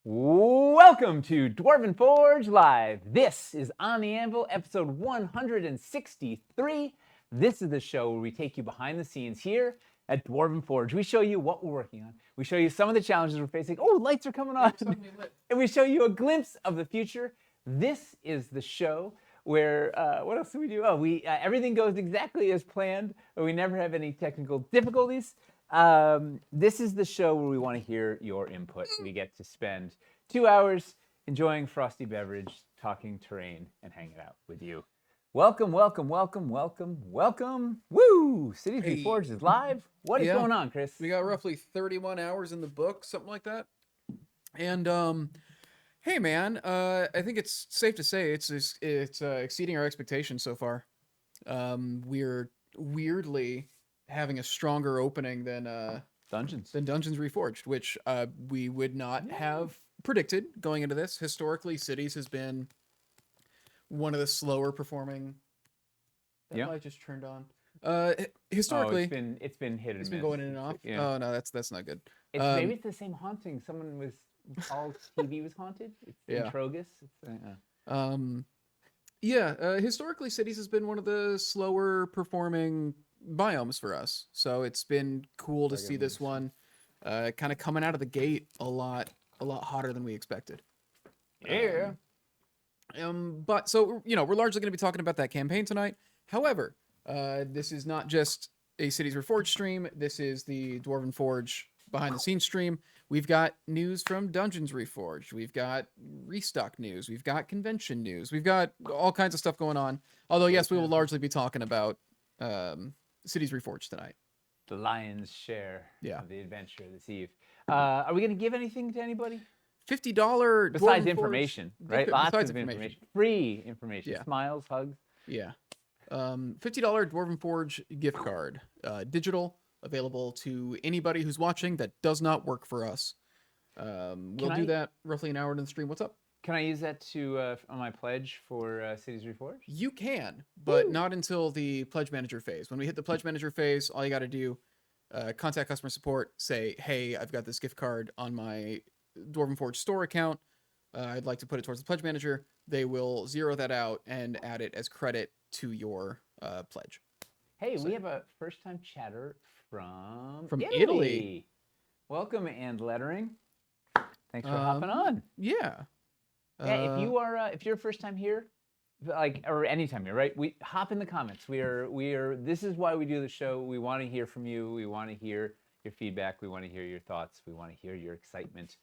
Welcome to Dwarven Forge Live. This is On the Anvil, episode 163. This is the show where we take you behind the scenes here at Dwarven Forge. We show you what we're working on. We show you some of the challenges we're facing. Oh, lights are coming on. And we show you a glimpse of the future. This is the show where, what else do we do? Oh, everything goes exactly as planned, but we never have any technical difficulties. This is the show where we want to hear your input. We get to spend 2 hours enjoying frosty beverage, talking terrain, and hanging out with you. Welcome, welcome, welcome, welcome, welcome. Woo! Cities Reforged is live. What is going on, Chris? We got roughly 31 hours in the book, something like that. And hey man, I think it's safe to say it's exceeding our expectations so far. We're weirdly having a stronger opening than Dungeons Reforged, which we would not have predicted going into this. Historically, Cities has been one of the slower performing. That light just turned on. Historically, it's been hit and miss. It's been going in and off. Yeah. Oh no, that's not good. Maybe it's the same haunting. Paul's TV was haunted. It's in Trogus. Historically, Cities has been one of the slower performing biomes for us, so it's been cool to see this one kind of coming out of the gate a lot hotter than we expected. But so we're largely going to be talking about that campaign tonight. However, this is not just a Cities Reforged stream. This is the Dwarven Forge behind the scenes stream. We've got news from Dungeons Reforged. We've got restock news. We've got convention news. We've got all kinds of stuff going on. Although, yes, we will largely be talking about Cities Reforged tonight. The lion's share of the adventure this eve. Are we going to give anything to anybody? $50 besides information, right? Lots of information. Free information. Yeah. Smiles, hugs. Yeah. $50 Dwarven Forge gift card. Digital, available to anybody who's watching that does not work for us. We'll do that roughly an hour into the stream. What's up? Can I use that on my pledge for Cities Reforged? You can, but not until the Pledge Manager phase. When we hit the Pledge Manager phase, all you got to do, contact customer support, say, hey, I've got this gift card on my Dwarven Forge store account. I'd like to put it towards the Pledge Manager. They will zero that out and add it as credit to your pledge. Hey, we have a first-time chatter from Italy. Welcome, and lettering. Thanks for hopping on. Yeah. If you're first time here, or anytime here, right? We hop in the comments. We are. This is why we do the show. We want to hear from you. We want to hear your feedback. We want to hear your thoughts. We want to hear your excitement.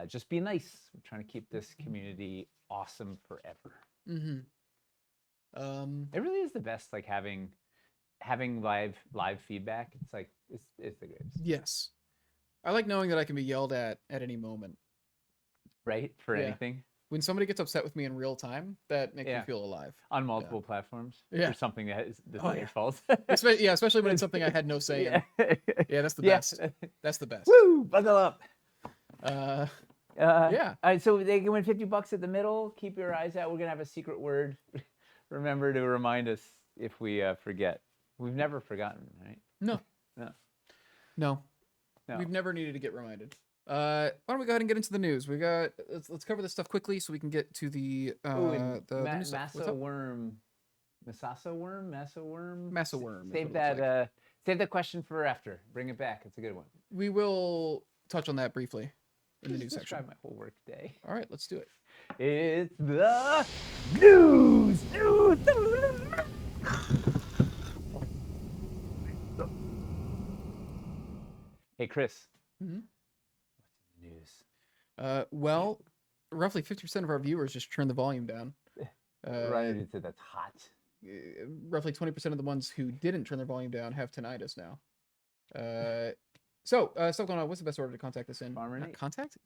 Just be nice. We're trying to keep this community awesome forever. Mm-hmm. It really is the best. Like having live feedback. It's the greatest. Yes, I like knowing that I can be yelled at any moment. Right? For anything. When somebody gets upset with me in real time, that makes me feel alive. On multiple platforms? Yeah. For something that's not your fault? Especially when it's something I had no say in. Yeah, that's the best. That's the best. Woo! Buckle up. Yeah. All right, so they can win $50 at the middle. Keep your eyes out. We're going to have a secret word. Remember to remind us if we forget. We've never forgotten, right? No. We've never needed to get reminded. Why don't we go ahead and get into the news? Let's cover this stuff quickly so we can get to the news stuff. Massa worm. Save that question for after. Bring it back. It's a good one. We will touch on that briefly in the news section. Describe my whole work day. All right, let's do it. It's the news. Hey, Chris. Mm-hmm. What's in the news? Well, roughly 50% of our viewers just turned the volume down. Right, said that's hot. Roughly 20% of the ones who didn't turn their volume down have tinnitus now. Stuff going on. What's the best order to contact this in?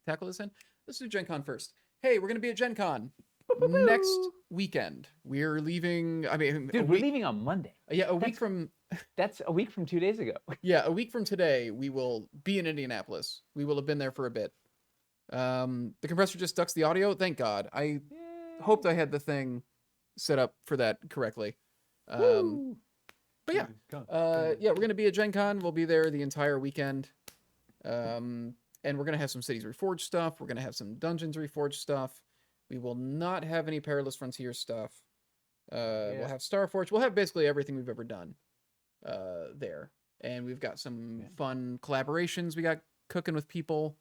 Tackle this in? Let's do Gen Con first. Hey, we're going to be at Gen Con next weekend. We're leaving. Dude, we're leaving on Monday. Yeah, a week from. That's a week from 2 days ago. Yeah, a week from today, we will be in Indianapolis. We will have been there for a bit. The compressor just ducks the audio. Thank God. I hoped I had the thing set up for that correctly. But yeah, we're gonna be at Gen Con. We'll be there the entire weekend. And we're going to have some Cities Reforged stuff. We're going to have some Dungeons Reforged stuff. We will not have any Perilous Frontier stuff. We'll have Starforge. We'll have basically everything we've ever done there. And we've got some fun collaborations we got cooking with people.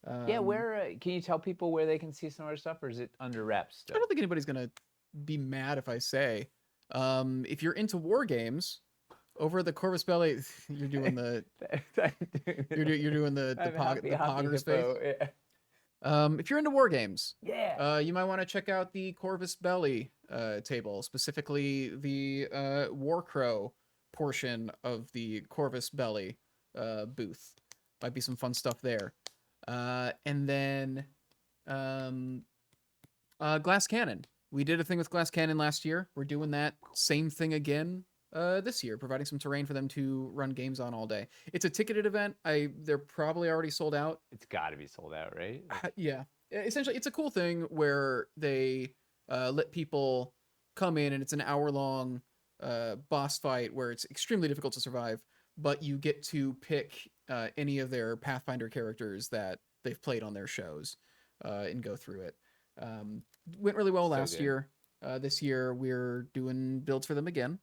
Where can you tell people where they can see some of our stuff, or is it under wraps still? I don't think anybody's going to be mad if I say. If you're into war games, over at the Corvus Belly, you're doing the you're doing the Poggers face. Yeah. If you're into war games, you might want to check out the Corvus Belly table, specifically the Warcrow portion of the Corvus Belly booth. Might be some fun stuff there. And then Glass Cannon. We did a thing with Glass Cannon last year. We're doing that same thing again this year, providing some terrain for them to run games on all day. It's a ticketed event. They're probably already sold out. It's got to be sold out, right? Yeah. Essentially, it's a cool thing where they let people come in, and it's an hour-long boss fight where it's extremely difficult to survive, but you get to pick any of their Pathfinder characters that they've played on their shows and go through it. Went really well last year. This year, we're doing builds for them again.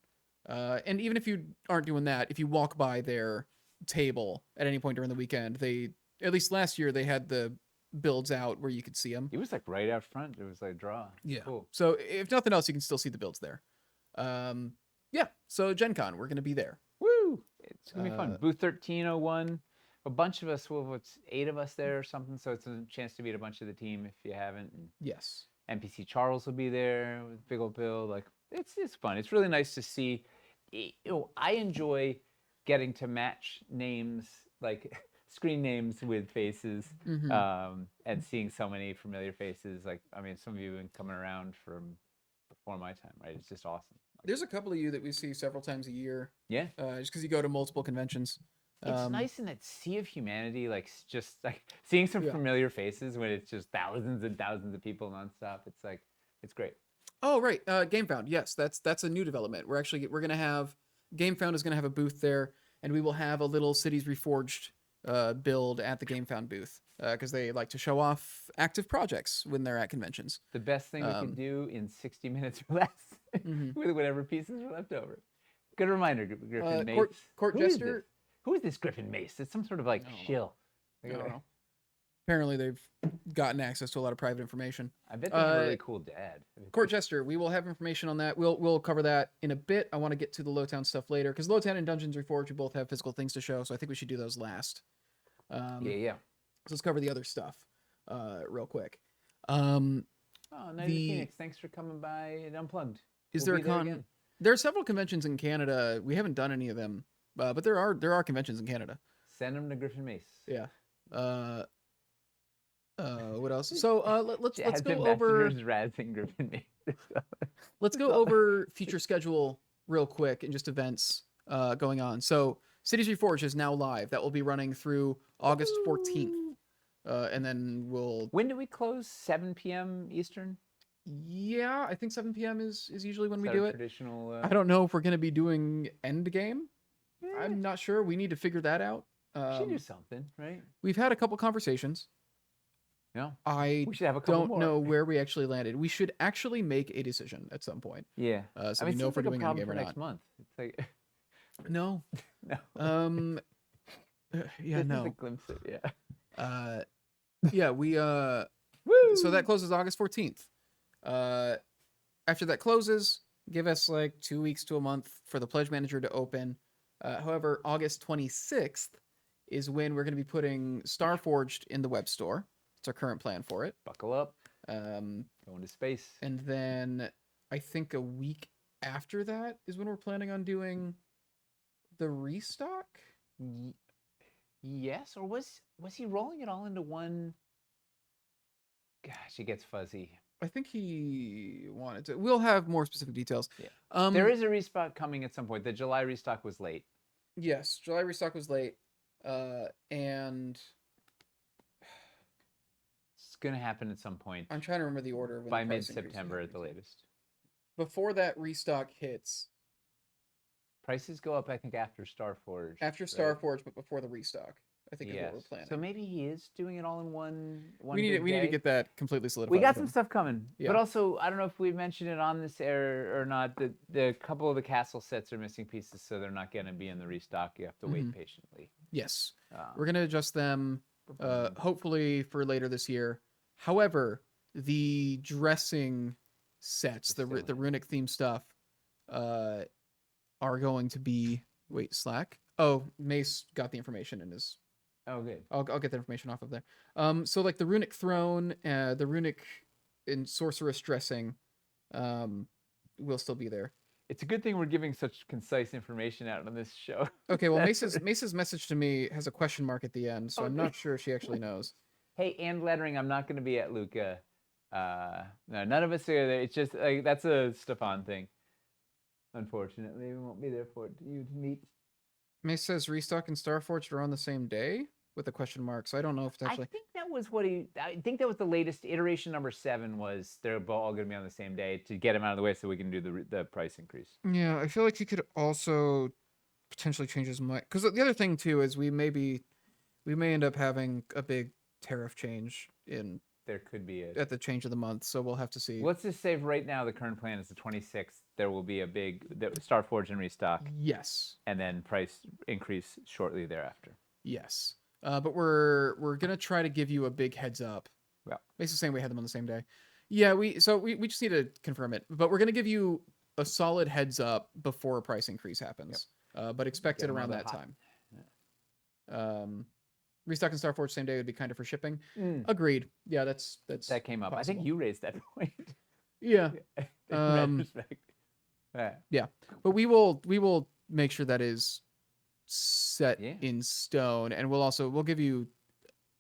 And even if you aren't doing that, if you walk by their table at any point during the weekend, at least last year, they had the builds out where you could see them. It was like right out front. It was like draw. Yeah. Cool. So if nothing else, you can still see the builds there. So Gen Con, we're going to be there. Woo! It's going to be fun. Booth 1301. A bunch of us, it's 8 of us there or something, so it's a chance to meet a bunch of the team if you haven't. Yes. NPC Charles will be there with Big Old Bill. Like, it's fun. It's really nice to see. I enjoy getting to match names, like screen names with faces, and seeing so many familiar faces. Like, I mean, some of you have been coming around from before my time, right? It's just awesome. There's a couple of you that we see several times a year. Yeah. Just because you go to multiple conventions. It's nice in that sea of humanity, like just like seeing some familiar faces when it's just thousands and thousands of people nonstop. It's like, it's great. Oh, right. GameFound. Yes, that's a new development. We're going to have, GameFound is going to have a booth there, and we will have a little Cities Reforged build at the GameFound booth because they like to show off active projects when they're at conventions. The best thing we can do in 60 minutes or less with whatever pieces are left over. Good reminder, Griffin Mace. Court Jester. Who is this Griffin Mace? It's some sort of like shill. I don't know. Apparently, they've gotten access to a lot of private information. I bet they have a really cool dad. Court Jester, we will have information on that. We'll cover that in a bit. I want to get to the Lowtown stuff later because Lowtown and Dungeons Reforged, we both have physical things to show, so I think we should do those last. So let's cover the other stuff real quick. Night of the Phoenix, thanks for coming by and Unplugged. Is there a con? There are several conventions in Canada. We haven't done any of them. But there are conventions in Canada. Send them to Griffin Mace. Yeah. What else? So let's go over razzing Griffin Mace. Let's go over future schedule real quick and just events going on. So Cities Reforged is now live. That will be running through August 14th, and then we'll. When do we close? 7 p.m. Eastern. Yeah, I think 7 p.m. is usually when we do it. Traditional. I don't know if we're going to be doing Endgame. I'm not sure. We need to figure that out. We should do something, right? We've had a couple conversations. Yeah. We should have a couple more. Know where we actually landed. We should actually make a decision at some point. Yeah. So we know if we're doing Endgame or not. Next month. It's like no. No. Yeah. No. Is a glimpse of, yeah. Yeah. We. Woo! So that closes August 14th. After that closes, give us like 2 weeks to a month for the Pledge Manager to open. However, August 26th is when we're going to be putting Starforged in the web store. It's our current plan for it. Buckle up. Going to space. And then I think a week after that is when we're planning on doing the restock. Yes, or was he rolling it all into one? Gosh, it gets fuzzy. I think he wanted to. We'll have more specific details. Yeah. There is a restock coming at some point. The July restock was late. Yes, July restock was late. And it's going to happen at some point. I'm trying to remember the order. By mid-September at the latest. Before that restock hits. Prices go up, I think, after Starforge. After Starforge, but before the restock. I think, is what we're planning. So maybe he is doing it all in one. We need to get that completely solidified. We got with some him. stuff coming, Yeah. but also I don't know if we mentioned it on this air or not. The couple of the castle sets are missing pieces, so they're not going to be in the restock. You have to wait patiently. Yes, we're going to adjust them hopefully for later this year. However, the dressing sets, the runic theme stuff, are going to be Slack. Oh, Mace got the information in his. Oh, good. I'll get the information off of there. So like the runic throne, the runic and sorceress dressing, will still be there. It's a good thing we're giving such concise information out on this show. Okay, well, Mace's message to me has a question mark at the end, so I'm not sure she actually knows. Hey, and lettering, I'm not going to be at Luca. No, none of us are there. It's just like that's a Stefan thing. Unfortunately, we won't be there for you to meet. Mace says Restock and Starforged are on the same day with a question mark, so I don't know if it's actually. I think that was what I think that was the latest iteration. Number 7 was they're all going to be on the same day to get him out of the way so we can do the price increase. Yeah, I feel like he could also potentially change his mind, because the other thing too is we may end up having a big tariff change in. There could be at the change of the month, so we'll have to see. Let's just say right now the current plan is the 26th. There will be a big Starforge and restock. Yes. And then price increase shortly thereafter. Yes. But we're gonna try to give you a big heads up. Yeah. Basically saying we had them on the same day. Yeah, we just need to confirm it. But we're gonna give you a solid heads up before a price increase happens. Yep. But expect it around that time. Yeah. Restock and Starforge same day would be kind of for shipping. Agreed. Yeah, that's that came up. possible. I think you raised that point. Yeah. In retrospect. Yeah. But we will make sure that is set in stone, and we'll give you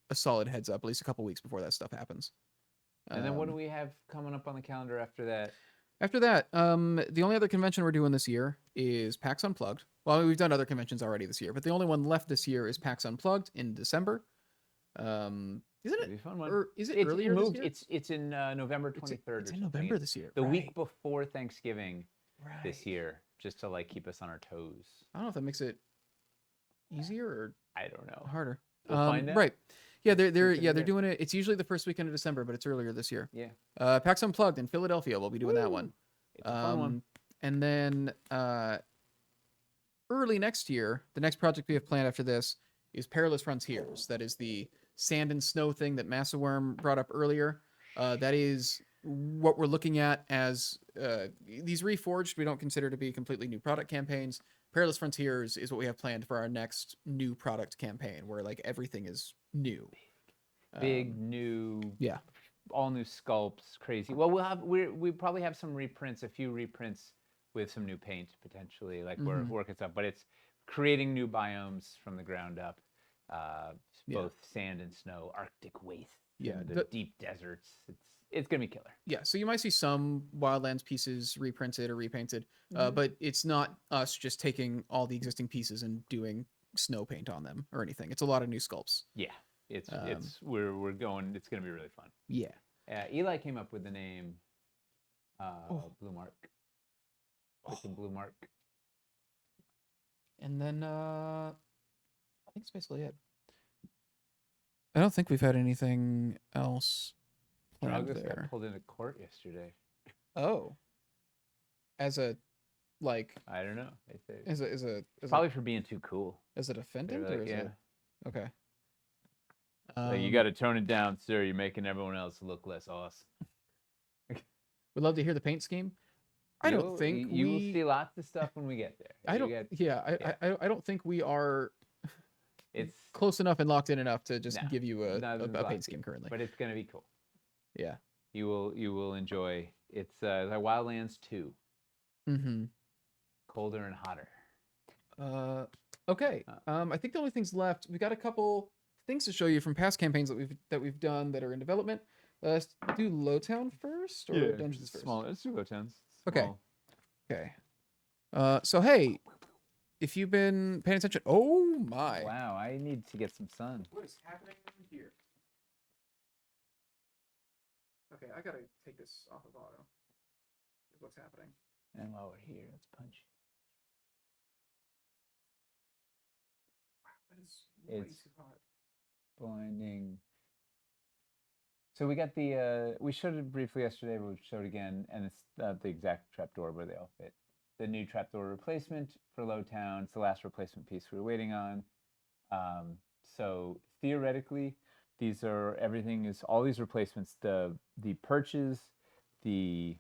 a solid heads up at least a couple weeks before that stuff happens. And then what do we have coming up on the calendar after that? After that, the only other convention we're doing this year is PAX Unplugged. Well, we've done other conventions already this year, but the only one left this year is PAX Unplugged in December. Isn't it? Be a fun one. Or is it earlier this year? It's in November 23rd. It's in November this year. The week before Thanksgiving this year, just to like keep us on our toes. I don't know if that makes it easier or I don't know. Harder. We'll find out. Right. Yeah, they're doing it. It's usually the first weekend of December, but it's earlier this year. Yeah. PAX Unplugged in Philadelphia. We'll be doing that one. It's a fun one. And then early next year, the next project we have planned after this is Perilous Frontiers. That is the sand and snow thing that Massaworm brought up earlier. That is what we're looking at as these Reforged we don't consider to be completely new product campaigns. Perilous Frontiers is what we have planned for our next new product campaign, where like everything is new. Big new. Yeah. All new sculpts, crazy. Well, we probably have some reprints, a few reprints with some new paint potentially. Like we're working stuff, but it's creating new biomes from the ground up. Both sand and snow, Arctic wastes, the deep deserts. It's gonna be killer. Yeah, so you might see some Wildlands pieces reprinted or repainted, but it's not us just taking all the existing pieces and doing snow paint on them or anything. It's a lot of new sculpts. Yeah, we're going. It's gonna be really fun. Yeah. Eli came up with the name Blue Mark. With the Blue Mark. And then I think that's basically it. I don't think we've had anything else planned there. Got pulled into court yesterday. Oh. As a like I don't know. They say as probably for being too cool. As a defendant or okay. Like, you got to tone it down, sir. You're making everyone else look less awesome. We'd love to hear the paint scheme. I don't think you will see lots of stuff when we get there. I don't think we are. It's close enough and locked in enough to just give you a paint scheme currently. But it's gonna be cool. Yeah. You will enjoy. It's like Wildlands 2. Mm-hmm. Colder and hotter. Okay. I think the only things left, we got a couple things to show you from past campaigns that we've done that are in development. Let's do Lowtown first or Dungeons first? Small. Let's do Lowtowns. Okay. Okay. So hey, if you've been paying attention, oh my! Wow, I need to get some sun. What is happening here? Okay, I gotta take this off of auto. Is what's happening. And while we're here, let's punch. Wow, that is way too hot. blinding. So we got the, we showed it briefly yesterday, but we showed it again, and it's the exact trapdoor where they all fit. The new trapdoor replacement for Lowtown. It's the last replacement piece we were waiting on. So theoretically, these are, everything is, all these replacements, the perches, the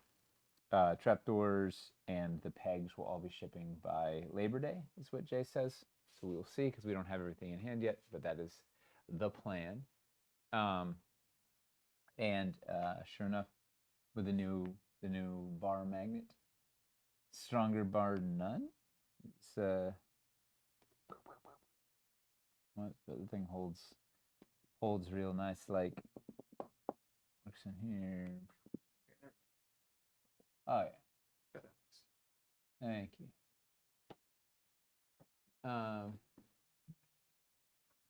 trapdoors, and the pegs will all be shipping by Labor Day, is what Jay says. So we will see, because we don't have everything in hand yet, but that is the plan. And sure enough, with the new bar magnet, stronger bar none. It's what the thing holds real nice. Like works in here. Oh yeah. Thank you.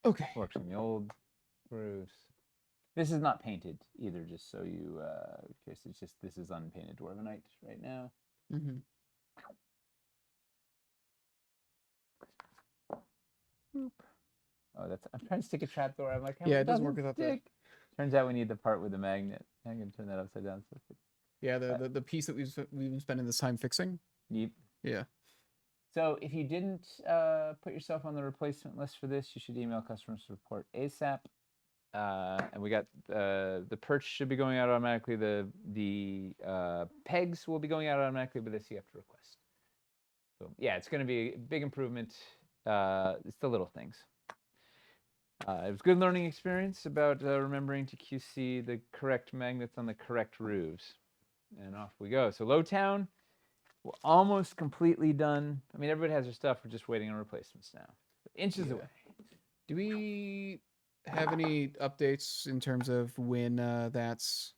Okay. Works in the old grooves. This is not painted either, just so you, in case it's just, this is unpainted dwarvenite right now. Mm-hmm. Oh, that's, I'm trying to stick a trapdoor. I'm like, Yeah, it doesn't work without that. Turns out we need the part with the magnet. I'm gonna turn that upside down. So Yeah, the piece that we've been spending this time fixing. Yep. Yeah. So if you didn't put yourself on the replacement list for this, you should email customer support ASAP. And we got the perch should be going out automatically. The pegs will be going out automatically, but this you have to request. So yeah, it's going to be a big improvement. It's the little things. It was a good learning experience about remembering to QC the correct magnets on the correct roofs. And off we go. So Lowtown, we're almost completely done. I mean, everybody has their stuff. We're just waiting on replacements now. Inches away. Do we have any updates in terms of when that's...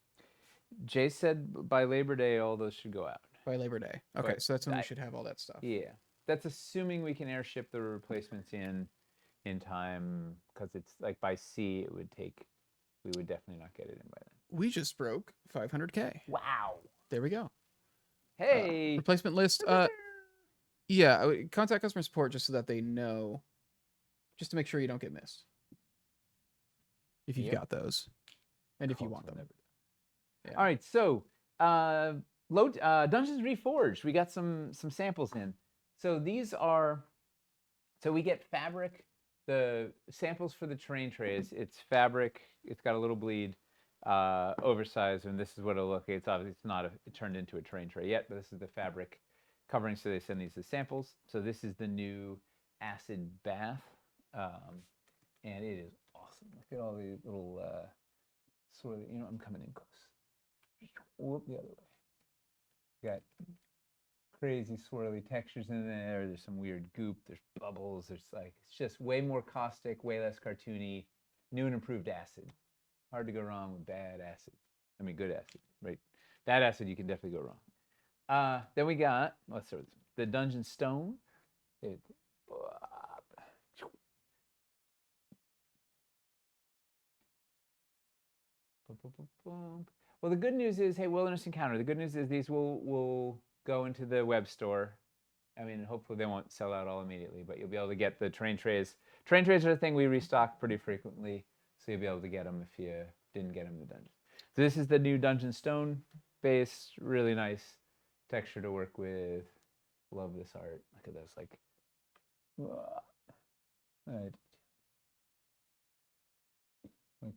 Jay said by Labor Day, all those should go out. By Labor Day. Okay, But so that's when we should have all that stuff. Yeah. That's assuming we can airship the replacements in time, because it's like by sea, it would take, we would definitely not get it in by then. We just broke 500K. Wow. There we go. Hey. Replacement list. Yeah, I would contact customer support just so that they know, just to make sure you don't get missed. If you've got those, and if you want them. Yeah. All right, so Dungeons Reforged. We got some samples in. So these are, so we get fabric. The samples for the terrain trays. It's fabric. It's got a little bleed, oversized, and this is what it'll look like. It's obviously it's not it turned into a terrain tray yet, but this is the fabric covering. So they send these as samples. So this is the new acid bath, and it is awesome. Look at all the little sort of, you know, I'm coming in close. Whoop, the other way. Got crazy swirly textures in there. There's some weird goop. There's bubbles. There's like, it's just way more caustic, way less cartoony. New and improved acid. Hard to go wrong with bad acid. I mean, good acid, right? Bad acid, you can definitely go wrong. Then we got, let's start with the Dungeon Stone. Well, the good news is, hey, Wilderness Encounter. The good news is these will go into the web store. I mean, hopefully they won't sell out all immediately, but you'll be able to get the terrain trays. Terrain trays are a thing we restock pretty frequently, so you'll be able to get them if you didn't get them in the dungeon. So this is the new Dungeon Stone base. Really nice texture to work with. Love this art. Look at this, like, right.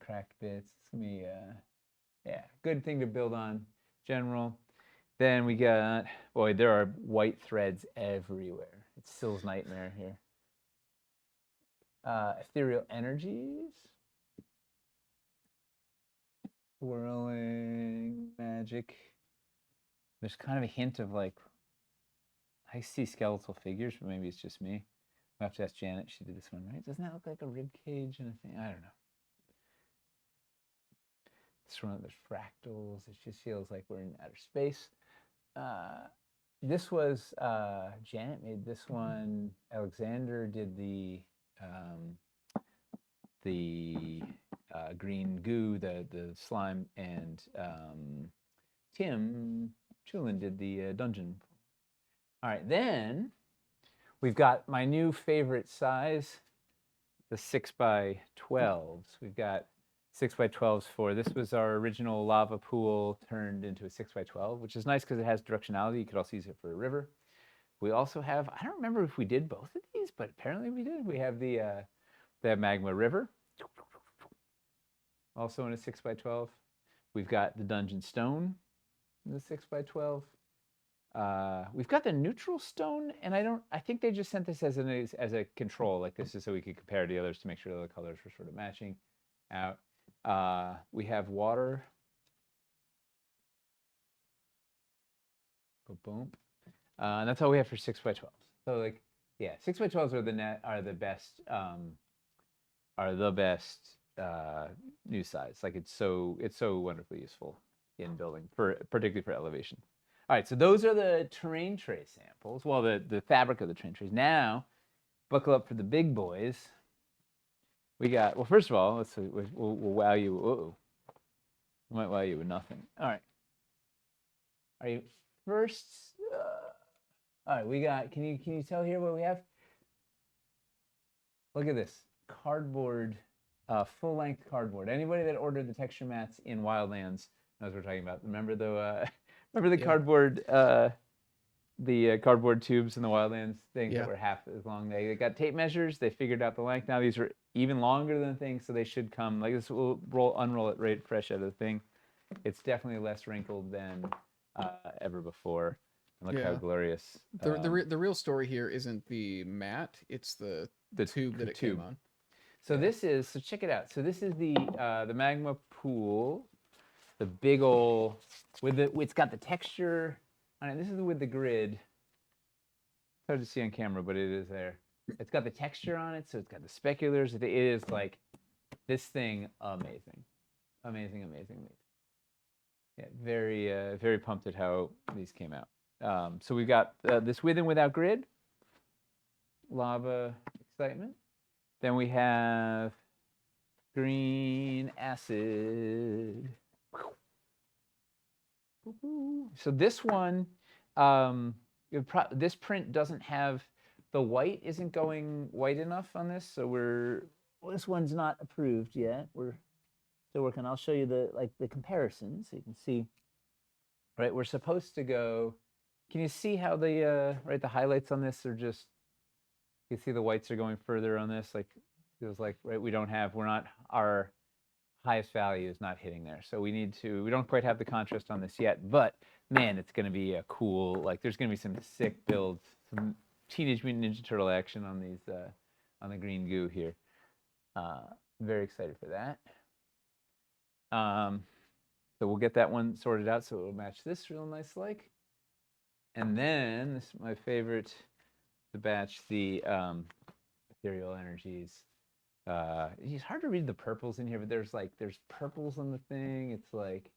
Cracked bits. It's gonna be yeah, good thing to build on. General. Then we got, boy, there are white threads everywhere. It's Sill's nightmare here. Ethereal energies. Swirling magic. There's kind of a hint of like, I see skeletal figures, but maybe it's just me. We'll have to ask Janet. She did this one, right? Doesn't that look like a rib cage and a thing? I don't know. There's fractals. It just feels like we're in outer space. This was Janet made this one. Alexander did the green goo, the slime, and Tim Chulin did the dungeon. All right, then we've got my new favorite size, the 6x12s. We've got 6x12s for, this was our original lava pool turned into a 6x12, which is nice because it has directionality. You could also use it for a river. We also have, I don't remember if we did both of these, but apparently we did. We have the magma river, also in a 6x12. We've got the dungeon stone in the 6x12. We've got the neutral stone, and I think they just sent this as a control, like this is so we could compare to the others to make sure the colors were sort of matching out. We have water. Boom. And that's all we have for 6x12s. So like, yeah, 6x12s are the best new size. Like it's so wonderfully useful in building, particularly for elevation. All right, so those are the terrain tray samples. Well, the fabric of the terrain trays. Now, buckle up for the big boys. We got, well, first of all, let's see, we'll wow you. Uh-oh. We might wow you with nothing. All right. Are you first? All right, we got, can you tell here what we have? Look at this, cardboard, full-length cardboard. Anybody that ordered the texture mats in Wildlands knows what we're talking about. Remember the cardboard, the cardboard tubes in the Wildlands things that were half as long. They got tape measures. They figured out the length. Now these are even longer than the thing, so they should come like this. Will unroll it right fresh out of the thing. It's definitely less wrinkled than ever before. And look how glorious. The real story here isn't the mat; it's the tube that it came on. So this is, so check it out. So this is the magma pool, the big old it's got the texture on it. This is with the grid. It's hard to see on camera, but it is there. It's got the texture on it, so it's got the speculars. It is like this thing amazing. Yeah, very pumped at how these came out. So we've got this with and without grid, lava excitement. Then we have green acid. So this one, this print doesn't have, the white isn't going white enough on this, so this one's not approved yet. We're still working. I'll show you the comparison so you can see. Right, we're supposed to go. Can you see how the highlights on this are just? You see the whites are going further on this. Like feels like our highest value is not hitting there. So we don't quite have the contrast on this yet, but man, it's going to be a cool, like there's going to be some sick builds, some Teenage Mutant Ninja Turtle action on these, on the green goo here. Very excited for that. So we'll get that one sorted out so it'll match this real nice like. And then, this is my favorite, the batch, the ethereal energies. It's hard to read the purples in here, but there's purples on the thing. It's like,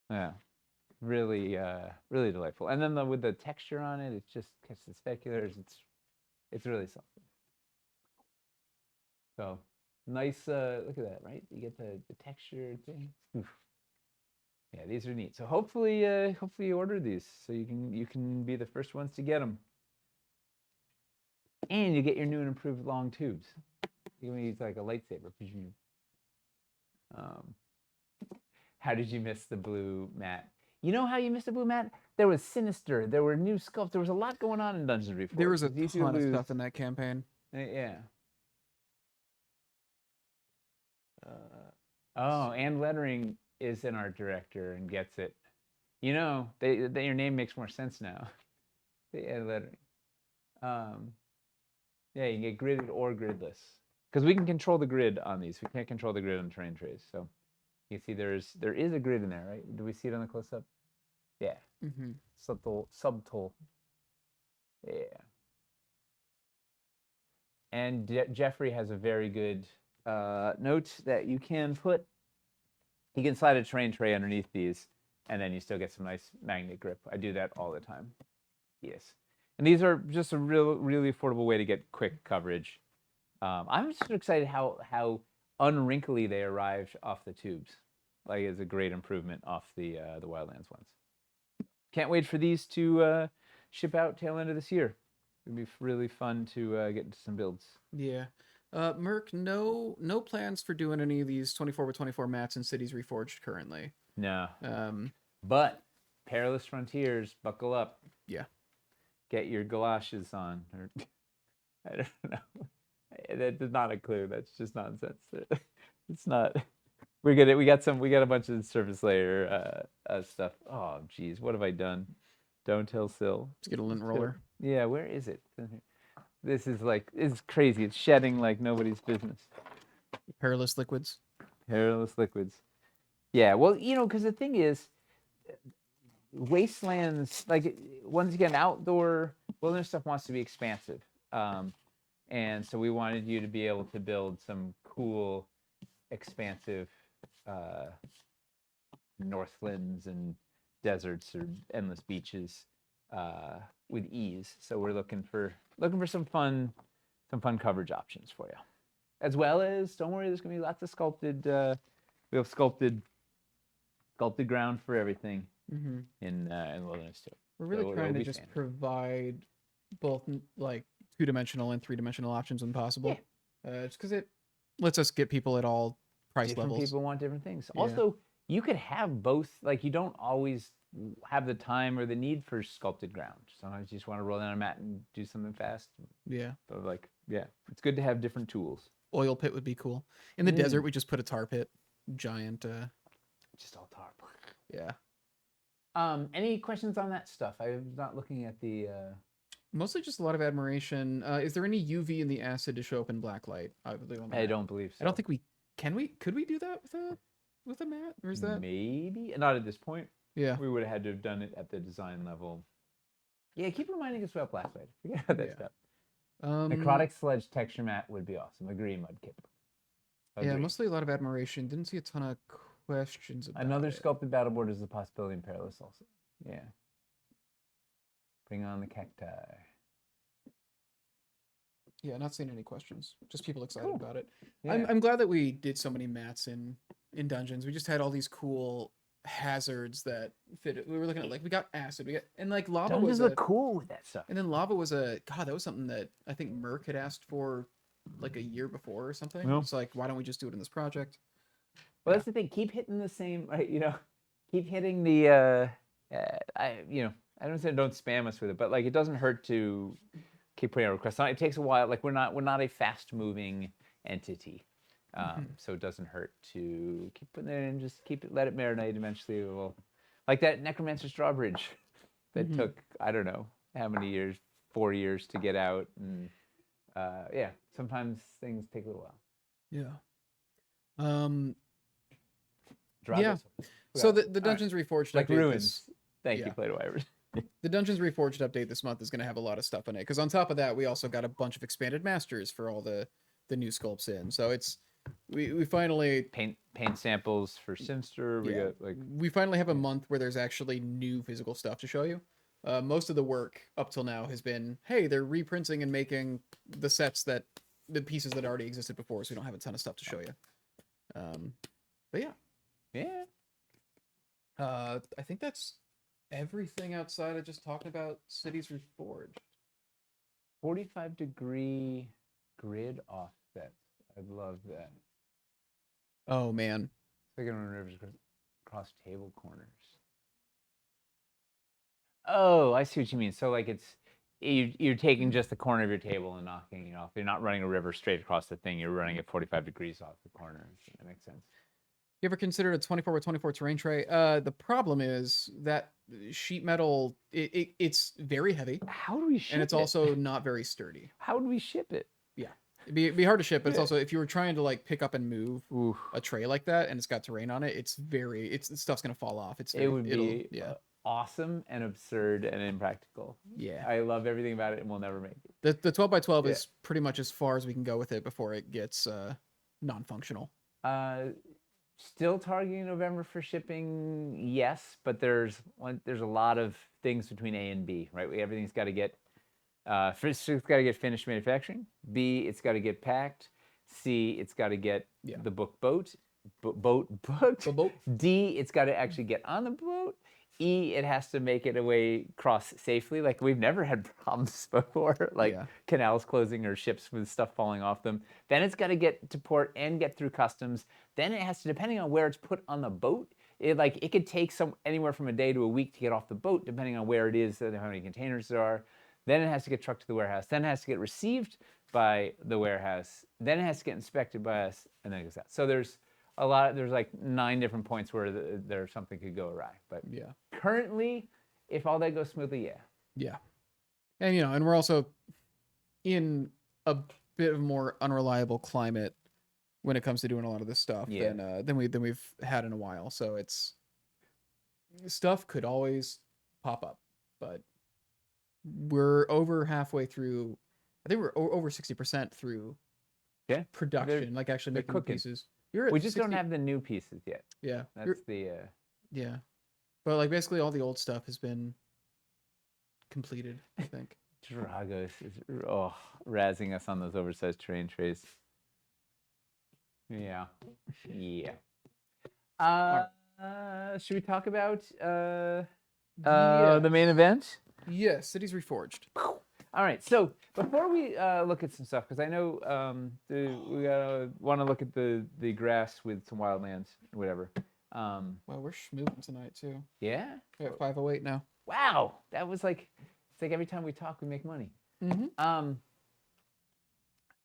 yeah, really delightful. And then with the texture on it, it just catches the speculars. It's really something. So nice. Look at that, right? You get the texture thing. Oof. Yeah, these are neat. So hopefully you order these so you can be the first ones to get them. And you get your new and improved long tubes. You can use like a lightsaber. How did you miss the blue mat? You know how you missed the blue mat? There was Sinister. There were new sculpts. There was a lot going on in Dungeons Reforged. There was a ton of stuff in that campaign. Yeah. Oh, and lettering is an art director and gets it. You know, your name makes more sense now. They add lettering. Yeah, you can get gridded or gridless. Because we can control the grid on these. We can't control the grid on terrain trays. So you see there is a grid in there, right? Do we see it on the close-up? Yeah. Mm-hmm. Subtle. Yeah. And Jeffrey has a very good note that you can slide a terrain tray underneath these, and then you still get some nice magnet grip. I do that all the time. Yes. And these are just a really affordable way to get quick coverage. I'm just excited how unwrinkly they arrived off the tubes. Like, it's a great improvement off the Wildlands ones. Can't wait for these to ship out tail end of this year. It'll be really fun to get into some builds. Yeah. Merc, no plans for doing any of these 24x24 mats in Cities Reforged currently. No. Um, But Perilous Frontiers, buckle up. yeah. Get your galoshes on. Or I don't know. That is not a clue. That's just nonsense. It's not. We got a bunch of surface layer stuff. Oh, geez, what have I done? Don't tell Sil. Let's get a lint roller. Yeah, where is it? This is like, it's crazy. It's shedding like nobody's business. Perilous liquids. Perilous liquids. Yeah, well, because the thing is, wastelands, like, once again, outdoor wilderness stuff wants to be expansive. And so we wanted you to be able to build some cool, expansive northlands and deserts or endless beaches with ease. So we're looking for some fun coverage options for you, as well as, don't worry, there's gonna be lots of sculpted. We have sculpted ground for everything in wilderness too. We're really So trying it'll to be just standard. provide both like 2-dimensional and 3-dimensional options when possible. Just because it lets us get people at all price Different levels. people want different things. Yeah. Also, you could have both. Like, you don't always have the time or the need for sculpted ground. Sometimes you just want to roll down a mat and do something fast. Yeah. But it's good to have different tools. Oil pit would be cool. In the desert, we just put a tar pit. Giant. Just all tarp. Yeah. Any questions on that stuff? I'm not looking at the. Mostly just a lot of admiration. Is there any UV in the acid to show up in black light? I don't believe so. I don't think we could we do that with a mat, or is that maybe not at this point? Yeah. We would have had to have done it at the design level. Yeah, keep reminding us about black light. Forget about that stuff. Necrotic Sledge texture mat would be awesome. Agree, Mudkip. Yeah, mostly a lot of admiration. Didn't see a ton of questions about Another it. sculpted battleboard is a possibility in Perilous also. Yeah. Bring on the cacti. Yeah, not seeing any questions. Just people excited Cool. about it. Yeah. I'm glad that we did so many mats in dungeons. We just had all these cool hazards that fit. We were looking at, like, we got acid, and like lava Dungeons was look cool with that stuff. and then lava was that was something that I think Merc had asked for like a year before or something. Yeah. It's like, why don't we just do it in this project? Well, that's the thing. Keep hitting the same, right? Keep hitting the. I don't say don't spam us with it, but like, it doesn't hurt to keep putting out requests. It takes a while. Like, we're not a fast moving entity, so it doesn't hurt to keep putting it in. Just let it marinate. Eventually, we'll, like that Necromancer's Drawbridge that took, I don't know how many years, 4 years to get out, and sometimes things take a little while. Yeah. Draw Yeah. this. So the Dungeons Reforged Like update ruins. this- Thank yeah. you, Play-Doh Ivers. The Dungeons Reforged update this month is going to have a lot of stuff in it, because on top of that, we also got a bunch of expanded masters for all the new sculpts in. So it's we finally Paint samples for Simster. we finally have a month where there's actually new physical stuff to show you. Most of the work up till now has been, hey, they're reprinting and making the pieces that already existed before, so we don't have a ton of stuff to show you. But yeah. I think that's everything outside of just talking about Cities Reforged. 45-degree grid offsets. I love that. Oh man. Second run rivers across table corners. Oh, I see what you mean. So like, you're taking just the corner of your table and knocking it off. You're not running a river straight across the thing. You're running it 45 degrees off the corner. That makes sense. You ever considered a 24x24 terrain tray? The problem is that sheet metal, it's very heavy, How do we ship it? and it's also not very sturdy. How would we ship it? Yeah. It'd be hard to ship, but it's also, if you were trying to like pick up and move Oof. a tray like that and it's got terrain on it, the stuff's gonna fall off. It would be awesome and absurd and impractical. Yeah. I love everything about it, and we'll never make it. The 12x12 is pretty much as far as we can go with it before it gets non-functional. Still targeting November for shipping, yes, but there's a lot of things between A and B, right? Everything's got to get first, it's got to get finished manufacturing. B, it's got to get packed. C, it's got to get the book booked. The boat. D, it's got to actually get on the boat. E, it has to make it away cross safely. Like we've never had problems before, like Yeah. canals closing or ships with stuff falling off them. Then it's got to get to port and get through customs. Then it has to, depending on where it's put on the boat, it could take anywhere from a day to a week to get off the boat, depending on where it is and how many containers there are. Then it has to get trucked to the warehouse. Then it has to get received by the warehouse. Then it has to get inspected by us, and then it goes out. So there's there's like 9 different points where there's something could go awry. But Yeah. currently, if all that goes smoothly, yeah. Yeah. And and we're also in a bit of a more unreliable climate when it comes to doing a lot of this stuff than we've had in a while. So it's stuff could always pop up, but we're over halfway through. I think we're over 60% through production, like actually making cooking. pieces. You're at We just 60 don't have the new pieces yet. Yeah. That's the Yeah. But like basically all the old stuff has been completed, I think. Dragos is razzing us on those oversized terrain trays. Yeah. Yeah. Should we talk about the main event? Yes, Cities Reforged. All right. So before we look at some stuff, because I know we want to look at the grass with some wildlands or whatever. Well, we're moving tonight too. Yeah. We're at 5:08 now. Wow. That was like, it's like every time we talk, we make money. Mm-hmm.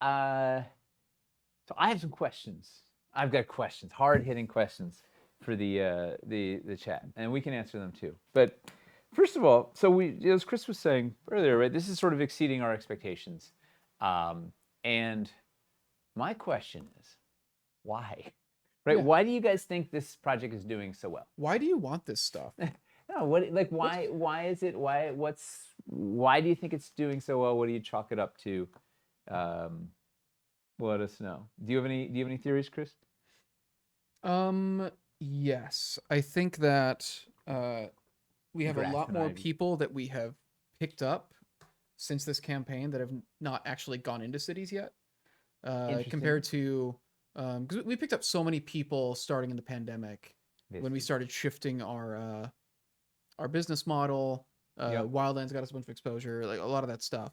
So I have some questions. I've got questions, hard-hitting questions for the chat, and we can answer them too. But first of all, so as Chris was saying earlier, right? This is sort of exceeding our expectations, and my question is, why? Right? Yeah. Why do you guys think this project is doing so well? Why do you want this stuff? No, why is it? Why do you think it's doing so well? What do you chalk it up to? Let us know. Do you have any theories, Chris? Yes. I think that we have a Grass lot and more ivy. people that we have picked up since this campaign that have not actually gone into cities yet. Compared to because we picked up so many people starting in the pandemic when we started shifting our business model. Wildlands got us a bunch of exposure, like a lot of that stuff.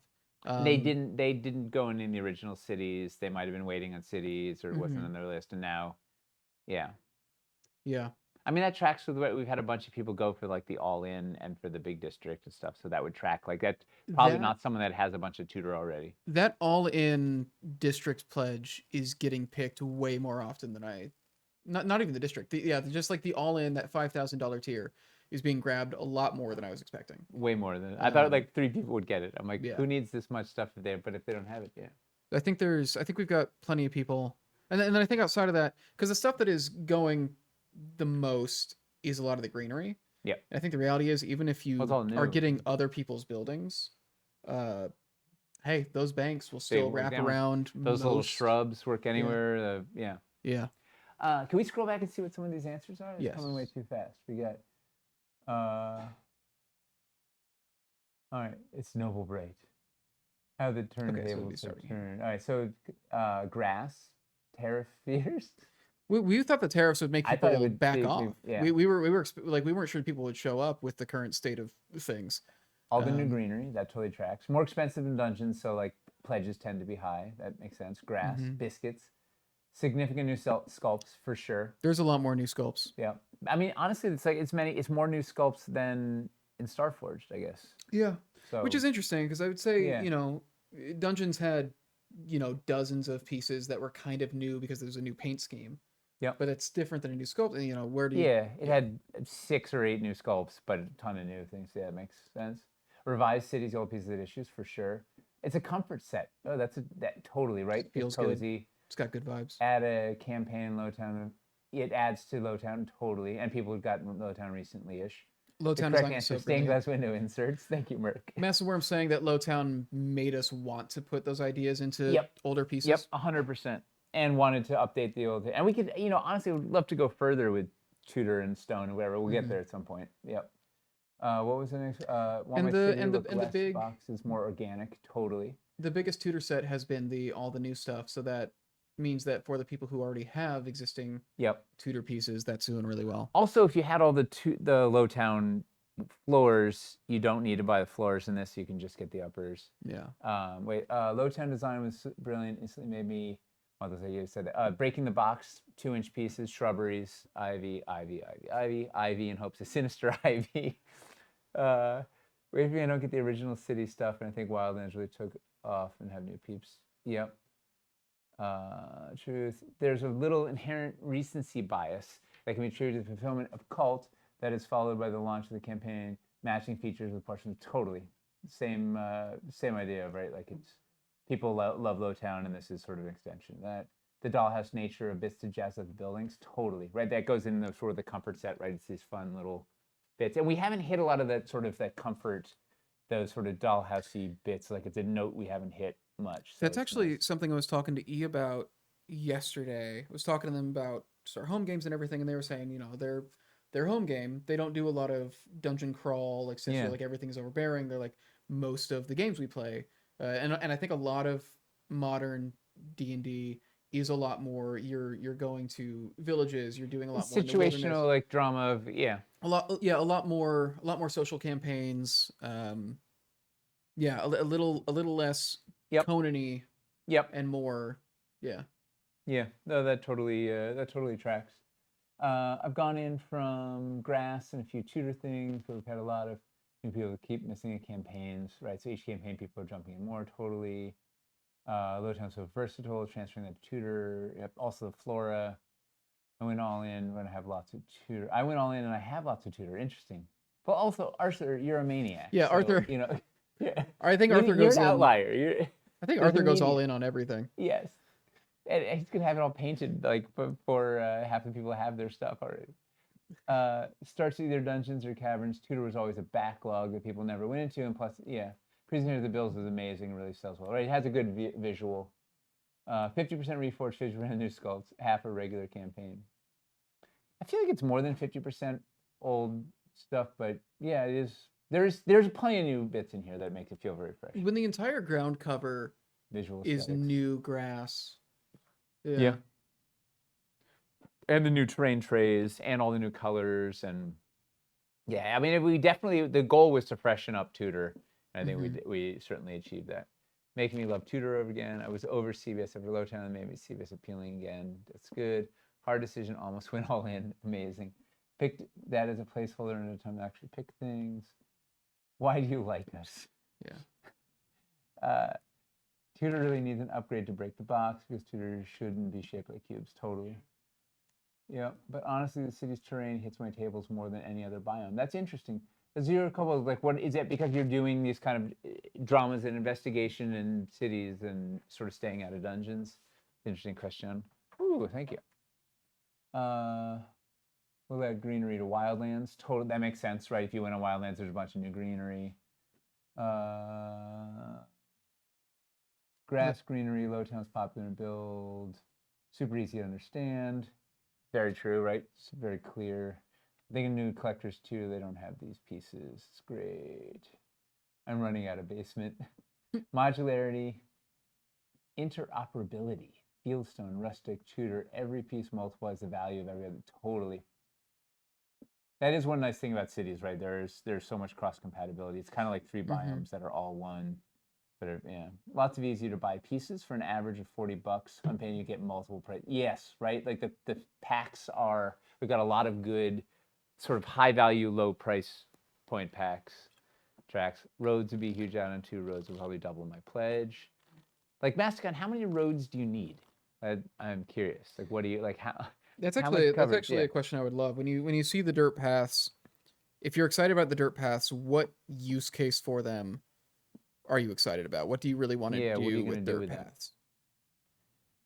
They didn't go in the original cities. They might have been waiting on cities, or it wasn't on their list, and now, yeah. I mean, that tracks with what we've had a bunch of people go for, like the all-in and for the big district and stuff. So that would track like that. Probably not someone that has a bunch of Tudor already. That all-in district pledge is getting picked way more often than not even the district. Just like the all-in, that $5,000 tier is being grabbed a lot more than I was expecting. Way more than I thought. Like 3 people would get it. I'm like, who needs this much stuff if they don't have it? Yeah. I think we've got plenty of people, and then I think outside of that, because the stuff that is going the most is a lot of the greenery. Yeah. I think the reality is, even if you are getting other people's buildings, hey, those banks will still wrap around. Those little shrubs work anywhere. Yeah. Can we scroll back and see what some of these answers are? It's coming way too fast. We got. All right, it's Noble Bright. How the turntables have turned. All right, so grass, tariff fears. We thought the tariffs would make people back off. Yeah. We weren't sure people would show up with the current state of things. All the new greenery, that totally tracks. More expensive than dungeons, so like pledges tend to be high. That makes sense. Grass, biscuits, significant new sculpts for sure. There's a lot more new sculpts. Yeah, I mean honestly, it's more new sculpts than in Starforged, I guess. Yeah. So, which is interesting because I would say dungeons had dozens of pieces that were kind of new because there's a new paint scheme. Yeah. But it's different than a new sculpt. Where do you? Yeah, it had 6 or 8 new sculpts, but a ton of new things. Yeah, it makes sense. Revised cities, old pieces of issues for sure. It's a comfort set. Oh, that totally right. Feels cozy. Good. It's got good vibes. Add a campaign Lowtown. It adds to Lowtown totally, and people who've gotten Lowtown recently-ish. Lowtown correct answer: stained glass window inserts. Thank you, Merc. Massive Worm saying that Lowtown made us want to put those ideas into older pieces. Yep, 100%. And wanted to update the old. And we could, honestly, would love to go further with Tudor and Stone and whatever. We'll get there at some point. Yep. What was the next? The big box is more organic. Totally. The biggest Tudor set has been all the new stuff. So that means that for the people who already have existing Yep. Tudor pieces, that's doing really well. Also, if you had all the Lowtown floors, you don't need to buy the floors in this. You can just get the uppers. Yeah. Lowtown design was brilliant. Instantly made me. Well, you said that. Breaking the box, 2-inch pieces, shrubberies, ivy, in hopes of sinister ivy. If I don't get the original city stuff, and I think Wildlands really took off and have new peeps. Yep. Truth. There's a little inherent recency bias that can be true to the fulfillment of Cult that is followed by the launch of the campaign, matching features with portions. Totally. Same idea, right? Like it's people love Lowtown, and this is sort of an extension. That the dollhouse nature of bits to jazz up the buildings, totally, right? That goes in the sort of the comfort set, right? It's these fun little bits, and we haven't hit a lot of that sort of that comfort, those sort of dollhousey bits. Like it's a note we haven't hit much. So That's actually nice. something I was talking to E about yesterday. I was talking to them about our home games and everything, and they were saying, their home game, they don't do a lot of dungeon crawl, like since Yeah. like everything's overbearing. They're like most of the games we play, and I think a lot of modern D&D is a lot more. You're going to villages. You're doing a lot more in the wilderness. Situational like drama of A lot more social campaigns. Yeah, a little less Yep. Conan-y Yep. and more. Yeah. Yeah. No, that totally tracks. I've gone in from Grass and a few Tudor things, but we've had a lot of new people that keep missing the campaigns, right? So each campaign, people are jumping in more. Totally. Lowtown so versatile, transferring that to Tudor. Yep. Also the Flora. I went all in when I have lots of Tudor. I went all in and I have lots of Tudor. Interesting. But also, Arthur, you're a maniac. Yeah, so, Arthur. Yeah. I think Arthur goes you're an in. outlier. I think There's Arthur a goes all median. in on everything. Yes. And he's gonna have it all painted like before half the people have their stuff already. Starts either dungeons or caverns. Tudor was always a backlog that people never went into, and plus, yeah, Prisoner of the Bills is amazing. Really sells well. Right, it has a good visual. 50% reforged, 50% new sculpts, half a regular campaign. I feel like it's more than 50% old stuff, but yeah, it is. There's plenty of new bits in here that makes it feel very fresh. When the entire ground cover Visual is aesthetics. new grass. Yeah. And the new terrain trays and all the new colors and yeah, I mean we definitely the goal was to freshen up Tudor. And I think we certainly achieved that. Making me love Tudor over again. I was over CBS over Lowtown and made me CBS appealing again. That's good. Hard decision, almost went all in. Amazing. Picked that as a placeholder and a time to actually pick things. Why do you like us? Yeah. Tudor really needs an upgrade to break the box because Tudor shouldn't be shaped like cubes. Totally. Yeah, but honestly, the city's terrain hits my tables more than any other biome. That's interesting. Is there a couple of like, what is it because you're doing these kind of dramas and investigation in cities and sort of staying out of dungeons? Interesting question. Ooh, thank you. We'll add greenery to Wildlands. Totally, that makes sense, right? If you went on Wildlands, there's a bunch of new greenery. Grass, greenery, Lowtown's popular to build. Super easy to understand. Very true, right? It's very clear. I think in new collectors too, they don't have these pieces. It's great. I'm running out of basement. Modularity, interoperability, fieldstone, rustic, Tudor. Every piece multiplies the value of every other. Totally. That is one nice thing about cities, right? There's so much cross compatibility. It's kind of like 3 biomes that are all one. But yeah, lots of easier to buy pieces for an average of $40 on paying. You get multiple price. Yes, right. Like the packs are. We've got a lot of good, sort of high value, low price point packs. Tracks. Roads would be huge out on 2 roads. Would probably double my pledge. Like Masticon, how many roads do you need? I'm curious. Like, what do you like? How? That's how actually much coverage? a question I would love. When you see the dirt paths, if you're excited about the dirt paths, what use case for them are you excited about? What do you really want to do with dirt paths?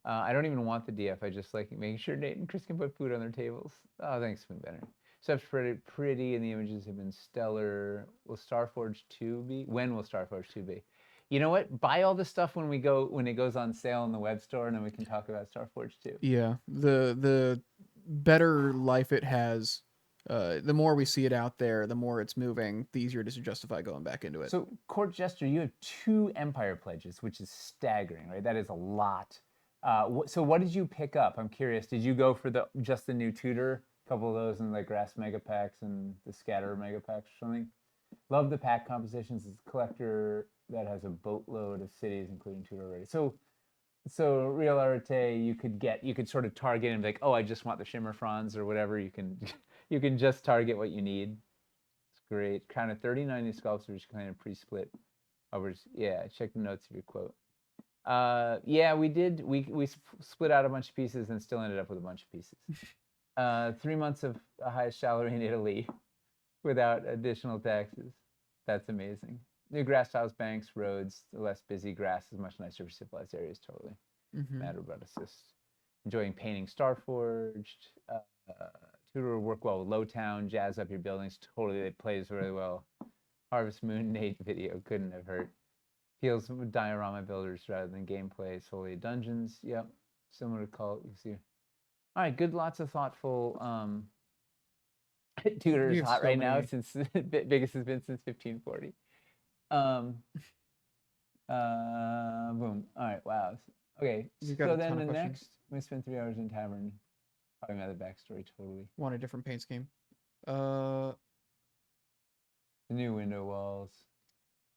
I don't even want the DF. I just like making sure Nate and Chris can put food on their tables. Oh, thanks, been better. Stuff's pretty, and the images have been stellar. Will Starforge 2 be? When will Starforge 2 be? You know what? Buy all the stuff when it goes on sale in the web store, and then we can talk about Starforge 2. Yeah, the better life it has. The more we see it out there, the more it's moving, the easier it is to justify going back into it. So, Court Jester, you have 2 Empire pledges, which is staggering, right? That is a lot. So what did you pick up? I'm curious. Did you go for just the new Tudor? A couple of those in the grass mega packs and the scatter mega packs or something? Love the pack compositions. It's a collector that has a boatload of cities, including Tudor already. So Real Arete, you could sort of target and be like, oh, I just want the Shimmer Fronds or whatever. You can you can just target what you need. It's great. Kind of 39 new sculptures, kind of pre-split. Yeah, check the notes of your quote. Yeah, we did. We split out a bunch of pieces and still ended up with a bunch of pieces. 3 months of highest salary in Italy without additional taxes. That's amazing. New grass tiles, banks, roads, less busy. Grass is much nicer for civilized areas. Totally. Matter about assist. Enjoying painting Starforged. Tudor will work well with Lowtown. Jazz up your buildings. Totally, it plays really well. Harvest Moon Nate video couldn't have hurt. Feels with diorama builders rather than gameplay. Solely dungeons. Yep. Similar to Cult. You see. All right. Good. Lots of thoughtful. Tudor is hot right now since biggest has been since 1540. Boom. All right. Wow. Okay. So then the next, we spent 3 hours in tavern. Talking about the backstory. Totally. Want a different paint scheme? The new window walls.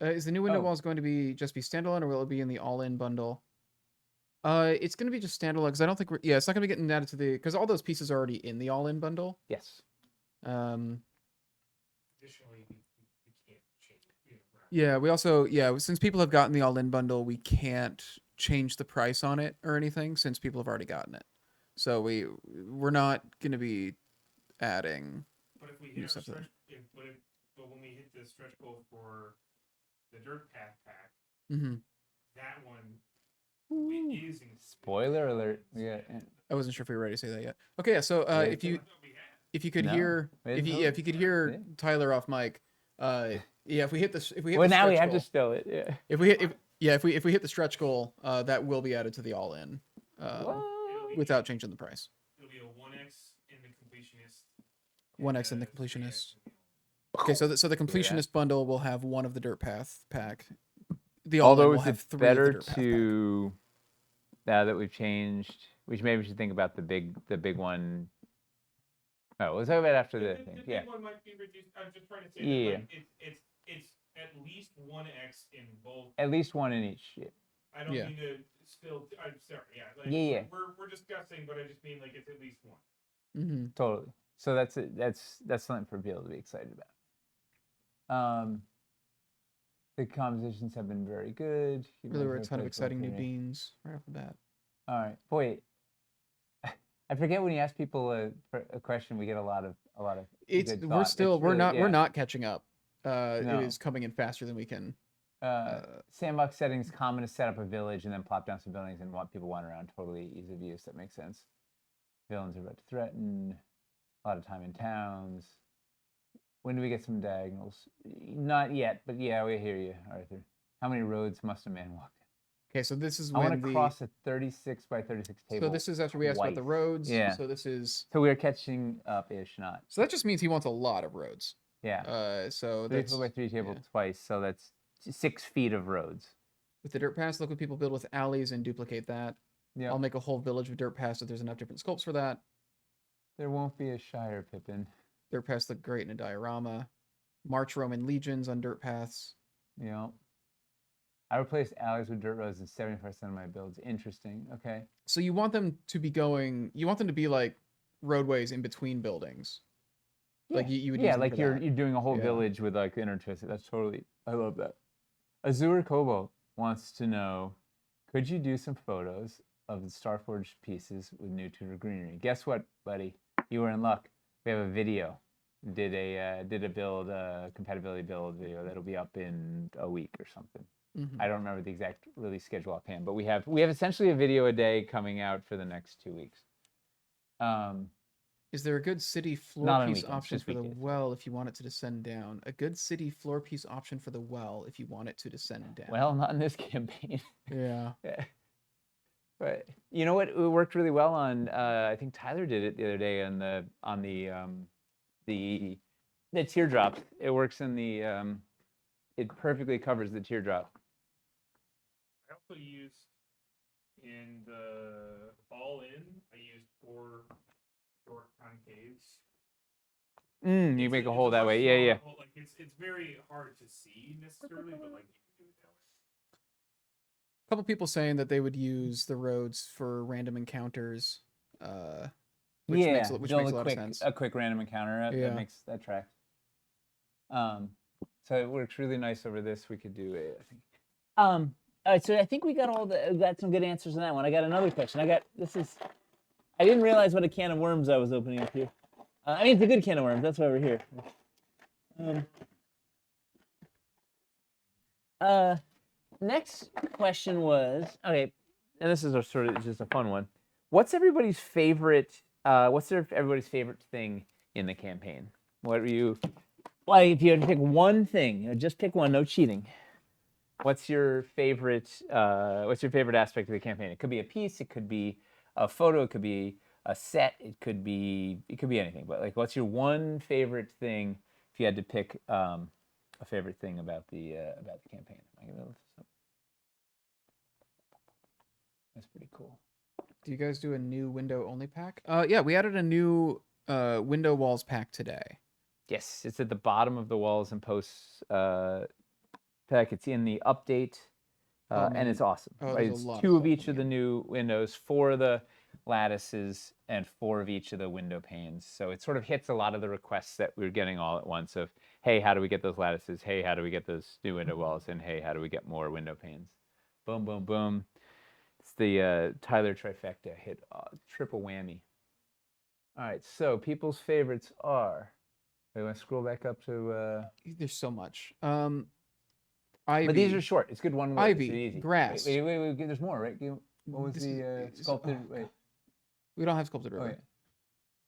Is the new window walls going to be standalone, or will it be in the all-in bundle? It's going to be just standalone because I don't think it's not going to be getting added to the because all those pieces are already in the all-in bundle. Yes. Additionally, we can't change it. Yeah, we also since people have gotten the all-in bundle, we can't change the price on it or anything since people have already gotten it. So we're not going to be adding. But if we hit our stretch, but when we hit the stretch goal for the dirt path pack, that one is in spoiler alert. Yeah. I wasn't sure if we were ready to say that yet. Okay, yeah. So if you could hear Tyler off mic, if we hit well, now we have to stow it. Yeah. If we hit the stretch goal, that will be added to the all in, without changing the price. It'll be a 1x in the completionist. 1x in the completionist. Okay, so the completionist bundle will have one of the dirt path pack. The all in will have three better of the dirt path to now that we've changed, maybe we should think about the big one. Oh, we'll talk about after the thing. The big one might be reduced. I'm just trying to say that, like, it's at least 1x in both. At least one in each. Yeah. I don't mean to still. I'm sorry. Yeah. Like, We're discussing, but I just mean like it's at least one. Mm-hmm. Totally. So that's something for people to be excited about. The compositions have been very good. Really were a ton of exciting new beans right off the bat. All right, boy. I forget when you ask people a question, we get a lot of. We're not catching up. It is coming in faster than we can. Sandbox settings, common to set up a village and then plop down some buildings and want people wander around. Totally ease of use. That makes sense. Villains are about to threaten. A lot of time in towns. When do we get some diagonals? Not yet, but yeah, we hear you, Arthur. How many roads must a man walk down? Okay, so this is I want to cross a 36 by 36 table. So this is after we asked about the roads. Yeah. So this is. So we're catching up-ish, not. So that just means he wants a lot of roads. Yeah. So 3 by 3 table twice, so that's 6 feet of roads. With the dirt paths, look what people build with alleys and duplicate that. Yeah. I'll make a whole village of dirt paths if there's enough different sculpts for that. There won't be a Shire, Pippin. Dirt paths look great in a diorama. March Roman legions on dirt paths. Yeah. I replaced alleys with dirt roads in 75% of my builds. Interesting. Okay. So you want them to be like roadways in between buildings. Yeah. Like you would use like you're doing a whole village with like intertwisted. That's totally, I love that. Azure Cobalt wants to know, could you do some photos of the Starforged pieces with new Tudor greenery? Guess what, buddy? You were in luck. We have a video. Did a build, compatibility build video that'll be up in a week or something. Mm-hmm. I don't remember the exact release schedule offhand, but we have essentially a video a day coming out for the next 2 weeks. Is there a good city floor piece option for the well if you want it to descend down? A good city floor piece option for the well if you want it to descend down. Well, not in this campaign. Yeah. But you know what? It worked really well on. I think Tyler did it the other day on the teardrop. It works in the. It perfectly covers the teardrop. I also used in the all-in, I used 4 short concaves. You make a hole much that way. Yeah, yeah. smaller hole. Like it's very hard to see necessarily, but like you can do it that way. A couple people saying that they would use the roads for random encounters, which Yeah, makes a build lot of sense. a quick random encounter. Yeah. That tracks. So it works really nice over this. We could do it, I think. All right, so I think we got some good answers on that one. I got another question. I didn't realize what a can of worms I was opening up here. I mean, it's a good can of worms. That's why we're here. Next question was, okay, and this is just a fun one. What's everybody's favorite thing in the campaign? What are you, like, if you had to pick one thing, just pick one, no cheating. What's your favorite aspect of the campaign? It could be a piece, it could be a photo, it could be a set, it could be anything. But like, what's your one favorite thing if you had to pick a favorite thing about the campaign? Am I gonna lift this up? That's pretty cool. Do you guys do a new window only pack? Yeah, we added a new window walls pack today. Yes, it's at the bottom of the walls and posts pack. It's in the update, and it's awesome. Right? It's 2 of each of the new windows, 4 of the lattices, and 4 of each of the window panes. So it sort of hits a lot of the requests that we were getting all at once of, hey, how do we get those lattices? Hey, how do we get those new window walls? And hey, how do we get more window panes? Boom, boom, boom. It's the Tyler trifecta. Hit triple whammy. All right, so people's favorites are. We want to scroll back up to. There's so much. Ivy. But these are short. It's good one word. Ivy, it's easy. grass. Wait. There's more, right? What was the sculpted? Wait. We don't have sculpted river. Oh,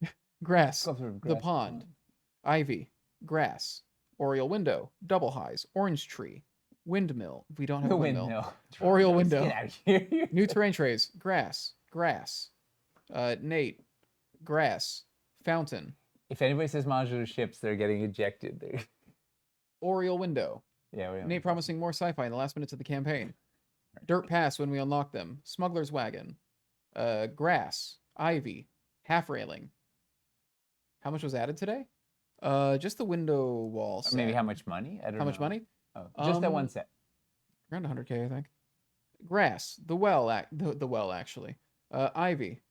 yeah. Grass. Sculpted the pond. Ivy. Grass. Oriole window. Double highs. Orange tree. Windmill. We don't have a windmill. Oriole window. Get out of here. New terrain trays. Grass. Nate. Grass. Fountain. If anybody says modular ships, they're getting ejected. Oriole window. Yeah, Nate promising more sci-fi in the last minutes of the campaign. Dirt pass when we unlock them. Smuggler's wagon. Grass. Ivy. Half railing. How much was added today? Just the window wall set. Maybe how much money? I don't know. How much money? Oh, just that one set. Around 100K, I think. Grass. The well, actually. Ivy.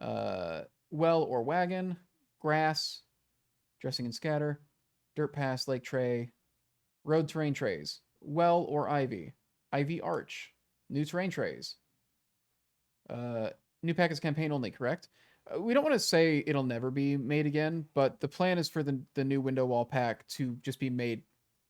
Well or wagon. Grass. Dressing and scatter. Dirt pass, lake tray. Road terrain trays. Well or ivy. Ivy arch. New terrain trays. New packets campaign only, correct? We don't want to say it'll never be made again, but the plan is for the new window wall pack to just be made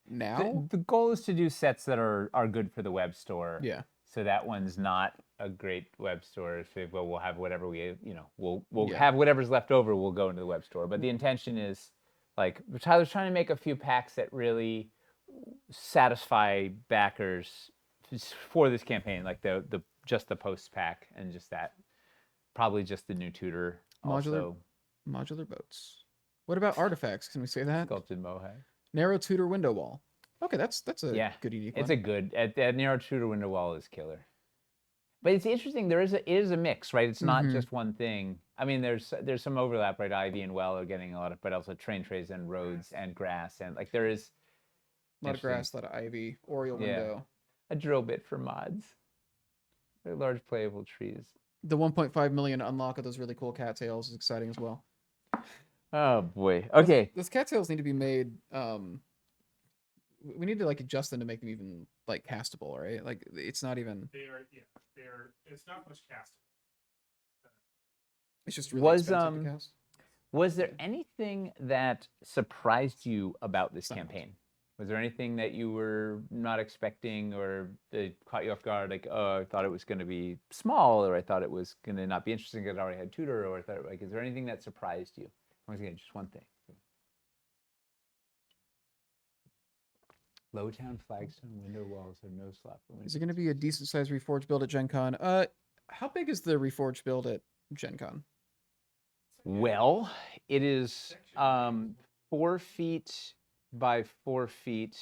now. The goal is to do sets that are good for the web store. Yeah. So that one's not a great web store. So, well, we'll have whatever we'll have whatever's left over. We'll go into the web store. But the intention is, like, Tyler's trying to make a few packs that really satisfy backers for this campaign, like the just the post pack and just that. Probably just the new Tudor. Modular boats. What about artifacts? Can we say that? Sculpted mohawk. Narrow Tudor window wall. Okay, that's a good unique one. It's a good that narrow Tudor window wall is killer. But it's interesting. It is a mix, right? It's not just one thing. I mean, there's some overlap, right? Ivy and well are getting a lot of, but also train trays and roads and grass and like there is a lot of grass, a lot of ivy, Oriole window. A drill bit for mods. They're large playable trees. The 1.5 million unlock of those really cool cattails is exciting as well. Oh boy. Okay. Those cattails need to be made. We need to like adjust them to make them even like castable, right? Like it's not even. It's not much castable. It's just really expensive to cast. Was there anything that surprised you about this campaign? Was there anything that you were not expecting or that caught you off guard? Like, oh, I thought it was going to be small, or I thought it was going to not be interesting because I already had Tudor, or I thought, like, is there anything that surprised you? Once again, just one thing. Lowtown flagstone window walls are no slot for windows. Is it going to be a decent sized Reforged build at Gen Con? How big is the Reforged build at Gen Con? Well, it is 4 feet by 4 feet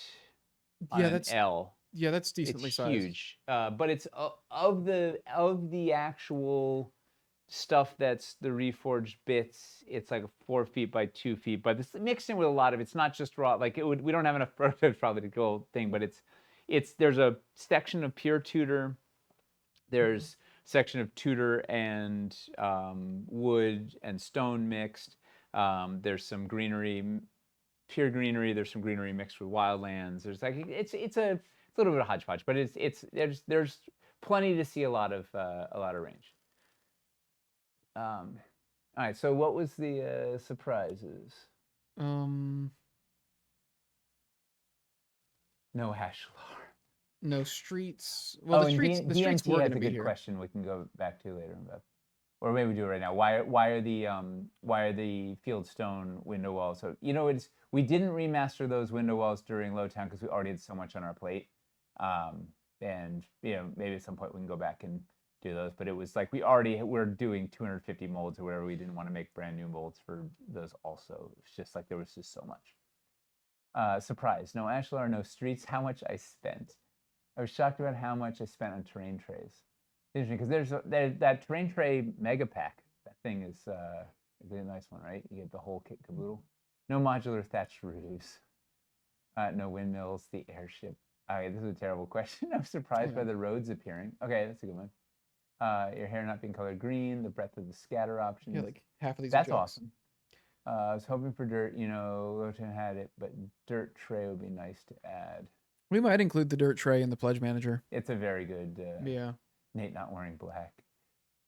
on an L. Yeah, that's decently it's sized. huge. But it's of the actual stuff that's the reforged bits. It's like 4 feet by 2 feet, but it's mixed in with a lot of. It's not just raw. Like it would. We don't have enough prototypes probably to go thing, but it's there's a section of pure Tudor. There's section of Tudor and wood and stone mixed. There's some greenery, pure greenery. There's some greenery mixed with wildlands. There's like it's a little bit of hodgepodge, but it's there's plenty to see a lot of range. All right. So what was the surprises? Um, No Ashlar. no streets. Well, the and streets DMT were has going to a be good here. question we can go back to later, or maybe we do it right now. Why are the field stone window walls? So we didn't remaster those window walls during Lowtown because we already had so much on our plate, and maybe at some point we can go back and do those. But it was like we're doing 250 molds or whatever. We didn't want to make brand new molds for those. Also, it's just like there was just so much. Surprise! No Ashlar, no streets. How much I spent? I was shocked about how much I spent on terrain trays. Interesting, because there's that terrain tray mega pack. That thing is a nice one, right? You get the whole kit caboodle. No modular thatched roofs. No windmills. The airship. Okay, this is a terrible question. I'm surprised by the roads appearing. Okay, that's a good one. Your hair not being colored green. The breadth of the scatter options. Yeah, like half of these. That's are jokes. awesome. I was hoping for dirt. Lowtown had it, but dirt tray would be nice to add. We might include the dirt tray in the pledge manager. It's a very good. Yeah. Nate not wearing black.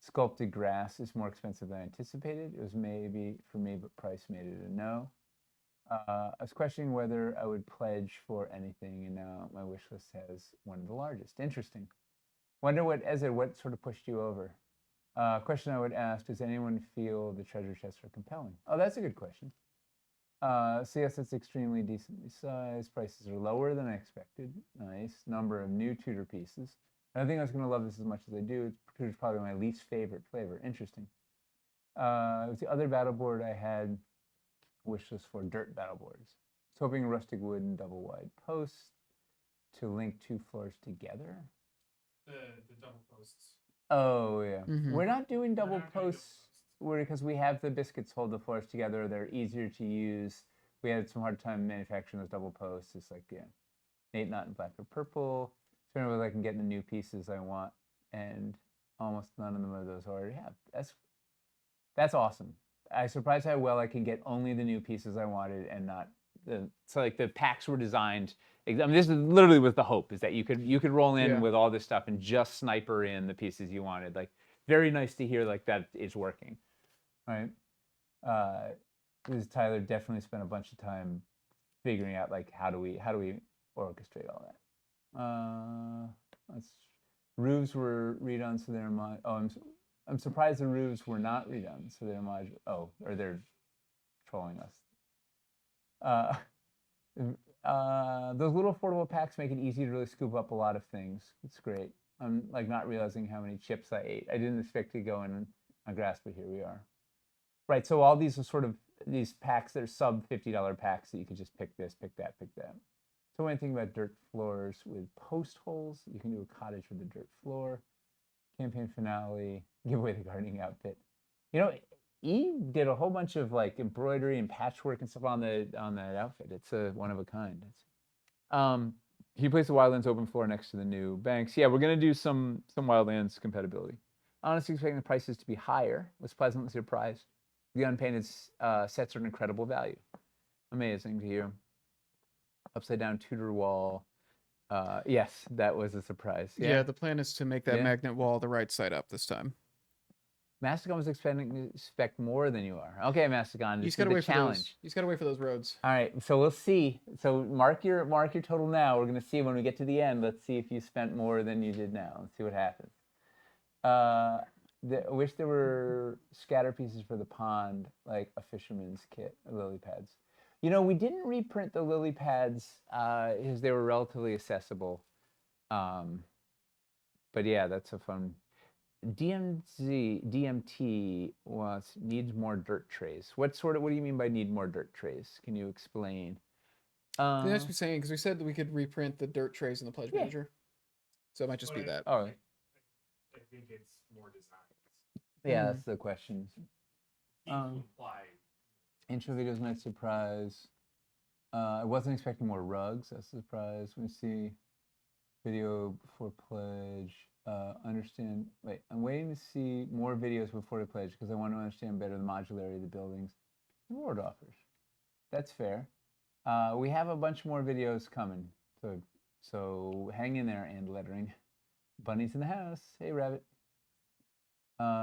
Sculpted grass is more expensive than anticipated. It was maybe for me, but price made it a no. I was questioning whether I would pledge for anything, and now my wish list has one of the largest. Interesting. Wonder what sort of pushed you over? Question I would ask: does anyone feel the treasure chests are compelling? Oh, that's a good question. So yes, it's extremely decently sized. Prices are lower than I expected. Nice number of new Tudor pieces. I don't think I was going to love this as much as I do. Tudor's probably my least favorite flavor. Interesting. It was the other battle board I had wish list for dirt battle boards. I was hoping rustic wood and double wide posts to link 2 floors together. The double posts. Oh yeah, we're not doing double not doing posts. Because we have the biscuits hold the floors together. They're easier to use. We had some hard time manufacturing those double posts. It's like Nate not in black or purple. So whether I can get the new pieces I want, and almost none of them of those I already have. That's awesome. I'm surprised how well I can get only the new pieces I wanted and not so like the packs were designed. I mean, this is literally was the hope is that you could roll in with all this stuff and just sniper in the pieces you wanted. Like very nice to hear like that is working. Right. This Tyler definitely spent a bunch of time figuring out like how do we orchestrate all that. Roofs were redone, so they're I'm surprised the roofs were not redone, so they're modular. Oh, or they're trolling us. Those little affordable packs make it easy to really scoop up a lot of things. It's great. I'm like not realizing how many chips I ate. I didn't expect to go in on grass, but here we are. Right, so all these are sort of these packs that are sub $50 packs that you could just pick this, pick that, pick that. So when I think about dirt floors with post holes, you can do a cottage with a dirt floor. Campaign finale, give away the gardening outfit. Eve did a whole bunch of like embroidery and patchwork and stuff on that outfit. It's one of a kind. He placed the Wildlands open floor next to the new banks. Yeah, we're gonna do some Wildlands compatibility. Honestly, expecting the prices to be higher. Was pleasantly surprised. The unpainted sets are an incredible value. Amazing to hear. Upside down Tudor wall. Yes, that was a surprise. Yeah, the plan is to make that magnet wall the right side up this time. Mastodon was expecting to expect more than you are. Okay, Mastodon, He's got to wait for those. He's got to wait for those roads. All right, so we'll see. So mark your total now. We're gonna see when we get to the end. Let's see if you spent more than you did now. Let's see what happens. I wish there were scatter pieces for the pond, like a fisherman's kit, lily pads. We didn't reprint the lily pads because they were relatively accessible. But yeah, that's a fun. DMT needs more dirt trays. What do you mean by need more dirt trays? Can you explain? They must be saying, because we said that we could reprint the dirt trays in the Pledge Yeah. Manager. So it might just be that. Oh, I think it's more designs. yeah, Mhm. that's the question. These will apply. Intro videos might surprise. I wasn't expecting more rugs. That's a surprise. We see video before pledge. Understand. Wait, I'm waiting to see more videos before the pledge because I want to understand better the modularity of the buildings. Reward offers. That's fair. We have a bunch more videos coming, so hang in there and lettering. Bunny's in the house. Hey, rabbit.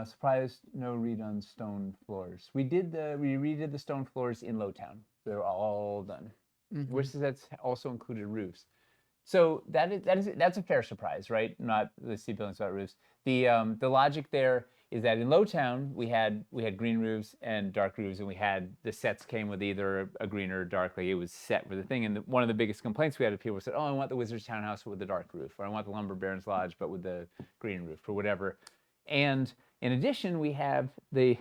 Surprised no redone stone floors. We redid the stone floors in Lowtown. They're all done. Which that's also included roofs. So that's a fair surprise, right? Not the sea buildings without roofs. The logic there is that in Lowtown we had green roofs and dark roofs, and the sets came with either a green or a dark, like it was set with the thing. And one of the biggest complaints we had of people said, "Oh, I want the Wizard's Townhouse with the dark roof, or I want the Lumber Baron's Lodge but with the green roof, or whatever." And in addition, we have the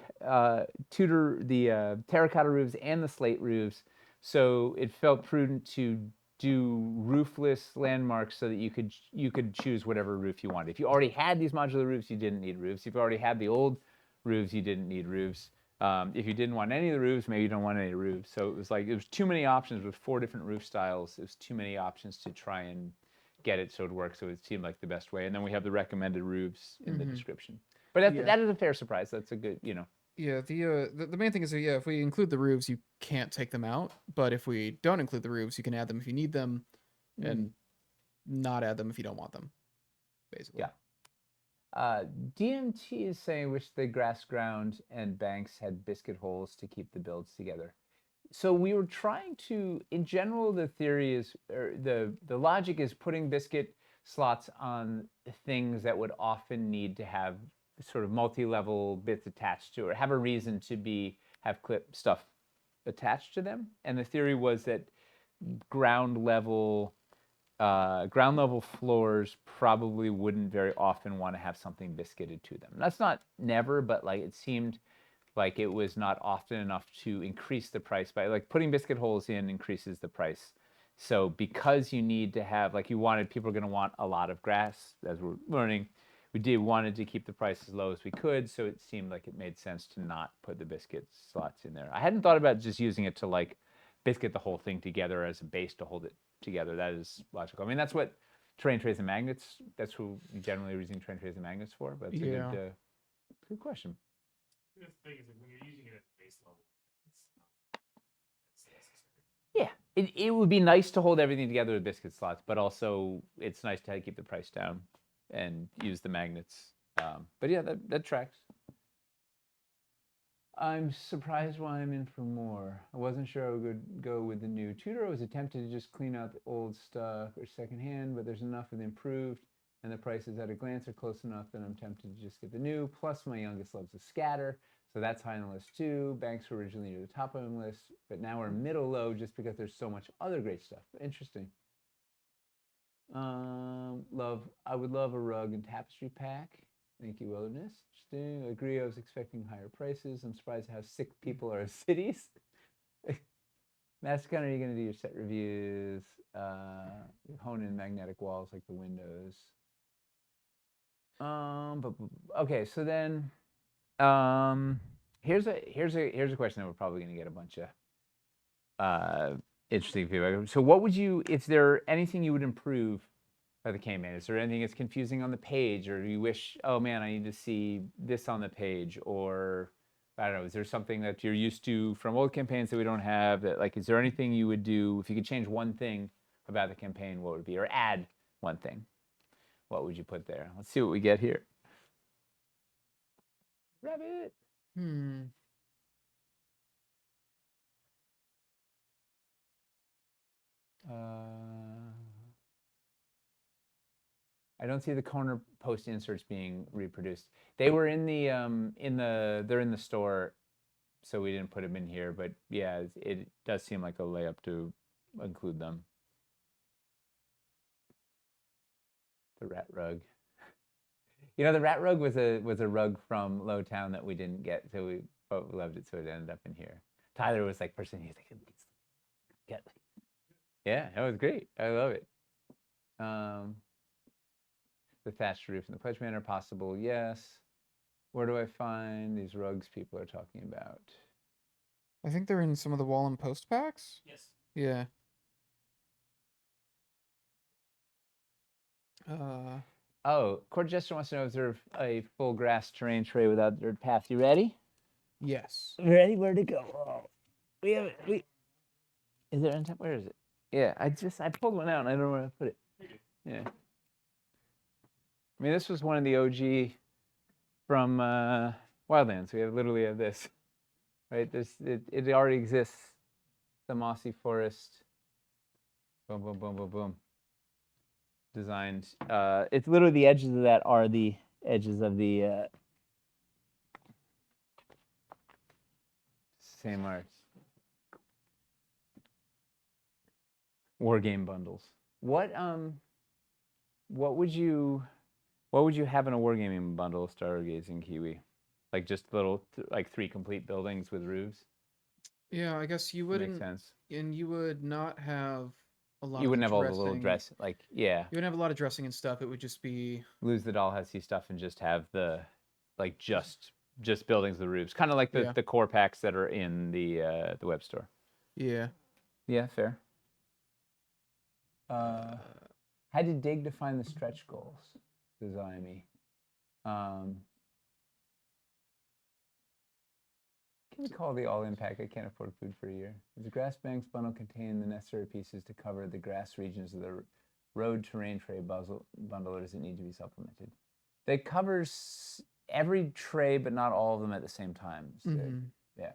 Tudor, the terracotta roofs and the slate roofs. So it felt prudent to do roofless landmarks so that you could choose whatever roof you wanted. If you already had these modular roofs, you didn't need roofs. If you already had the old roofs, you didn't need roofs. If you didn't want any of the roofs, maybe you don't want any roofs. So it was too many options with 4 different roof styles. It was too many options to try and get it so it worked. So it seemed like the best way. And then we have the recommended roofs in the description. But that is a fair surprise. That's a good, Yeah, the main thing is that, yeah, if we include the roofs, you can't take them out. But if we don't include the roofs, you can add them if you need them, and not add them if you don't want them. Basically. Yeah. DMT is saying wish the grass ground and banks had biscuit holes to keep the builds together. So we were trying to, in general, the theory is, or the logic is putting biscuit slots on things that would often need to have sort of multi-level bits attached to it, or have a reason to have clip stuff attached to them. And the theory was that ground level floors probably wouldn't very often want to have something biscuited to them. That's not never, but like it seemed like it was not often enough to increase the price by, like, putting biscuit holes in increases the price. So because you need to have, like, people are going to want a lot of grass, as we're learning. We wanted to keep the price as low as we could, so it seemed like it made sense to not put the biscuit slots in there. I hadn't thought about just using it to, like, biscuit the whole thing together as a base to hold it together. That is logical. I mean, that's what terrain trays and magnets, that's who you generally are using terrain trays and magnets for, but it's a good question. The thing is that when you're using it at the base level, it's necessary. Yeah, it would be nice to hold everything together with biscuit slots, but also it's nice to keep the price down and use the magnets. But yeah, that tracks. I'm surprised why I'm in for more. I wasn't sure I would go with the new Tudor. I was attempted to just clean out the old stuff or secondhand, but there's enough of the improved, and the prices at a glance are close enough that I'm tempted to just get the new. Plus, my youngest loves to scatter, so that's high on the list too. Banks were originally near the top of the list, but now we're middle low just because there's so much other great stuff. Interesting. I would love a rug and tapestry pack. Thank you, Wilderness. Interesting. I agree. I was expecting higher prices. I'm surprised how sick people are in cities. Mascon, are you going to do your set reviews? Hone in magnetic walls like the windows. Okay, so then, here's a question that we're probably going to get a bunch of interesting feedback. So, what would you, is there anything you would improve by the campaign? Is there anything that's confusing on the page, or do you wish, oh man, I need to see this on the page, or I don't know, is there something that you're used to from old campaigns that we don't have? That, like, is there anything you would do if you could change one thing about the campaign? What would it be, or add one thing? What would you put there? Let's see what we get here. Rabbit. I don't see the corner post inserts being reproduced. They were in the they're in the store, so we didn't put them in here. But yeah, it does seem like a layup to include them. The rat rug. You know, the rat rug was a rug from Lowtown that we didn't get, so we loved it, so it ended up in here. Tyler was like, person, he's like, get. Yeah, that was great. I love it. The thatched roof and the pledge manor possible, yes. Where do I find these rugs people are talking about? I think they're in some of the wall and post packs. Yes. Yeah. Oh, Court Jester wants to know, is there a full grass terrain tray without dirt path? You ready? Yes. Ready? Where to go? Oh, we have it. Is it on top? Where is it? Yeah, I pulled one out and I don't know where to put it. Yeah. I mean, this was one of the OG from Wildlands. We literally have this, right? It already exists. The mossy forest. Boom, boom, boom, boom, boom. Designed. It's literally the edges of that are the edges of the same art. War game bundles. What would you have in a wargaming bundle, Stargazing Kiwi? Like just little, like 3 complete buildings with roofs? Yeah, I guess you wouldn't. Makes sense. And you would not have a lot You of wouldn't the have all the little dressing. dress, like, yeah. You wouldn't have a lot of dressing and stuff. It would just be. Lose the Dollhousey stuff and just have the, like, just buildings with roofs. Kind of like the core packs that are in the web store. Yeah. Yeah, fair. Had to dig to find the stretch goals, says IME. Can we call the all-in pack? I can't afford food for a year. Does the grass banks bundle contain the necessary pieces to cover the grass regions of the road terrain tray bundle, or does it need to be supplemented? That covers every tray, but not all of them at the same time. So, yeah.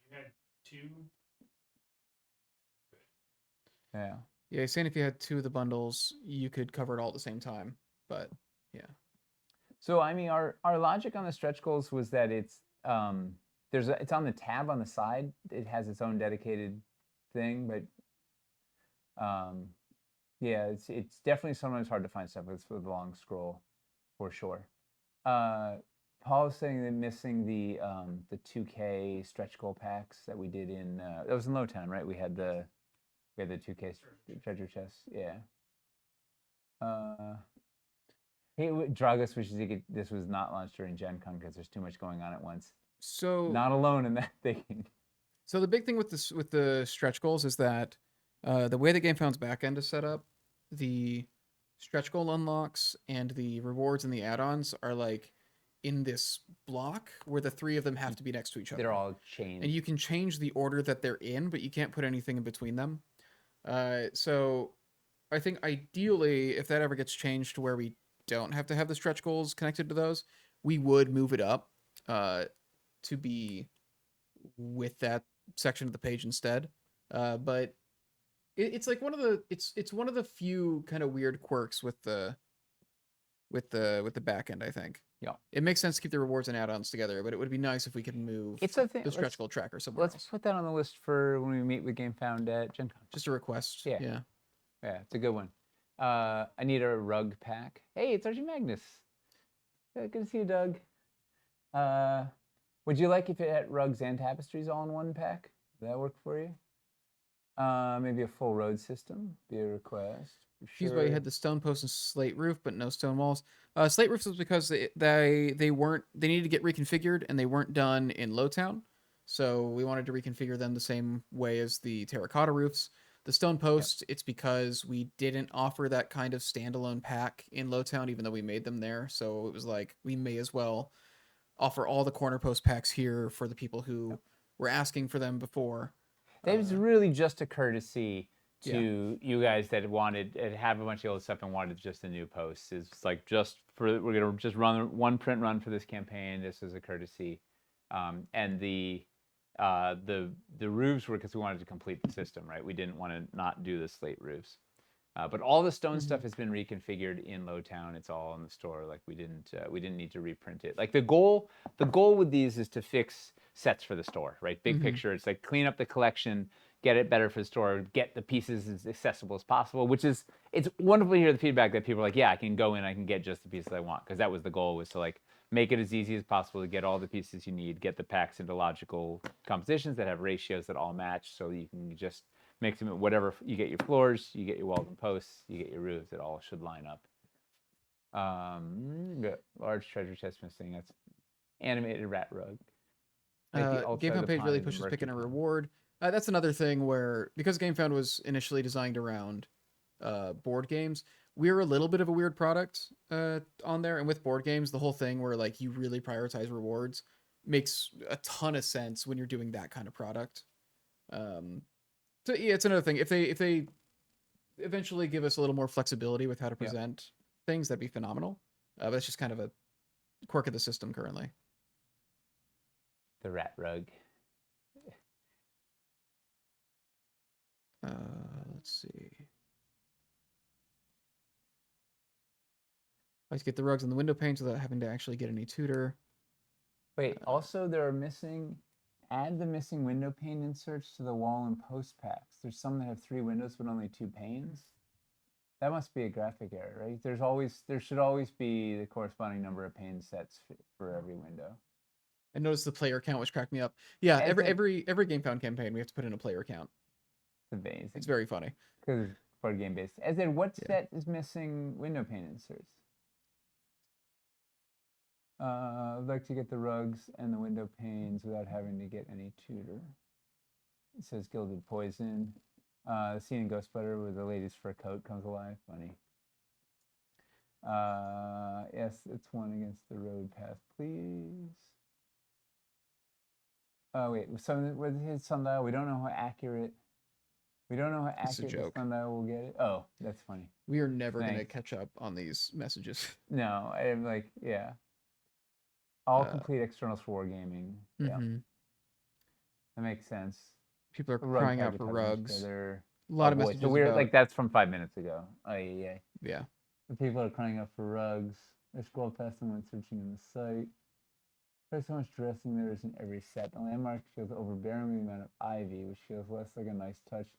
You had 2. Yeah. Yeah, saying if you had 2 of the bundles, you could cover it all at the same time. But yeah. So I mean, our logic on the stretch goals was that it's it's on the tab on the side. It has its own dedicated thing, but yeah, it's definitely sometimes hard to find stuff with the long scroll, for sure. Paul is saying they're missing the 2K stretch goal packs that we did in that was in Lowtown, right? We had the 2K treasure chests, yeah. Hey, Dragus wishes this was not launched during Gen Con because there's too much going on at once. So not alone in that thinking. So the big thing with the stretch goals is that the way the GameFound's backend is set up, the stretch goal unlocks and the rewards and the add-ons are like in this block where the 3 of them have to be next to each other. They're all chained. And you can change the order that they're in, but you can't put anything in between them. So I think ideally, if that ever gets changed to where we don't have to have the stretch goals connected to those, we would move it up to be with that section of the page instead. But it's like one of the few kind of weird quirks with the back end, I think. Yeah. It makes sense to keep the rewards and add-ons together, but it would be nice if we could move the stretch goal tracker somewhere else. Let's put that on the list for when we meet with GameFound at Gen Con. Just a request. Yeah, it's a good one. I need a rug pack. Hey, it's RG Magnus. Good to see you, Doug. Would you like if it had rugs and tapestries all in one pack? Would that work for you? Maybe a full road system, be a request. Excuse me, you had the stone post and slate roof, but no stone walls. Slate roofs was because they needed to get reconfigured and they weren't done in Lowtown, so we wanted to reconfigure them the same way as the terracotta roofs. The stone post, it's because we didn't offer that kind of standalone pack in Lowtown, even though we made them there. So it was like we may as well offer all the corner post packs here for the people who were asking for them before. That was really just a courtesy to you guys that have a bunch of old stuff and wanted just the new posts. It's like we're gonna just run one print run for this campaign. This is a courtesy, and the roofs were because we wanted to complete the system, right? We didn't want to not do the slate roofs. But all the stone stuff has been reconfigured in Lowtown. It's all in the store. Like we didn't need to reprint it. Like the goal with these is to fix sets for the store, right? Big picture. It's like clean up the collection, get it better for the store, get the pieces as accessible as possible. It's wonderful to hear the feedback that people are like, yeah, I can go in, I can get just the pieces I want, because that was the goal, was to like make it as easy as possible to get all the pieces you need, get the packs into logical compositions that have ratios that all match, so you can just Makes them whatever you get your floors, you get your walls and posts, you get your roofs. It all should line up. Large treasure chest missing. That's animated rat rug. GameFound page really pushes picking a reward. That's another thing where, because GameFound was initially designed around board games, we're a little bit of a weird product on there. And with board games, the whole thing where like you really prioritize rewards makes a ton of sense when you're doing that kind of product. So yeah, it's another thing. If they eventually give us a little more flexibility with how to present things, that'd be phenomenal. But it's just kind of a quirk of the system currently. The rat rug. Let's see. I like to get the rugs and the window panes without having to actually get any Tudor. Wait, also there are missing. Add the missing window pane inserts to the wall and post packs. There's some that have 3 windows but only 2 panes. That must be a graphic error, right? There should always be the corresponding number of pane sets for every window. I noticed the player count, which cracked me up. Yeah, every GameFound campaign we have to put in a player count. It's amazing. It's very funny. Because it's board game based. As in, what set is missing window pane inserts? I'd like to get the rugs and the window panes without having to get any Tudor. It says Gilded Poison. The scene in Ghost Butter where the lady's fur coat comes alive. Funny. Yes, it's one against the road path, please. Oh wait, with his sundial, we don't know how accurate. We don't know how accurate the sundial will get it. Oh, that's funny. We are never gonna catch up on these messages. No, I'm like, yeah. All complete externals for wargaming. Yeah, that makes sense. People are crying out for rugs. A lot of messages. So we're like, that's from 5 minutes ago. Oh yeah. Yeah. People are crying out for rugs. I scrolled past them when searching in the site. There's so much dressing there is in every set. The landmark feels overbearing with the amount of ivy, which feels less like a nice touch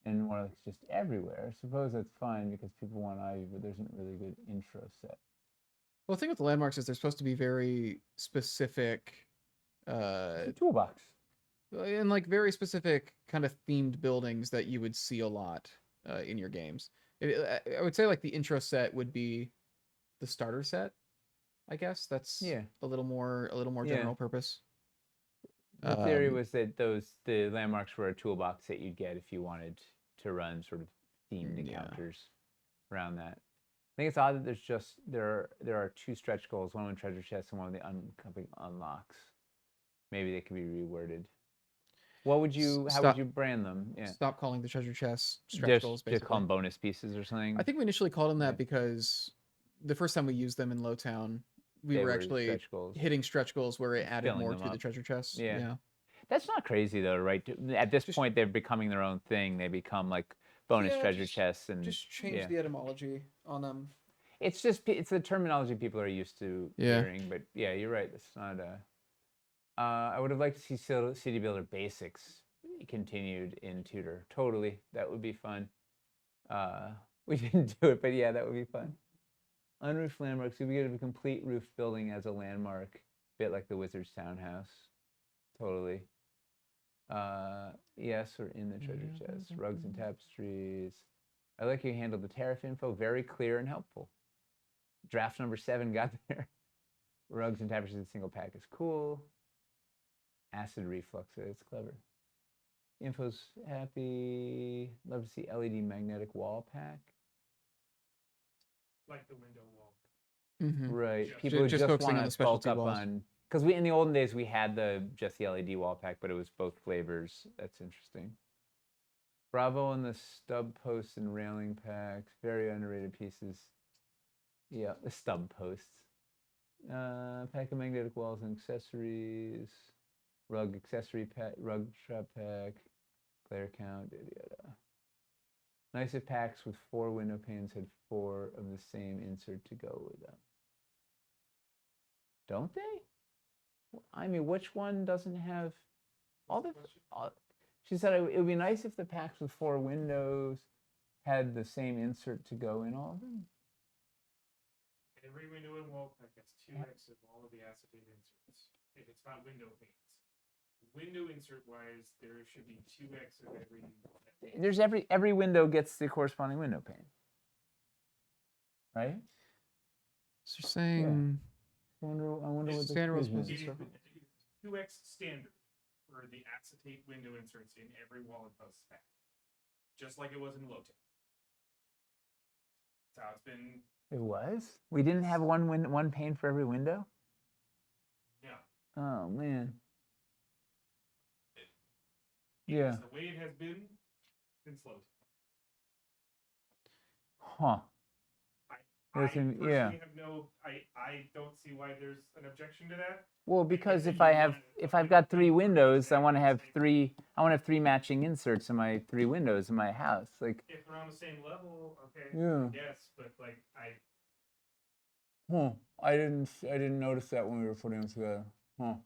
and more like it's just everywhere. I suppose that's fine because people want ivy, but there isn't really good intro set. Well, the thing with the landmarks is they're supposed to be very specific. It's a toolbox. And like very specific kind of themed buildings that you would see a lot in your games. I would say like the intro set would be the starter set. I guess that's a little more general purpose. The theory was that the landmarks were a toolbox that you'd get if you wanted to run sort of themed encounters around that. I think it's odd that there are 2 stretch goals, one with treasure chests and one with the uncoupling unlocks. Maybe they could be reworded. How would you brand them? Yeah. Stop calling the treasure chests stretch goals. Basically, just call them bonus pieces or something. I think we initially called them that because the first time we used them in Lowtown, we were actually hitting stretch goals where it added more to the treasure chests. Yeah. That's not crazy though, right? At this point, they're becoming their own thing. They become like bonus treasure chests and just change the etymology on them. It's the terminology people are used to hearing. But yeah, you're right. It's not a. I would have liked to see City Builder Basics continued in Tudor. Totally, that would be fun. We didn't do it, but yeah, that would be fun. Unroofed landmarks. We could have a complete roof building as a landmark, a bit like the Wizard's Townhouse. Totally. Yes, or in the treasure chest. Rugs and tapestries. I like you handled the tariff info. Very clear and helpful. Draft number 7 got there. Rugs and tapestries in a single pack is cool. Acid reflux, it's clever. Info's happy. Love to see LED magnetic wall pack. Like the window wall. Right. People just want to bulk up on, because in the olden days we had just the LED wall pack, but it was both flavors. That's interesting. Bravo on the stub posts and railing packs. Very underrated pieces. Yeah, the stub posts. Pack of magnetic walls and accessories. Rug accessory pack, rug trap pack, player count, Nice if packs with 4 window panes had 4 of the same insert to go with them. Don't they? I mean, which one doesn't have all the... She said it would be nice if the packs with 4 windows had the same insert to go in all of them. Every window and wall pack has 2x of all of the acetate inserts, if it's not window panes. window insert wise, there should be 2x of every. There's every window gets the corresponding window pane, right? So you're saying I wonder what the standard was confusion supposed is. to- It is 2x standard for the acetate window inserts in every wall and post spec, just like it was in Low-Tech. That's how it's been. It was. We didn't have one pane for every window. No. Oh man. It's Yeah. the way it has been since Low-Tech. Huh. I Listen, personally yeah. have no. I don't see why there's an objection to that. Well, because then if you I want have a if I've window got 3 pane for windows, I every want to have same- 3. I want to have 3 matching inserts in my 3 windows in my house. Like. If we're on the same level, okay. Yeah. Yes, but like Huh. I didn't notice that when we were putting them together. Huh.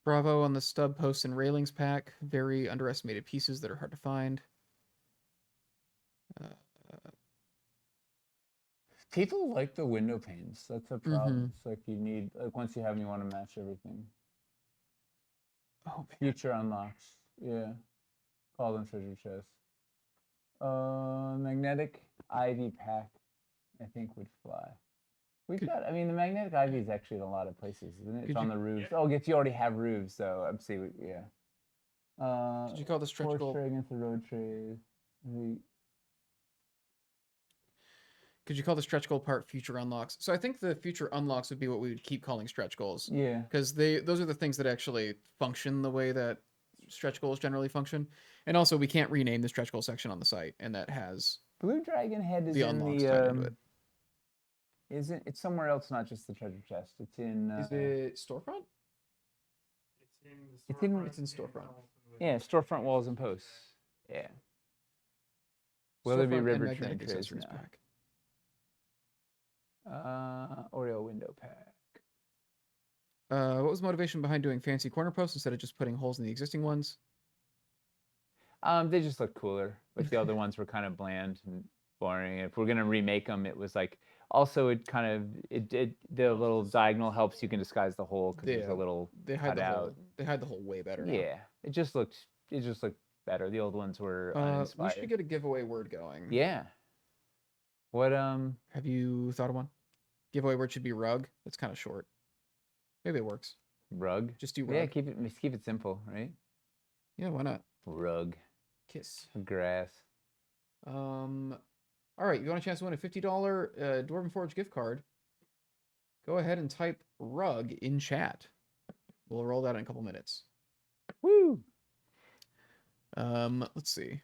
Bravo on the stub posts and railings pack. Very underestimated pieces that are hard to find. People like the window panes. That's a problem. It's like you need once you have them, you want to match everything. Oh man. Future unlocks. Yeah. Call them treasure chests. Magnetic ivy pack, I think would fly. We've got. I mean, the magnetic ivy is actually in a lot of places, isn't it? It's on the roofs. Yeah. Oh, you already have roofs, so I'm seeing. Yeah. Did you call the stretch force goal? tray against the road trade. Could you call the stretch goal part future unlocks? So I think the future unlocks would be what we would keep calling stretch goals. Yeah. Because those are the things that actually function the way that stretch goals generally function. And also, we can't rename the stretch goal section on the site, and that has Blue Dragon Head is the in unlocks the. tied into it. Isn't it's somewhere else? Not just the treasure chest. It's in. Is it storefront? it's in the storefront. It's in storefront. Yeah, storefront walls and posts. Yeah. Will there be Storefront and river magnetic train trays accessories now? pack. Oreo window pack. What was the motivation behind doing fancy corner posts instead of just putting holes in the existing ones? They just look cooler, but the other ones were kind of bland and boring. If we're gonna remake them, it was like also it kind of the little diagonal helps you can disguise the hole because there's Yeah, a little They hide the cutout. hole. They hide the hole way better. now. Yeah, it just looked better. The old ones were We uninspired. should get a giveaway word going. Yeah. What Have you thought of one? Giveaway word should be rug. That's kind of short. Maybe it works. rug? Just do rug. Yeah, keep it simple, right? Yeah, why not? Rug, Kiss. grass. All right, you want a chance to win a $50 Dwarven Forge gift card? Go ahead and type rug in chat. We'll roll that in a couple minutes. Woo! Let's see.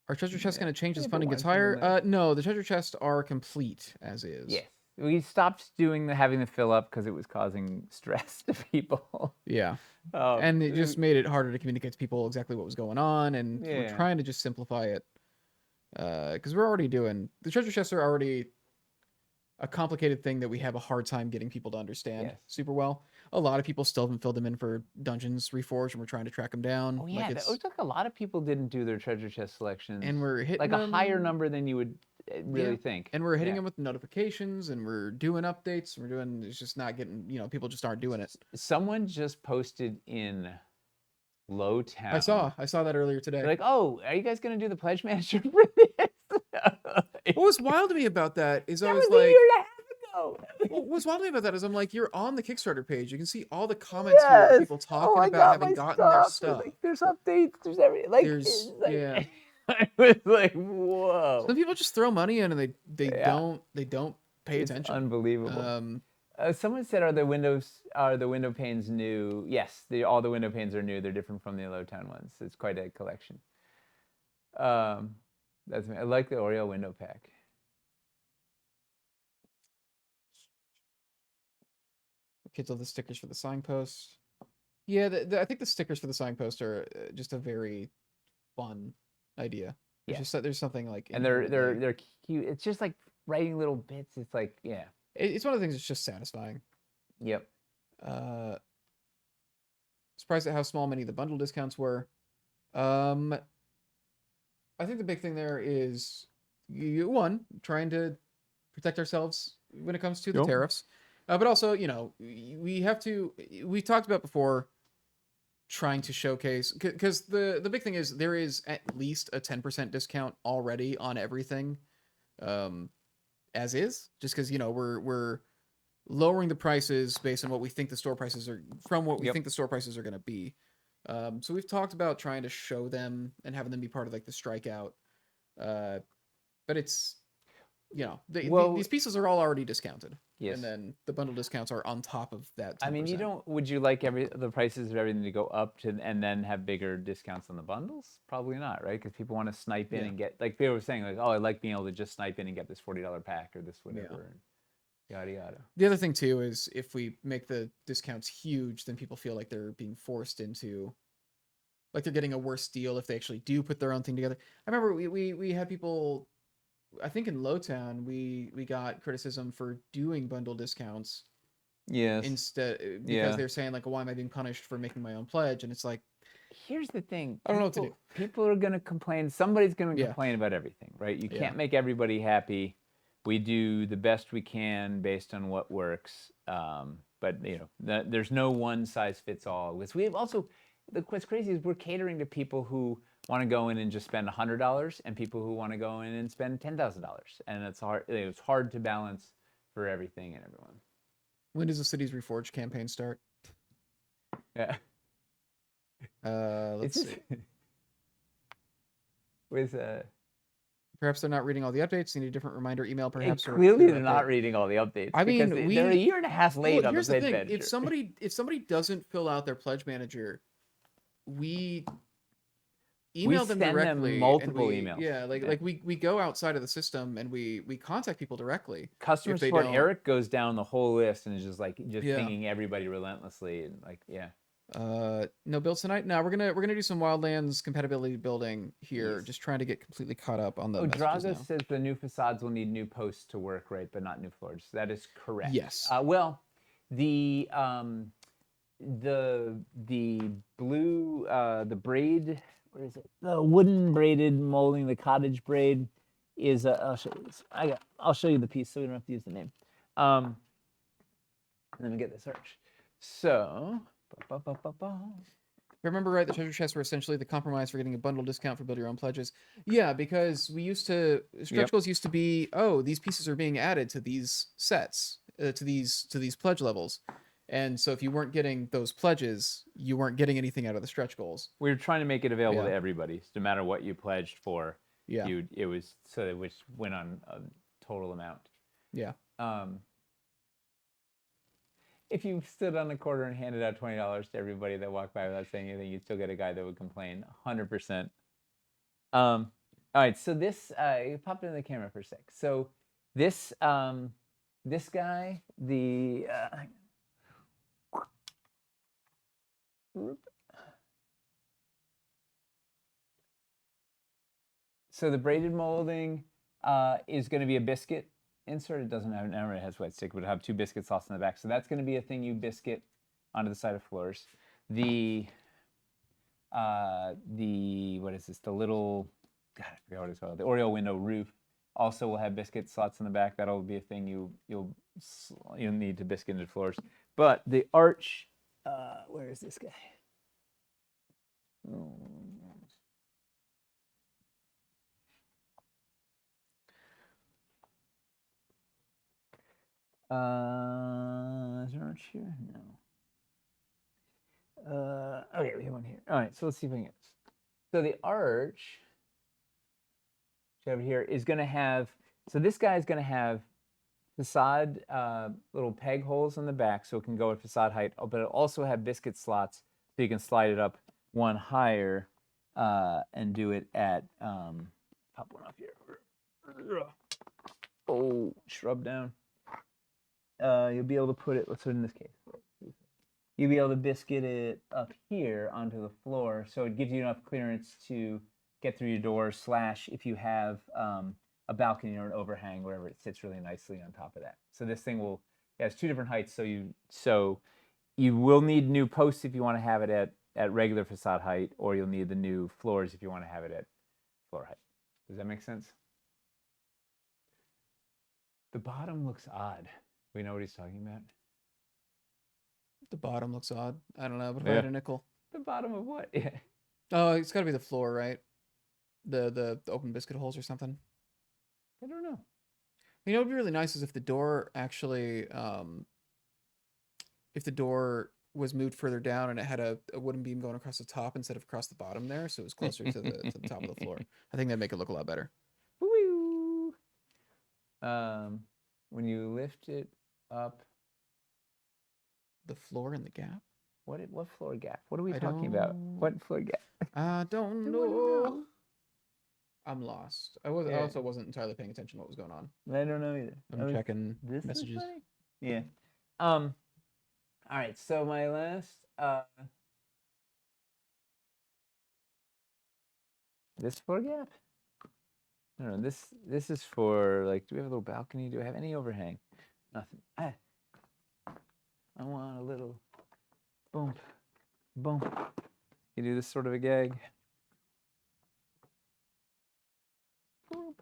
Are treasure chests Yeah, going to change as yeah, but funding why gets is it in higher? there? No, the treasure chests are complete as is. Yes. We stopped having the fill up because it was causing stress to people. Yeah. And it just uh, made it harder to communicate to people exactly what was going on, and we're Yeah. trying to just simplify it. Because we're already doing the treasure chests are already a complicated thing that we have a hard time getting people to understand Yes. super well. A lot of people still haven't filled them in for Dungeons Reforged, and we're trying to track them down. Oh yeah, it looks like a lot of people didn't do their treasure chest selections. and we're hitting like a higher them- number than you would really Yeah. think. and we're hitting Yeah. them with notifications, and we're doing updates. And we're doing it's just not getting people just aren't doing it. Someone just posted in Low Town. I saw that earlier today. They're like, oh, are you guys gonna do the pledge manager for this? What was wild to me about that is I That was was a like, year and a half ago. what was wild to me about that is I'm like, you're on the Kickstarter page. You can see all the comments here of Yes. people talking Oh, I about got having my gotten their stuff. Like, there's updates. There's everything. Like, There's- it's like yeah. I was like, whoa. Some people just throw money in and they Yeah. don't pay It's attention. unbelievable. Someone said, are the window panes new? Yes, all the window panes are new. They're different from the Lowtown ones. It's quite a collection. I like the Oreo window pack. Kids love the stickers for the signposts. Yeah, I think the stickers for the signpost are just a very fun idea. There's Yeah. just there's something like And inherently- they're cute. It's just like writing little bits. It's like, yeah. It's one of the things that's just satisfying. Yep. Surprised at how small many of the bundle discounts were. I think the big thing there is one, trying to protect ourselves when it comes to the Yep. tariffs. But also, you know, we have to. We talked about before trying to showcase because the big thing is there is at least a 10% discount already on everything, as is. Just because, you know, we're lowering the prices based on what we think the store prices are from what we Yep. think the store prices are going to be. So we've talked about trying to show them and having them be part of like the strikeout. But it's, you know, Well- these pieces are all already discounted. Yes. And then the bundle discounts are on top of that 10%. I mean, you don't. Would you like the prices of everything to go up to and then have bigger discounts on the bundles? Probably not, right? Because people want to snipe in Yeah. and get, like they were saying, like, oh, I like being able to just snipe in and get this $40 pack or this whatever, Yeah. and yada yada. The other thing too is if we make the discounts huge, then people feel like they're being forced into, like they're getting a worse deal if they actually do put their own thing together. I remember we had people, I think in Lowtown, we got criticism for doing bundle discounts Yes. instead because Yeah. they're saying like, why am I being punished for making my own pledge? And it's like, Here's the thing. I don't know what to do. People are going to complain. Somebody's going to Yeah. complain about everything, right? You Yeah. can't make everybody happy. We do the best we can based on what works. But, you know, there's no one size fits all. Because we have also, what's crazy is we're catering to people who want to go in and just spend $100 and people who want to go in and spend $10,000. And it's hard to balance for everything and everyone. when does the Cities Reforged campaign start? Yeah. Let's It's see. with Perhaps they're not reading all the updates. They need a different reminder email, perhaps. or a clearly clear they're update. not reading all the updates. I mean, because they're a year and a half late on the here's the pledge thing: manager. if somebody doesn't fill out their pledge manager, we We email them send them directly. and multiple we- emails. Yeah, like we go outside of the system and we contact people directly. Customer if they support don't- Eric goes down the whole list and is just Yeah. pinging everybody relentlessly and No builds tonight. No, we're gonna do some Wildlands compatibility building here. Yes. Just trying to get completely caught up on the Oh, messages Drago now. says the new facades will need new posts to work right, but not new floors. That is correct. Yes. Well, the blue the braid, where is it? The wooden braided molding, the cottage braid is I'll show you this. I'll show you the piece so we don't have to use the name. Let me get the search. So. If I remember right, the treasure chests were essentially the compromise for getting a bundle discount for build your own pledges. Yeah, because we used to stretch goals used to be, oh, these pieces are being added to these sets, to these pledge levels, and so if you weren't getting those pledges, you weren't getting anything out of the stretch goals. We were trying to make it available Yeah. to everybody, no matter what you pledged for. Yeah. It was so that which went on a total amount. Yeah. If you stood on the corner and handed out $20 to everybody that walked by without saying anything, you'd still get a guy that would complain. 100%. All right, so this you popped in the camera for a sec. So this this guy, the so the braided molding is going to be a biscuit insert. It doesn't have an it has wet stick, but it'll have 2 biscuit slots in the back. So that's going to be a thing you biscuit onto the side of floors. The what is this? The little, God, I forgot what it's called. The Oriole window roof also will have biscuit slots in the back. That'll be a thing you'll need to biscuit into floors. But the arch, where is this guy? Is there an arch here? No. Okay, we have one here. All right, so let's see if we can get this. So the arch over here is going to have, so this guy is going to have facade little peg holes in the back so it can go at facade height, but it'll also have biscuit slots so you can slide it up one higher and do it at, pop one up here. Oh, shrub down. You'll be able to put it, let's put it in this case. You'll be able to biscuit it up here onto the floor, so it gives you enough clearance to get through your door, / if you have a balcony or an overhang, wherever it sits really nicely on top of that. So this thing it has 2 different heights, so you will need new posts if you want to have it at regular facade height, or you'll need the new floors if you want to have it at floor height. Does that make sense? The bottom looks odd. We know what he's talking about. The bottom looks odd. I don't know, but if I Yeah. had a nickel. The bottom of what? Yeah. Oh, it's got to be the floor, right? The open biscuit holes or something. I don't know. You know, it'd be really nice is if the door actually, if the door was moved further down and it had a wooden beam going across the top instead of across the bottom there, so it was closer to the top of the floor. I think that'd make it look a lot better. Woo! When you lift it up, The floor in the gap? what floor gap? What are we I talking about? What don't- floor gap? I don't I wanna know. know. I'm lost. I Yeah. also wasn't entirely paying attention to what was going on. I don't know either. I'm checking This looks messages. funny. Yeah. All right. So my last this floor gap. I don't know. This is for like. Do we have a little balcony? Do I have any overhang? Nothing. I want a little boom, boom. You do this sort of a gag. Boom.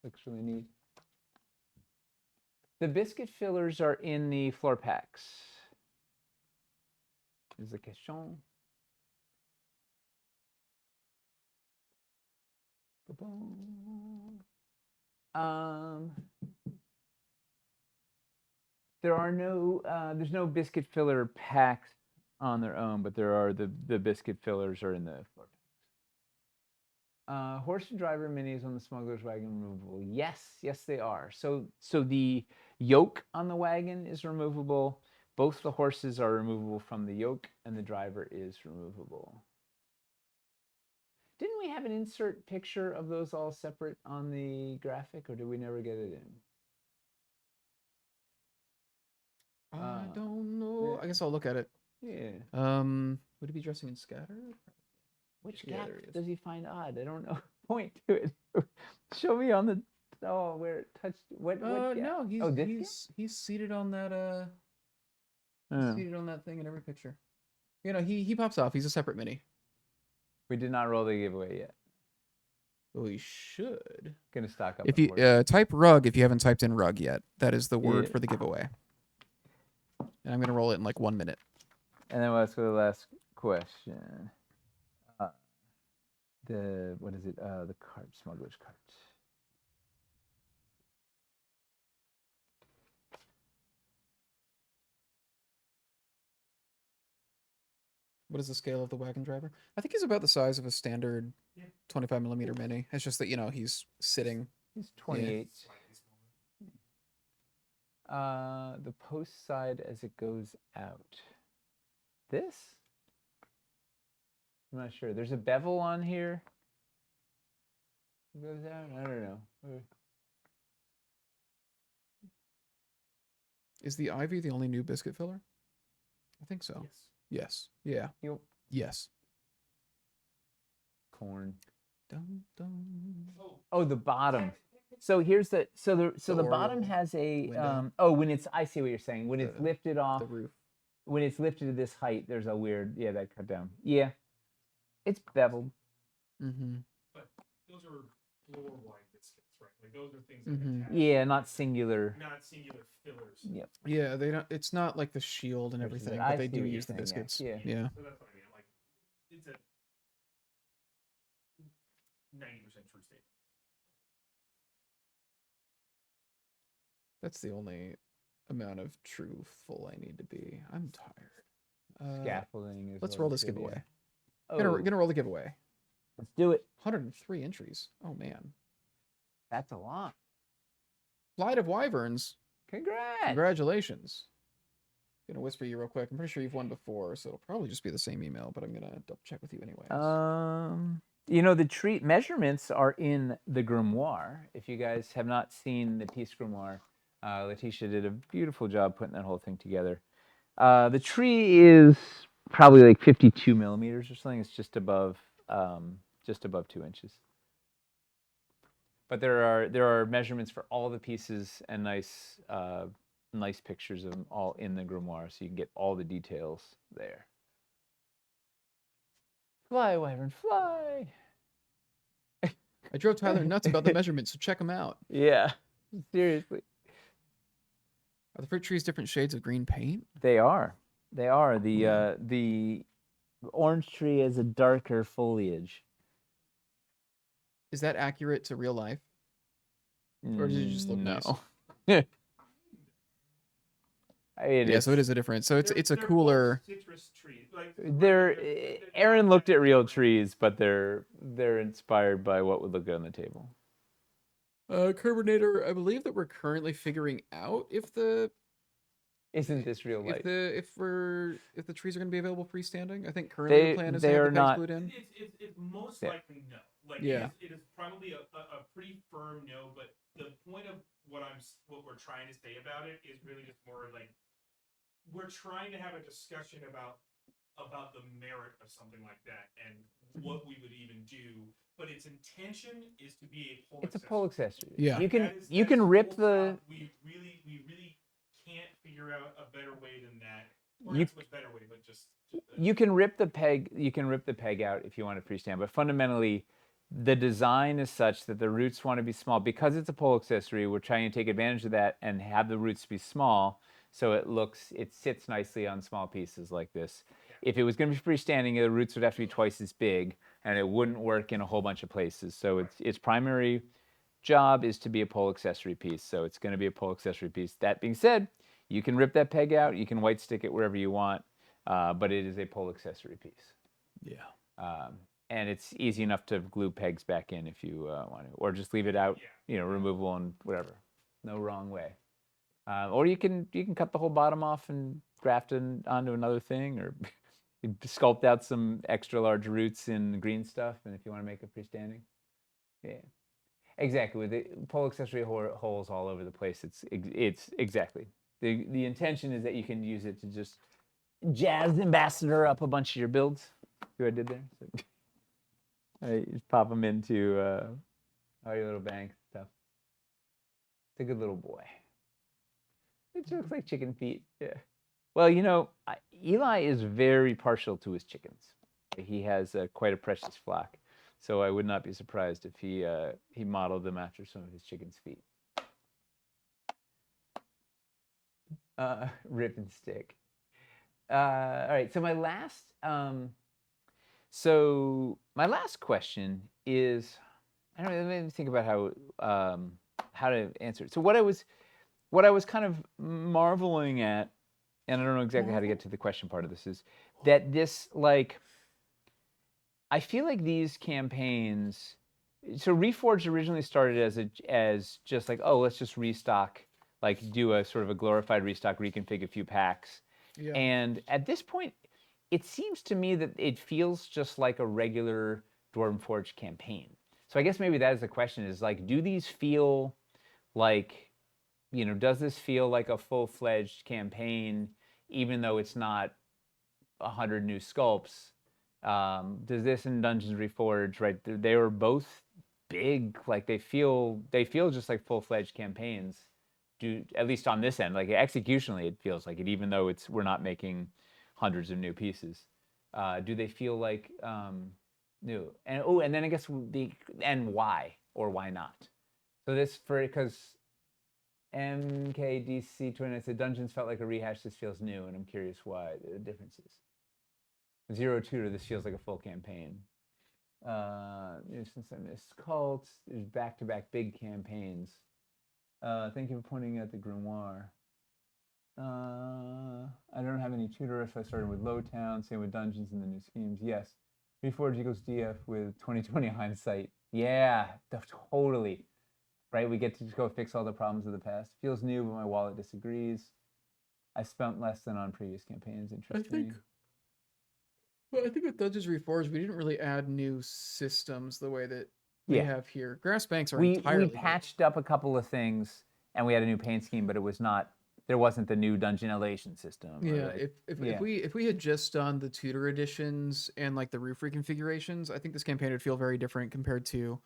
Looks really neat. The biscuit fillers are in the floor packs. Is the question. There are no, there's no biscuit filler packs on their own, but there are the biscuit fillers are in the floor packs. Horse and driver minis on the smuggler's wagon removable. Yes, yes they are. So the yoke on the wagon is removable. Both the horses are removable from the yoke, and the driver is removable. Didn't we have an insert picture of those all separate on the graphic, or did we never get it in? I don't know. yeah. I guess I'll look at it. Yeah. Would it be dressing in scatter? Which Yeah, gap there he is. does he find odd? I don't know. Point to it. Show me on the where it touched. What gap? No, he's Oh, this he's seated on that Oh. seated on that thing in every picture. You know, he pops off. He's a separate mini. We did not roll the giveaway yet. We should. Gonna stock up. If on you horses. type rug if you haven't typed in rug yet. That is the word Yeah. for the giveaway. And I'm gonna roll it in like 1 minute. And then let's go to the last question. What is it? The cart, smuggler's cart. What is the scale of the wagon driver? I think he's about the size of a standard 25 millimeter mini. It's just that, you know, he's sitting. He's 28. Slightly smaller. The post side as it goes out. This? I'm not sure. There's a bevel on here. It goes out. I don't know. Is the Ivy the only new biscuit filler? I think so. Yes. Yes. Yeah. Yep. Yes. Corn. Dun, dun. Oh, the bottom. So here's the the bottom Oriole has a window. when it's I see what you're saying. When it's lifted off, The roof. when it's lifted to this height, there's a weird that cut down. Yeah. It's beveled. Mm-hmm. But those are floor wide biscuits, right? Like those are things that Mhm. attach, Yeah, not singular. not singular fillers. Yep. Yeah, they don't. It's not like the shield and Versus everything, I but they see do what you're use the saying, yeah. biscuits. Yeah. Yeah. So that's what I mean. Like it's a 90% true statement. That's the only amount of truthful I need to be. I'm tired. Scaffolding is. Let's what roll it's this good, yeah. giveaway. Oh, Gonna roll the giveaway. let's do it. 103 entries. Oh man. That's a lot. Flight of Wyverns. Congrats. Congratulations. Gonna whisper you real quick. I'm pretty sure you've won before, so it'll probably just be the same email, but I'm gonna double check with you anyways. You know, the tree measurements are in the grimoire. If you guys have not seen the piece grimoire, Letitia did a beautiful job putting that whole thing together. The tree is probably like 52 millimeters or something. It's just above 2 inches. But there are measurements for all the pieces and nice pictures of them all in the grimoire, so you can get all the details there. Fly, Wyvern, fly! I drove Tyler nuts about the measurements, so check them out. Yeah, seriously. Are the fruit trees different shades of green paint? They are. They are. The orange tree has a darker foliage. Is that accurate to real life? Or does it just look nice? No. Yeah, so it is a difference. So it's a They're cooler. both citrus trees. Like Aaron looked at real trees, but they're inspired by what would look good on the table. Carbonator, I believe that we're currently figuring out if the Isn't this real life? if the trees are going to be available freestanding. I think currently the plan is to have the pegs not. glued in. It's most Yeah. likely no. Like Yeah. it is probably a pretty firm no. But the point of what we're trying to say about it is really just more like we're trying to have a discussion about the merit of something like that and what we would even do. But its intention is to be a pole It's a accessory. pole accessory. Yeah. You can That is rip full the. stop. We really can't figure out a better way than that. Or You- not so much better way, but just You can rip the peg. You can rip the peg out if you want to freestand. But fundamentally, the design is such that the roots want to be small because it's a pole accessory. We're trying to take advantage of that and have the roots be small, so it sits nicely on small pieces like this. If it was going to be freestanding, the roots would have to be twice as big, and it wouldn't work in a whole bunch of places. So its primary job is to be a pole accessory piece. So it's going to be a pole accessory piece. That being said, you can rip that peg out. You can white stick it wherever you want, but it is a pole accessory piece. Yeah. And it's easy enough to glue pegs back in if you want to, or just leave it out, removable and whatever. No wrong way. Or you can cut the whole bottom off and graft it onto another thing, or sculpt out some extra large roots in green stuff. And if you want to make it freestanding, yeah, exactly. With the pole accessory holes all over the place, it's exactly the intention is that you can use it to just jazz ambassador up a bunch of your builds. See what I did there? So, you just pop them into all your little bank stuff. It's a good little boy. It looks like chicken feet. Yeah. Well, Eli is very partial to his chickens. He has quite a precious flock, so I would not be surprised if he modeled them after some of his chickens' feet. Rip and stick. All right. So my last question is, I don't know. Let me think about how to answer it. So what I was kind of marveling at, and I don't know exactly how to get to the question part of this, is that this, like, I feel like these campaigns, so Reforged originally started as just like, oh, let's just restock, like do a sort of a glorified restock, reconfig a few packs. Yeah. And at this point, it seems to me that it feels just like a regular Dwarven Forge campaign. So I guess maybe that is the question, is like, do these feel like, does this feel like a full-fledged campaign, even though it's not 100 new sculpts? Does this and Dungeons Reforged, right? They were both big, like they feel just like full-fledged campaigns. At least on this end, like executionally, it feels like it, even though we're not making hundreds of new pieces. Do they feel like new? And then I guess and why or why not? So because MKDC29 said Dungeons felt like a rehash. This feels new, and I'm curious why the difference is. Zero Tutor, this feels like a full campaign. Since I missed cults, there's back-to-back big campaigns. Thank you for pointing at the grimoire. I don't have any tutor, so I started with Lowtown, same with Dungeons and the new schemes. Yes. Reforged equals DF with 2020 hindsight. Yeah, totally. Right? We get to just go fix all the problems of the past. Feels new, but my wallet disagrees. I spent less than on previous campaigns. Interesting. I think with Dungeons Reforged, we didn't really add new systems the way that we have here. Grass banks are entirely we patched up a couple of things, and we had a new paint scheme, but there wasn't the new dungeon elation system. Yeah, if we had just done the Tudor editions and like the roof reconfigurations, I think this campaign would feel very different compared to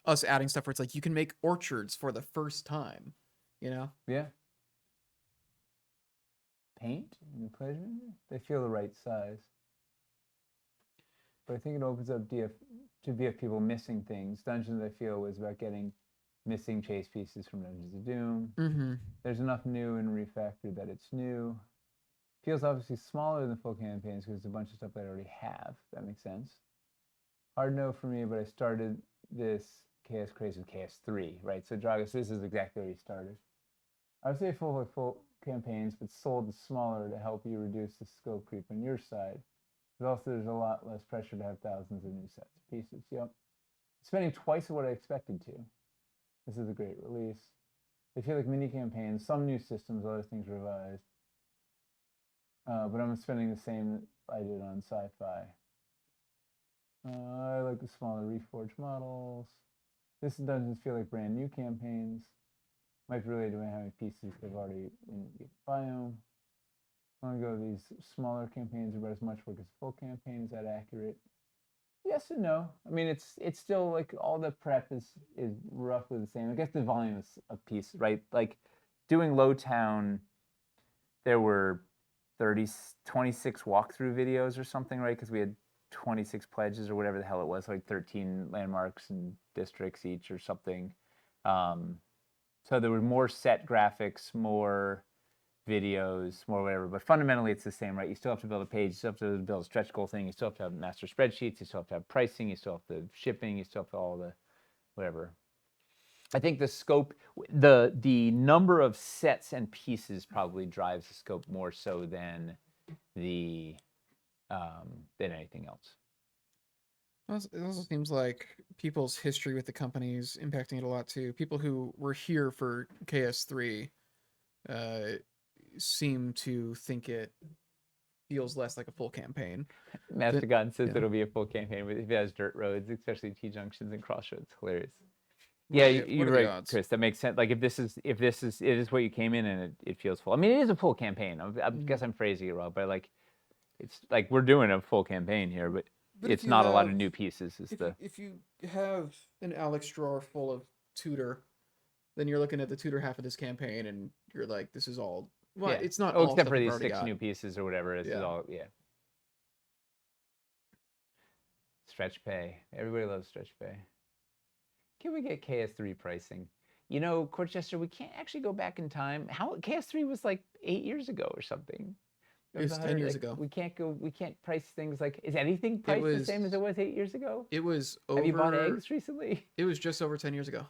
us adding stuff where it's like you can make orchards for the first time, Yeah. Paint and pleasure, they feel the right size. But I think it opens up to VF people missing things. Dungeons, I feel, was about getting missing chase pieces from Dungeons of Doom. Mm-hmm. There's enough new and refactored that it's new. Feels obviously smaller than full campaigns because it's a bunch of stuff that I already have. That makes sense. Hard no for me, but I started this Chaos Craze with KS3, right? So Dragos, this is exactly where you started. I would say full campaigns, but sold is smaller to help you reduce the scope creep on your side. But also there's a lot less pressure to have thousands of new sets of pieces. Yep. Spending twice what I expected to. This is a great release. They feel like mini campaigns, some new systems, other things revised. But I'm spending the same I did on sci-fi. I like the smaller reforged models. This doesn't feel like brand new campaigns. Might be related to how many pieces they've already in the biome. I want to go these smaller campaigns about as much work as full campaign. Is that accurate? Yes and no. I mean, it's still like all the prep is roughly the same. I guess the volume is a piece, right? Like doing Lowtown, there were 26 walkthrough videos or something, right? Because we had 26 pledges or whatever the hell it was, like 13 landmarks and districts each or something. So there were more set graphics, more videos, more whatever, but fundamentally it's the same, right? You still have to build a page, you still have to build a stretch goal thing, you still have to have master spreadsheets, you still have to have pricing, you still have to have shipping, you still have to all the whatever. I think the scope, the number of sets and pieces probably drives the scope more so than than anything else. It also seems like people's history with the company is impacting it a lot too. People who were here for KS3 seem to think it feels less like a full campaign. Mastodon says yeah. it'll be a full campaign, but if it has dirt roads, especially T-junctions and crossroads, hilarious. Yeah, you're right, Chris. That makes sense. Like if this is it is what you came in and it feels full. I mean, it is a full campaign. I guess I'm phrasing it wrong, but like it's like we're doing a full campaign here, but it's not a lot of new pieces. If you have an Alex drawer full of Tudor, then you're looking at the Tudor half of this campaign, and you're like, this is all. Well, yeah. it's not. Oh, all except stuff for you've these already 6 got. new pieces or whatever. This is all Stretch pay. Everybody loves stretch pay. Can we get KS3 pricing? You know, Corchester, we can't actually go back in time. How KS3 was like 8 years ago or something. It was 10 years ago. We can't price things like, is anything priced the same as it was 8 years ago? It was over. Have you bought eggs recently? It was just over 10 years ago.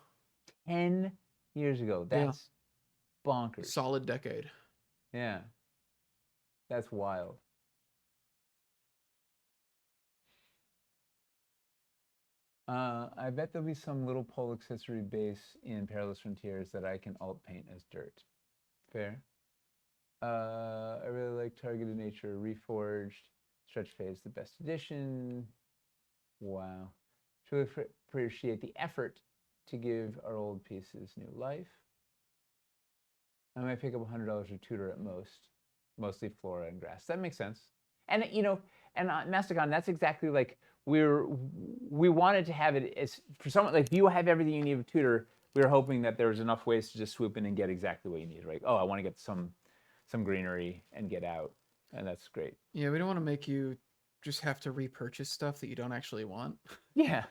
10 years ago. That's bonkers. Solid decade. Yeah. That's wild. I bet there'll be some little pole accessory base in Perilous Frontiers that I can alt paint as dirt. Fair. I really like Targeted Nature, Reforged, Stretch Phase, the best edition. Wow. Truly appreciate the effort to give our old pieces new life. I might pick up $100 of Tudor at most, mostly flora and grass. That makes sense. And you know, and Mastodon, that's exactly like we wanted to have it as for someone like if you have everything you need with Tudor, we were hoping that there was enough ways to just swoop in and get exactly what you need. Right? Oh, I want to get some greenery and get out, and that's great. Yeah, we don't want to make you just have to repurchase stuff that you don't actually want. Yeah.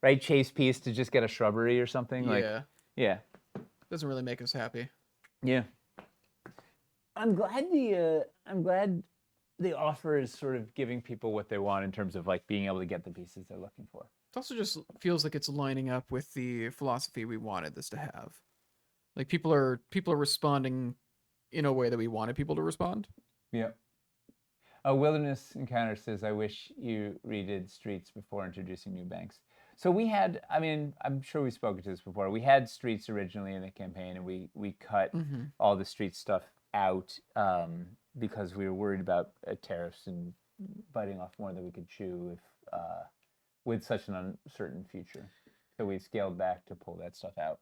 Right, chase piece to just get a shrubbery or something. Yeah. Doesn't really make us happy. Yeah. I'm glad the offer is sort of giving people what they want in terms of like being able to get the pieces they're looking for. It also just feels like it's lining up with the philosophy we wanted this to have. Like people are responding in a way that we wanted people to respond. Yeah. Wilderness Encounter says, I wish you redid Streets before introducing new banks. So we had, I mean, I'm sure we've spoken to this before. We had Streets originally in the campaign, and we cut all the Street stuff out because we were worried about tariffs and biting off more than we could chew if with such an uncertain future. So we scaled back to pull that stuff out.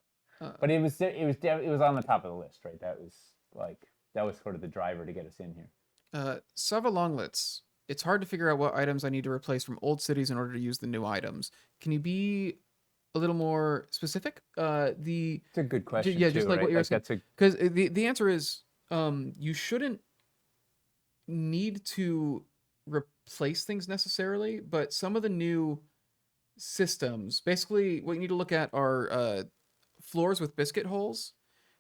But it was on the top of the list, right? That was sort of the driver to get us in here. Sava Longlets. It's hard to figure out what items I need to replace from old cities in order to use the new items. Can you be a little more specific? It's a good question. Yeah, just too, like right? what you're saying. Because the answer is you shouldn't need to replace things necessarily, but some of the new systems, basically what you need to look at are floors with biscuit holes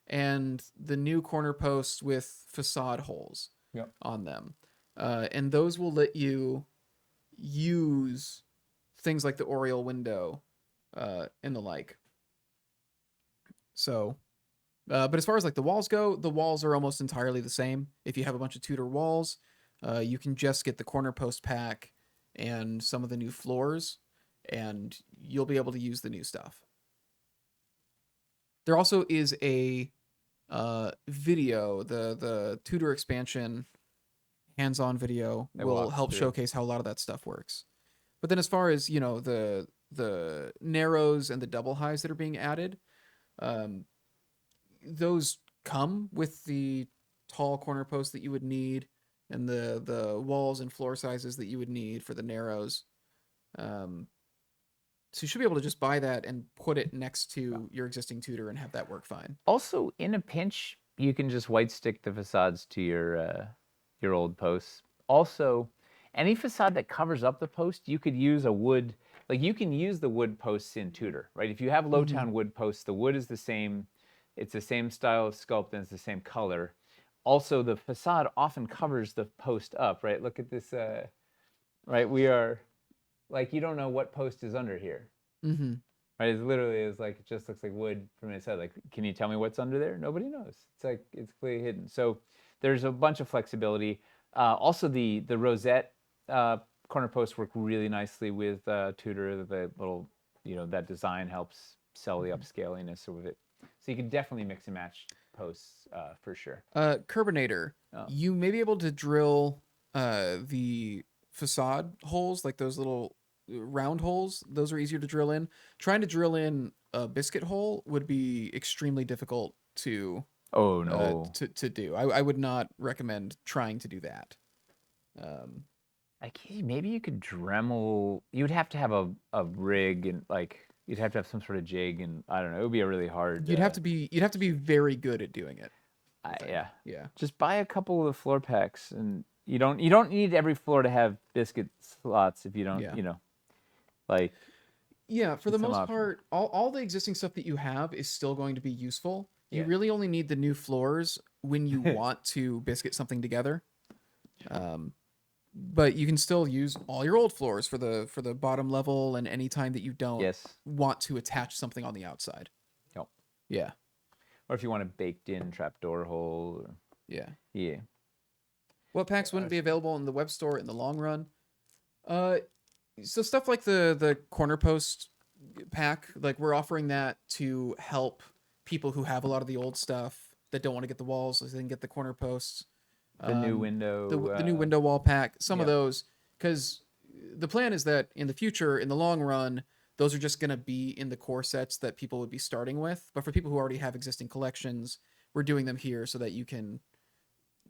and the new corner posts with facade holes Yep. on them. And those will let you use things like the Oriole window and the like. So, but as far as like the walls go, the walls are almost entirely the same. If you have a bunch of Tudor walls, you can just get the corner post pack and some of the new floors, and you'll be able to use the new stuff. There also is a video, the Tudor expansion hands-on video They will walk help through. showcase how a lot of that stuff works. But then as far as, you know, the narrows and the double highs that are being added, those come with the tall corner posts that you would need and the walls and floor sizes that you would need for the narrows. So you should be able to just buy that and put it next to your existing Tudor and have that work fine. Also, in a pinch, you can just white stick the facades to your old posts. Also, any facade that covers up the post, you could use a wood. Like you can use the wood posts in Tudor, right? If you have Lowtown wood posts, the wood is the same. It's the same style of sculpt and it's the same color. Also, the facade often covers the post up, right? Look at this, right? We are, like, you don't know what post is under here. Mm-hmm. Right? It's literally is like, it just looks like wood from inside. Like, can you tell me what's under there? Nobody knows. It's like, it's clearly hidden. So there's a bunch of flexibility. Also, the rosette corner posts work really nicely with Tudor. The little, you know, that design helps sell the upscaliness of it. So you can definitely mix and match posts for sure. Curbinator, you may be able to drill the facade holes, like those little round holes. Those are easier to drill in. Trying to drill in a biscuit hole would be extremely difficult to Oh no. to do. I would not recommend trying to do that. Like maybe you could Dremel. You'd have to have a rig and like you'd have to have some sort of jig and I don't know. It would be a really hard. You'd have to be very good at doing it. Yeah. Yeah. Just buy a couple of the floor packs, and you don't need every floor to have biscuit slots if you don't. Yeah. You know, like. Yeah, for the Some most options. part, all the existing stuff that you have is still going to be useful. You Yeah. really only need the new floors when you want to biscuit something together. But you can still use all your old floors for the bottom level and any time that you don't Yes. want to attach something on the outside. Yep. Yeah. Or if you want a baked-in trapdoor hole. Or, Yeah. yeah. What packs wouldn't be available in the web store in the long run? So stuff like the corner post pack, like we're offering that to help people who have a lot of the old stuff that don't want to get the walls, so they can get the corner posts. The new window. The new window wall pack, some of yep. those, because the plan is that in the future, in the long run, those are just going to be in the core sets that people would be starting with. But for people who already have existing collections, we're doing them here so that you can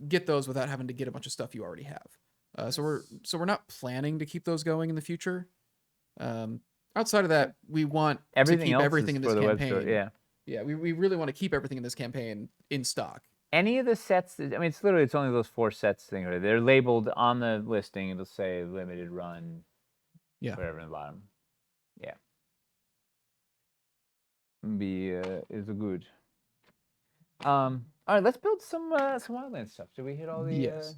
get those without having to get a bunch of stuff you already have. So we're not planning to keep those going in the future. Outside of that, we want Everything to keep else everything is in for this the web campaign. store, yeah. Yeah, we really want to keep everything in this campaign in stock. Any of the sets, I mean, it's literally, it's only those 4 sets thing. Right? They're labeled on the listing. It'll say limited run, Yeah. whatever in the bottom. Yeah. Is good. All right, let's build some wildland stuff. Did we hit all the? Yes.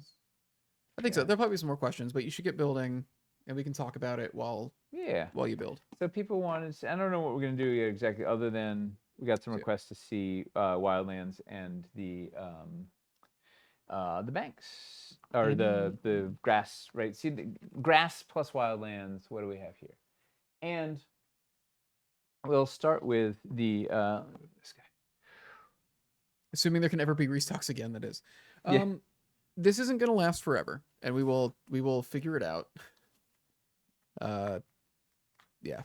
I think so. yeah. There'll probably be some more questions, but you should get building, and we can talk about it while Yeah. you build. So people wanted. I don't know what we're gonna do yet exactly, other than we got some requests to see wildlands and the banks or the grass. Right. See the grass plus wildlands. What do we have here? And we'll start with the this guy. Assuming there can ever be restocks again, that is. Yeah. This isn't going to last forever, and we will figure it out. Yeah.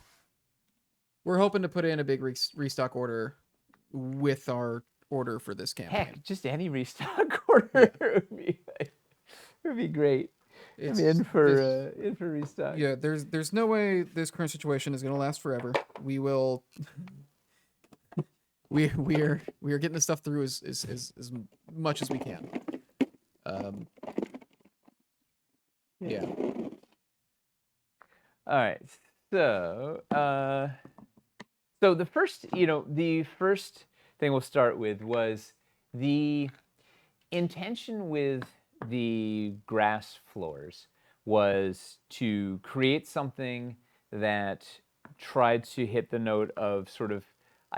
We're hoping to put in a big restock order with our order for this campaign. Heck, just any restock order would be great. I'm in for restock. Yeah, there's no way this current situation is going to last forever. We will. We are getting this stuff through as much as we can. Yeah. All right. So So the first thing we'll start with was the intention with the grass floors was to create something that tried to hit the note of sort of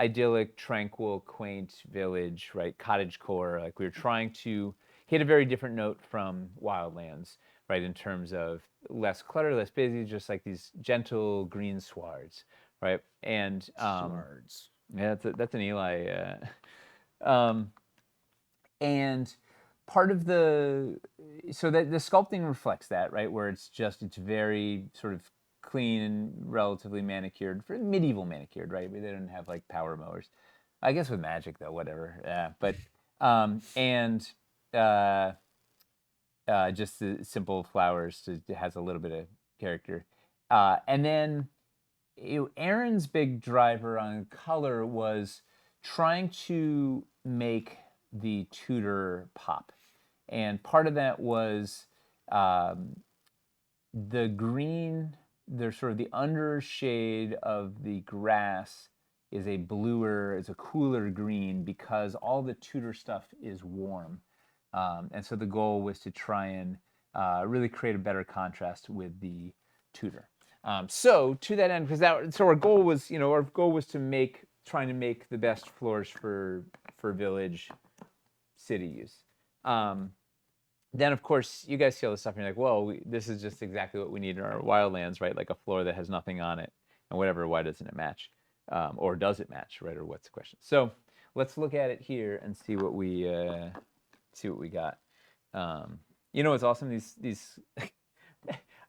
idyllic, tranquil, quaint village, right? Cottagecore. Like we were trying to hit a very different note from Wildlands, right? In terms of less clutter, less busy, just like these gentle green swards, right? And Shards. yeah, that's an Eli. Um, and part of the so that the sculpting reflects that, right? Where it's very sort of clean and relatively manicured for medieval manicured, right? They don't have like power mowers. I guess with magic though, whatever. Yeah, but and uh, just the simple flowers it has a little bit of character, and then Aaron's big driver on color was trying to make the Tudor pop. And part of that was um, the green, there's sort of the undershade of the grass is a bluer, is a cooler green because all the Tudor stuff is warm. And so the goal was to try and really create a better contrast with the Tudor. So to that end, so our goal was, to trying to make the best floors for village city use. Then of course you guys see all this stuff and you're like, well, this is just exactly what we need in our wildlands, right? Like a floor that has nothing on it and whatever. Why doesn't it match? Or does it match, right? Or what's the question? So let's look at it here and see what we got. What's awesome? These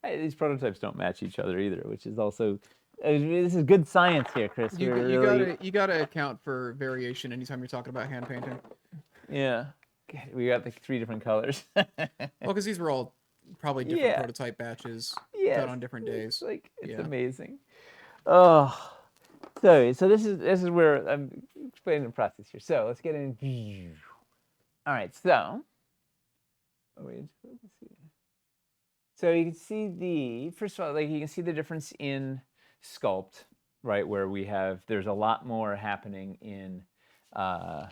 these prototypes don't match each other either, which is also this is good science here, Chris. You gotta account for variation anytime you're talking about hand painting. Yeah, we got like 3 different colors. Well, because these were all probably different Yeah. prototype batches Yes. done on different days. It's Yeah. amazing. Oh, so this is where I'm explaining the process here. So let's get in. All right, so so you can see first of all, like you can see the difference in sculpt, right? Where there's a lot more happening in, right?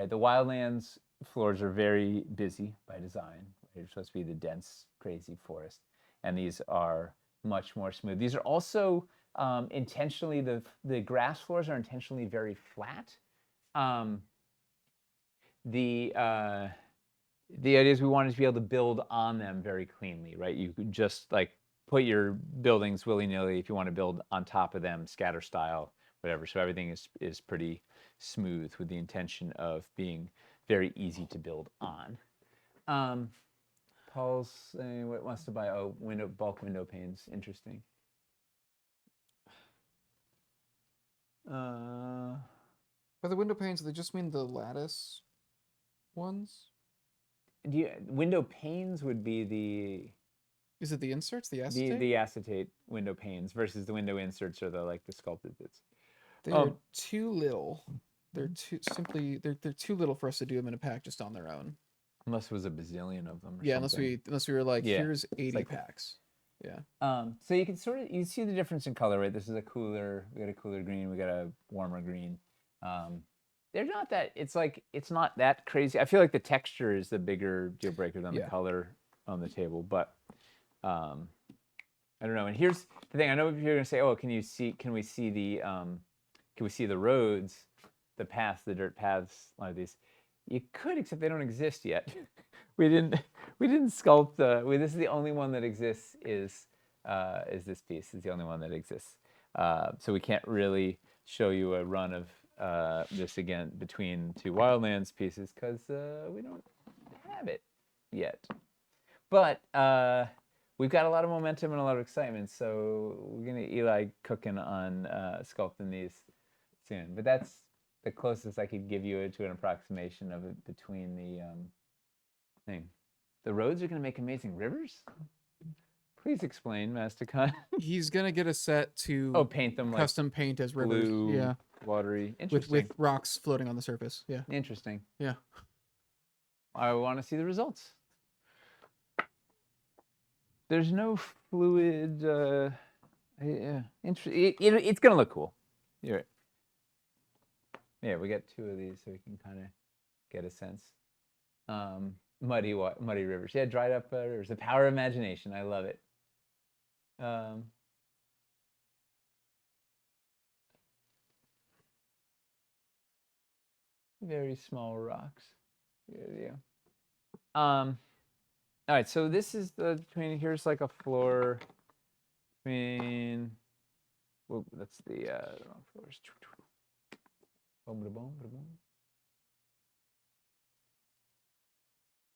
The Wildlands floors are very busy by design. They're supposed to be the dense, crazy forest, and these are much more smooth. These are also intentionally the grass floors are intentionally very flat. The idea is we wanted to be able to build on them very cleanly, right? You could just like put your buildings willy-nilly if you want to build on top of them, scatter style, whatever. So everything is pretty smooth with the intention of being very easy to build on. Paul's saying what wants to buy bulk window panes. Interesting. By the window panes, they just mean the lattice ones? Window panes would be Is it the inserts, the acetate? the acetate window panes versus the window inserts or the sculpted bits. They're too little. They're too little for us to do them in a pack just on their own. Unless it was a bazillion of them. Unless we were like, Yeah. here's 80 like- packs. Yeah. So you can you see the difference in color, right? This is we got a cooler green, we got a warmer green. They're not that, it's not that crazy. I feel like the texture is the bigger deal breaker than the color on the table, but I don't know. And here's the thing. I know you're gonna say, oh, can we see the roads, the paths, the dirt paths, a lot of these? You could, except they don't exist yet. we didn't sculpt this is the only one that exists is this piece is the only one that exists. So we can't really show you a run of this again between 2 Wildlands pieces because we don't have it yet. But we've got a lot of momentum and a lot of excitement, so we're gonna Eli cooking on sculpting these soon. But that's the closest I could give you to an approximation of it between the thing. The roads are gonna make amazing rivers? Please explain, Masticon. He's gonna get a set to Paint them custom paint as rivers. blue, Yeah. watery. With Interesting. rocks floating on the surface. Yeah. Interesting. Yeah. I want to see the results. There's no fluid. Yeah, it's gonna look cool. You're right. Yeah, we got 2 of these so we can kind of get a sense. Muddy rivers. Yeah, dried up rivers. The power of imagination. I love it. Very small rocks. Yeah. All right, so this is between, here's like a floor between, well, that's the wrong floors. Boom, boom, boom, boom.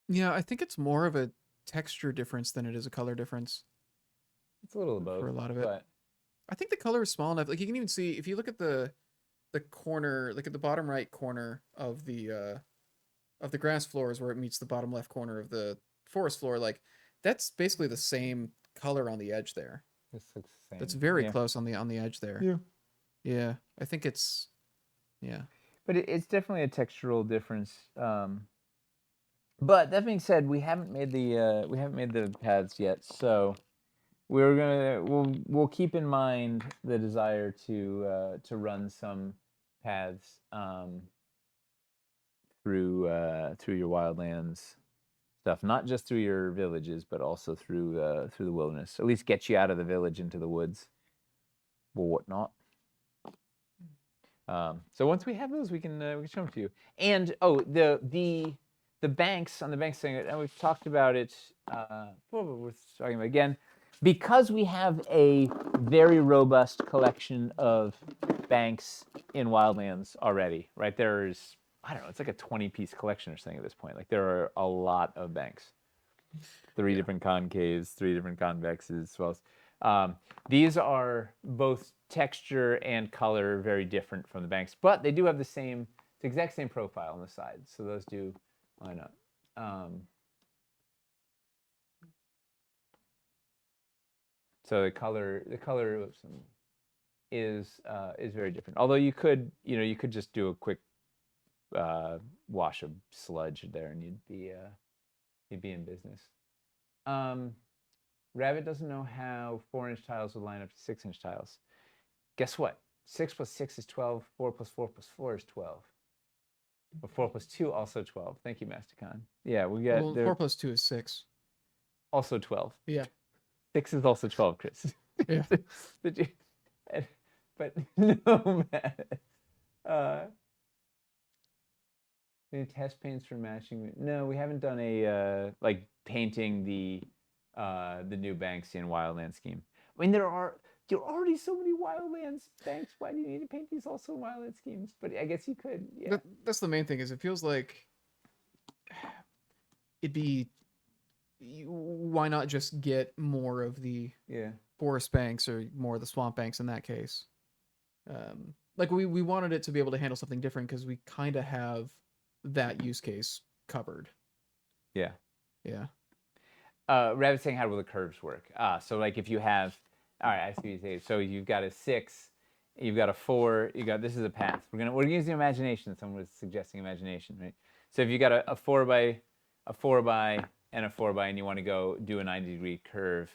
Yeah, I think it's more of a texture difference than it is a color difference It's a little of both. for a lot of it. But I think the color is small enough. Like you can even see if you look at the corner, like at the bottom right corner of the grass floors where it meets the bottom left corner of the forest floor, like that's basically the same color on the edge there. this looks the same. That's very Yeah. close on the edge there. Yeah. Yeah, I think it's, yeah. But it's definitely a textural difference. But that being said, we haven't made the paths yet, so we'll keep in mind the desire to run some paths through your wildlands stuff, not just through your villages, but also through the wilderness. At least get you out of the village into the woods, or whatnot. So once we have those, we can show them to you. And the banks on the banks thing, and we've talked about it. We're talking about again, because we have a very robust collection of banks in wildlands already. Right, there's, I don't know, it's like a 20-piece collection or something at this point. Like there are a lot of banks. 3 different concaves, 3 different convexes, as well as these are both texture and color very different from the banks, but they do have the exact same profile on the sides. So those do line up. So the color is very different. Although you could just do a quick wash of sludge there, and you'd be in business. Rabbit doesn't know how 4-inch tiles would line up to 6-inch tiles. Guess what? 6 plus 6 is 12. 4 plus 4 plus 4 is 12. But 4 plus 2 also 12. Thank you, Masticon. Yeah, we got 4 plus 2 is 6. Also 12. Yeah. 6 is also 12, Chris. Yeah. But no, man. Any test paints for matching? No, we haven't done a like painting the new banks in Wildland scheme. I mean, there are already so many Wildlands banks. Why do you need to paint these also in Wildland schemes? But I guess you could. Yeah. That's the main thing. Is it feels like it'd be, why not just get more of the forest banks or more of the swamp banks in that case? Like we wanted it to be able to handle something different because we kind of have that use case covered. Yeah. Yeah. Rabbit's saying, how will the curves work? So like if you have, all right, I see what you say. So you've got a 6, you've got a 4, this is a path. We're using imagination. Someone was suggesting imagination, right? So if you got a 4 by and a 4 by, and you want to go do a 90-degree curve,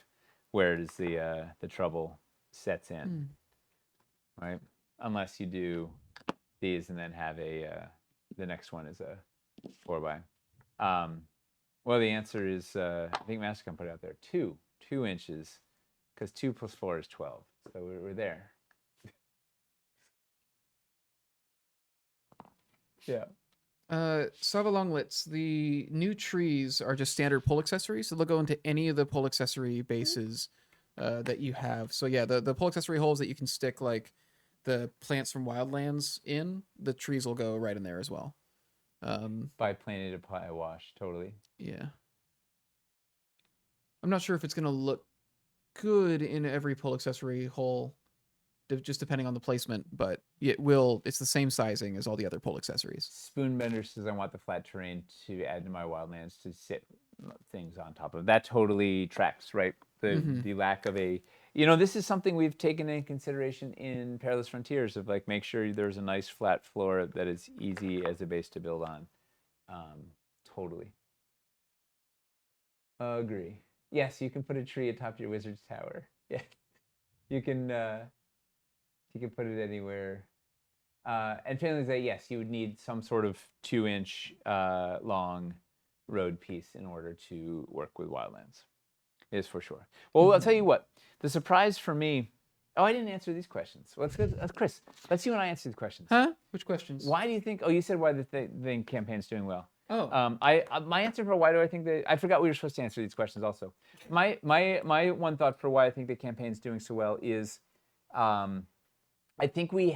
where does the trouble sets in, right? Unless you do these and then have the next one is a 4 by. Well, the answer is, I think Masticon put it out there, 2 inches, because 2 plus 4 is 12. So we're there. Yeah. Sava Longlets, the new trees are just standard pole accessories, so they'll go into any of the pole accessory bases that you have. So yeah, the pole accessory holes that you can stick like the plants from Wildlands in, the trees will go right in there as well. By planet apply wash, totally. Yeah. I'm not sure if it's going to look good in every pole accessory hole, just depending on the placement, but it will. It's the same sizing as all the other pole accessories. Spoonbender says, I want the flat terrain to add to my wildlands to sit things on top of. That totally tracks, right? The lack of a, this is something we've taken into consideration in Perilous Frontiers of like, make sure there's a nice flat floor that is easy as a base to build on. Totally. Agree. Yes, you can put a tree atop your wizard's tower. Yeah. You can, You could put it anywhere. And failing that, yes, you would need some sort of 2-inch long road piece in order to work with Wildlands. Is for sure. Well, I'll tell you what. The surprise for me. Oh, I didn't answer these questions. Let's go, Chris. Let's see when I answer the questions. Huh? Which questions? Why do you think? Oh, you said why the thing campaign's doing well. Oh. My answer for why do I think that I forgot we were supposed to answer these questions also. My one thought for why I think the campaign's doing so well is, I think we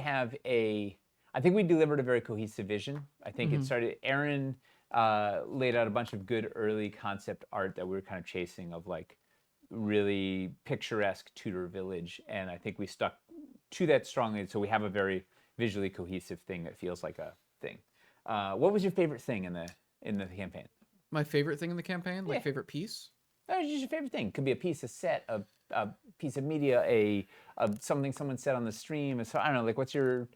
delivered a very cohesive vision. I think it started. Aaron laid out a bunch of good early concept art that we were kind of chasing of like really picturesque Tudor village, and I think we stuck to that strongly. So we have a very visually cohesive thing that feels like a thing. What was your favorite thing in the campaign? My favorite thing in the campaign, like Yeah. favorite piece. That was just your favorite thing. It could be a piece of set, a piece of media, a something someone said on the stream. So I don't know. Like, what's your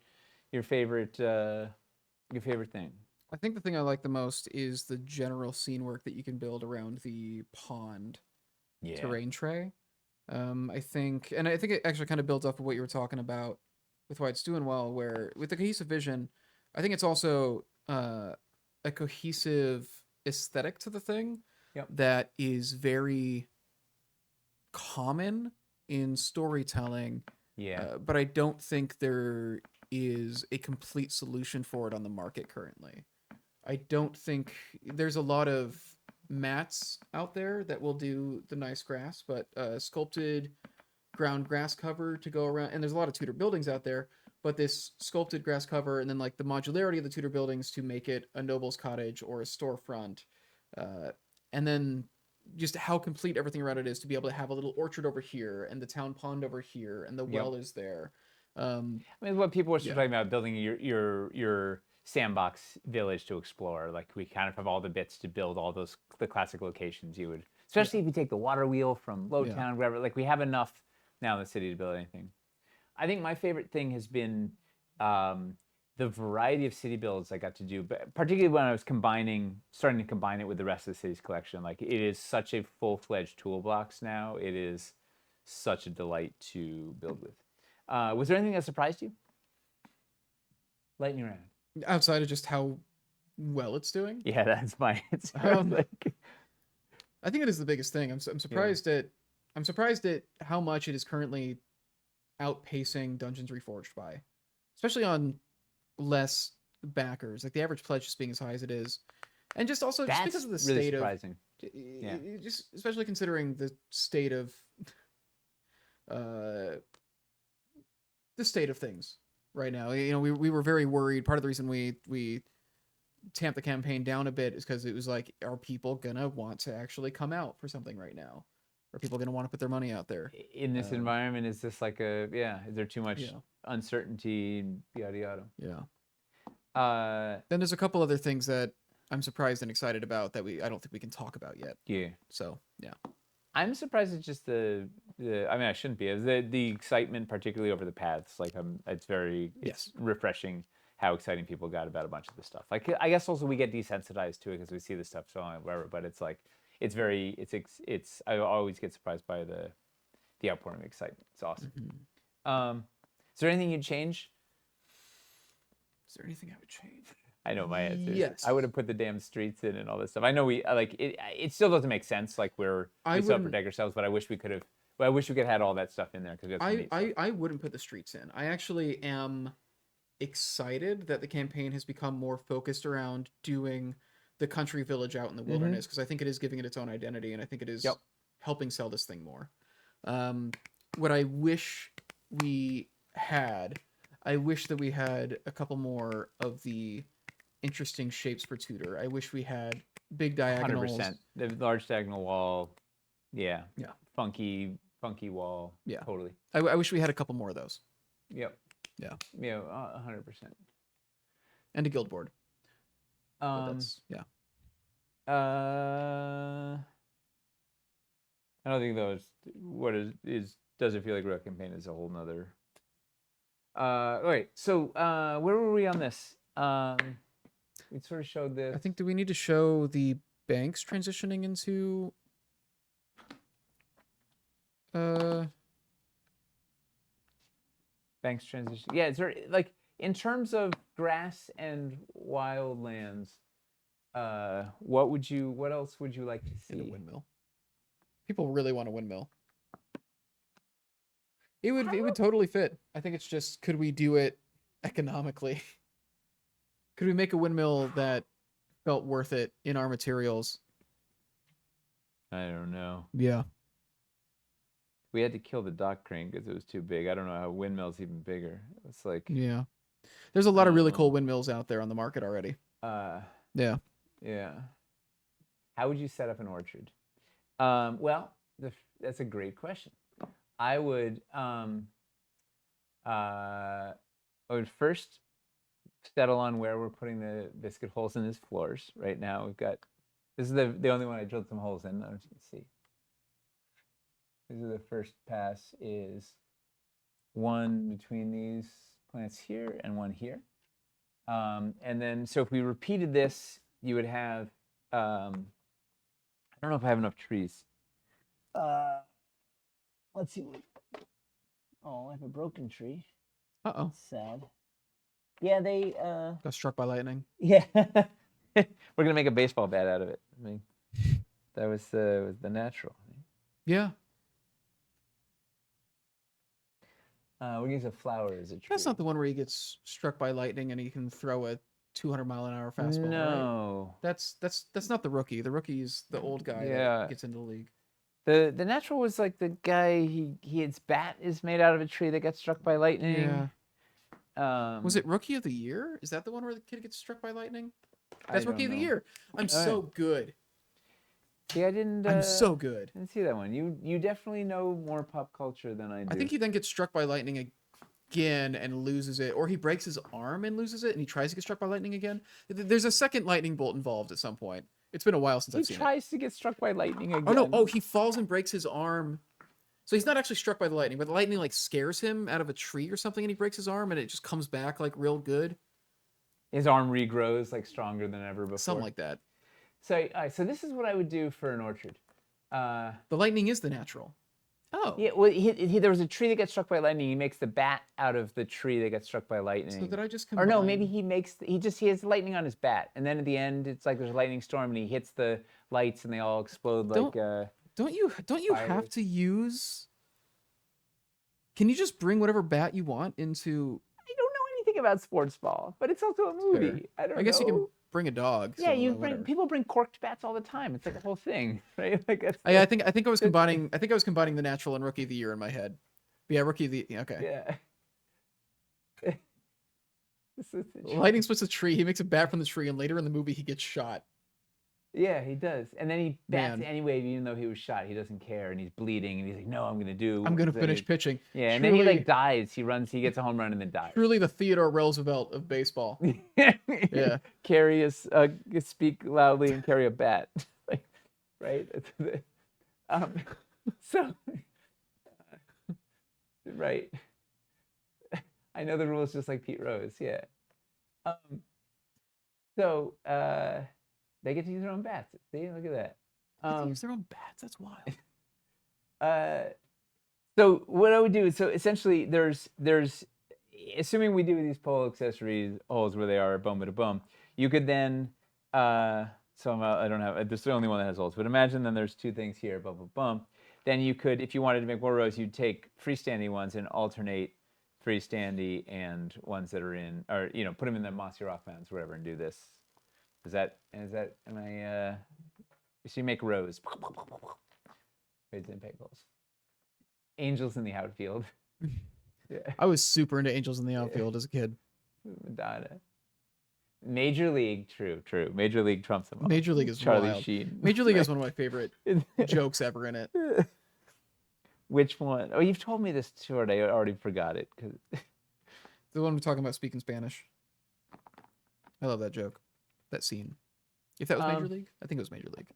favorite thing? I think the thing I like the most is the general scene work that you can build around the pond terrain tray. I think it actually kind of builds off of what you were talking about with why it's doing well, where with the cohesive vision, I think it's also a cohesive aesthetic to the thing that is very common in storytelling. But I don't think there is a complete solution for it on the market currently. I don't think there's a lot of mats out there that will do the nice grass, but sculpted ground grass cover to go around, and there's a lot of Tudor buildings out there, but this sculpted grass cover and then like the modularity of the Tudor buildings to make it a noble's cottage or a storefront, and then just how complete everything around it is to be able to have a little orchard over here and the town pond over here and the well is there. I mean, what people were talking about, building your sandbox village to explore. Like, we kind of have all the bits to build all the classic locations you would, especially if you take the water wheel from Lowtown, wherever. Like, we have enough now in the city to build anything. I think my favorite thing has been the variety of city builds I got to do, but particularly when I was starting to combine it with the rest of the city's collection. Like, it is such a full-fledged toolbox now. It is such a delight to build with. Was there anything that surprised you? Lightning round. Outside of just how well it's doing? Yeah, that's my answer. Like, I think it is the biggest thing. I'm surprised at how much it is currently outpacing Dungeons Reforged by, especially on less backers. Like the average pledge just being as high as it is, and just also just because of the really state surprising. just especially considering the state of things right now. You know, we were very worried. Part of the reason we tamped the campaign down a bit is because it was like, are people gonna want to actually come out for something right now? Are people gonna want to put their money out there In this environment? Is this like is there too much uncertainty, yada yada? Then there's a couple other things that I'm surprised and excited about that I don't think we can talk about yet. So I'm surprised it's just I mean, I shouldn't be. The excitement, particularly over the paths. Like, it's refreshing how exciting people got about a bunch of this stuff. Like, I guess also we get desensitized to it because we see this stuff so long, whatever. But it's like, I always get surprised by the outpouring of excitement. It's awesome. Is there anything you'd change? Is there anything I would change? I know my answer. Yes. I would have put the damn streets in and all this stuff. I know we like it. It still doesn't make sense. Like, we still have to protect ourselves, but I wish we could have. Well, I wish we could have had all that stuff in there because I wouldn't put the streets in. I actually am excited that the campaign has become more focused around doing the country village out in the wilderness, because I think it is giving it its own identity, and I think it is helping sell this thing more. What I wish we had, that we had a couple more of the interesting shapes for Tudor. I wish we had big diagonals. 100%. The large diagonal wall. Yeah. Funky wall. Yeah. Totally. I wish we had a couple more of those. Yep. Yeah. 100%. And a guild board. I don't think those. What does it feel like Rogue Campaign is a whole nother. Wait. So where were we on this? We sort of showed this. I think, do we need to show the banks transitioning into Banks transition. Yeah, is there like in terms of grass and wildlands? What else would you like to And a see? windmill. People really want a windmill. It would totally fit. I think it's just, could we do it economically? Could we make a windmill that felt worth it in our materials? I don't know. Yeah. We had to kill the dock crane because it was too big. I don't know how windmill's even bigger. It's like Yeah. There's a lot of really cool windmills out there on the market already. Yeah. Yeah. How would you set up an orchard? Well, that's a great question. I would first settle on where we're putting the biscuit holes in his floors. Right now, we've got this is the only one I drilled some holes in. I don't know if you can see. This is the first pass is one between these plants here and one here. And then, so if we repeated this, you would have, I don't know if I have enough trees. Let's see. Oh, I have a broken tree. Uh-oh. Sad. Yeah, they, Got struck by lightning. yeah. We're going to make a baseball bat out of it. I mean, that was the natural. Yeah. We're going to use a flower as a tree. That's not the one where he gets struck by lightning and he can throw a 200-mile-an-hour fastball. No. Right? That's not the rookie. The rookie is the old guy that gets into the league. The natural was like the guy his bat is made out of a tree that got struck by lightning. Yeah. Was it Rookie of the Year? Is that the one where the kid gets struck by lightning? That's Rookie of the Year. I'm so good. See, I didn't. I'm so good. I didn't see that one. You definitely know more pop culture than I do. I think he then gets struck by lightning again and loses it, or he breaks his arm and loses it, and he tries to get struck by lightning again. There's a second lightning bolt involved at some point. It's been a while since I've seen it. He tries to get struck by lightning again. Oh no! Oh, he falls and breaks his arm. So he's not actually struck by the lightning, but the lightning like scares him out of a tree or something, and he breaks his arm, and it just comes back like real good. His arm regrows like stronger than ever before. Something like that. So, so this is what I would do for an orchard. The lightning is the natural. Oh. Yeah. Well, there was a tree that got struck by lightning. He makes the bat out of the tree that got struck by lightning. So did I just combine? Or no, maybe he has lightning on his bat, and then at the end it's like there's a lightning storm, and he hits the lights, and they all explode like. Don't you have to use? Can you just bring whatever bat you want into? I don't know anything about sports ball, but it's also a movie. Fair. I don't know. I guess you can bring a dog. Yeah, so, people bring corked bats all the time. It's like a whole thing, right? Like I think I was combining. I think I was combining the natural and Rookie of the Year in my head. But yeah, Rookie of the okay. Yeah. Lightning splits a tree. He makes a bat from the tree, and later in the movie, he gets shot. Yeah, he does, and then he bats anyway, even though he was shot. He doesn't care, and he's bleeding, and he's like, "No, I'm gonna finish pitching." Yeah, and then he like dies. He gets a home run, and then dies. Truly, the Theodore Roosevelt of baseball. Yeah, speak loudly and carry a bat, like, right? So, right. I know the rules just like Pete Rose. Yeah. So. They get to use their own bats. See, look at that. They use their own bats. That's wild. So what I would do is, so essentially, there's, assuming we do these pole accessories holes where they are boom to boom, you could then, I don't have. This is the only one that has holes. But imagine then there's two things here, boom, boom, boom. Then you could, if you wanted to make more rows, you'd take freestanding ones and alternate freestandy and ones that are in, or put them in the mossy rock mountains, whatever, and do this. So you make rows. Raids and peg holes. Angels in the outfield. Yeah. I was super into Angels in the Outfield as a kid. Madonna. Major League, true. Major League trumps them all. Major League is Charlie wild. Sheen. Major League has one of my favorite jokes ever in it. Which one? Oh, you've told me this too, and I already forgot it. The one we're talking about speaking Spanish. I love that joke. That scene. If that was Major League? I think it was Major League.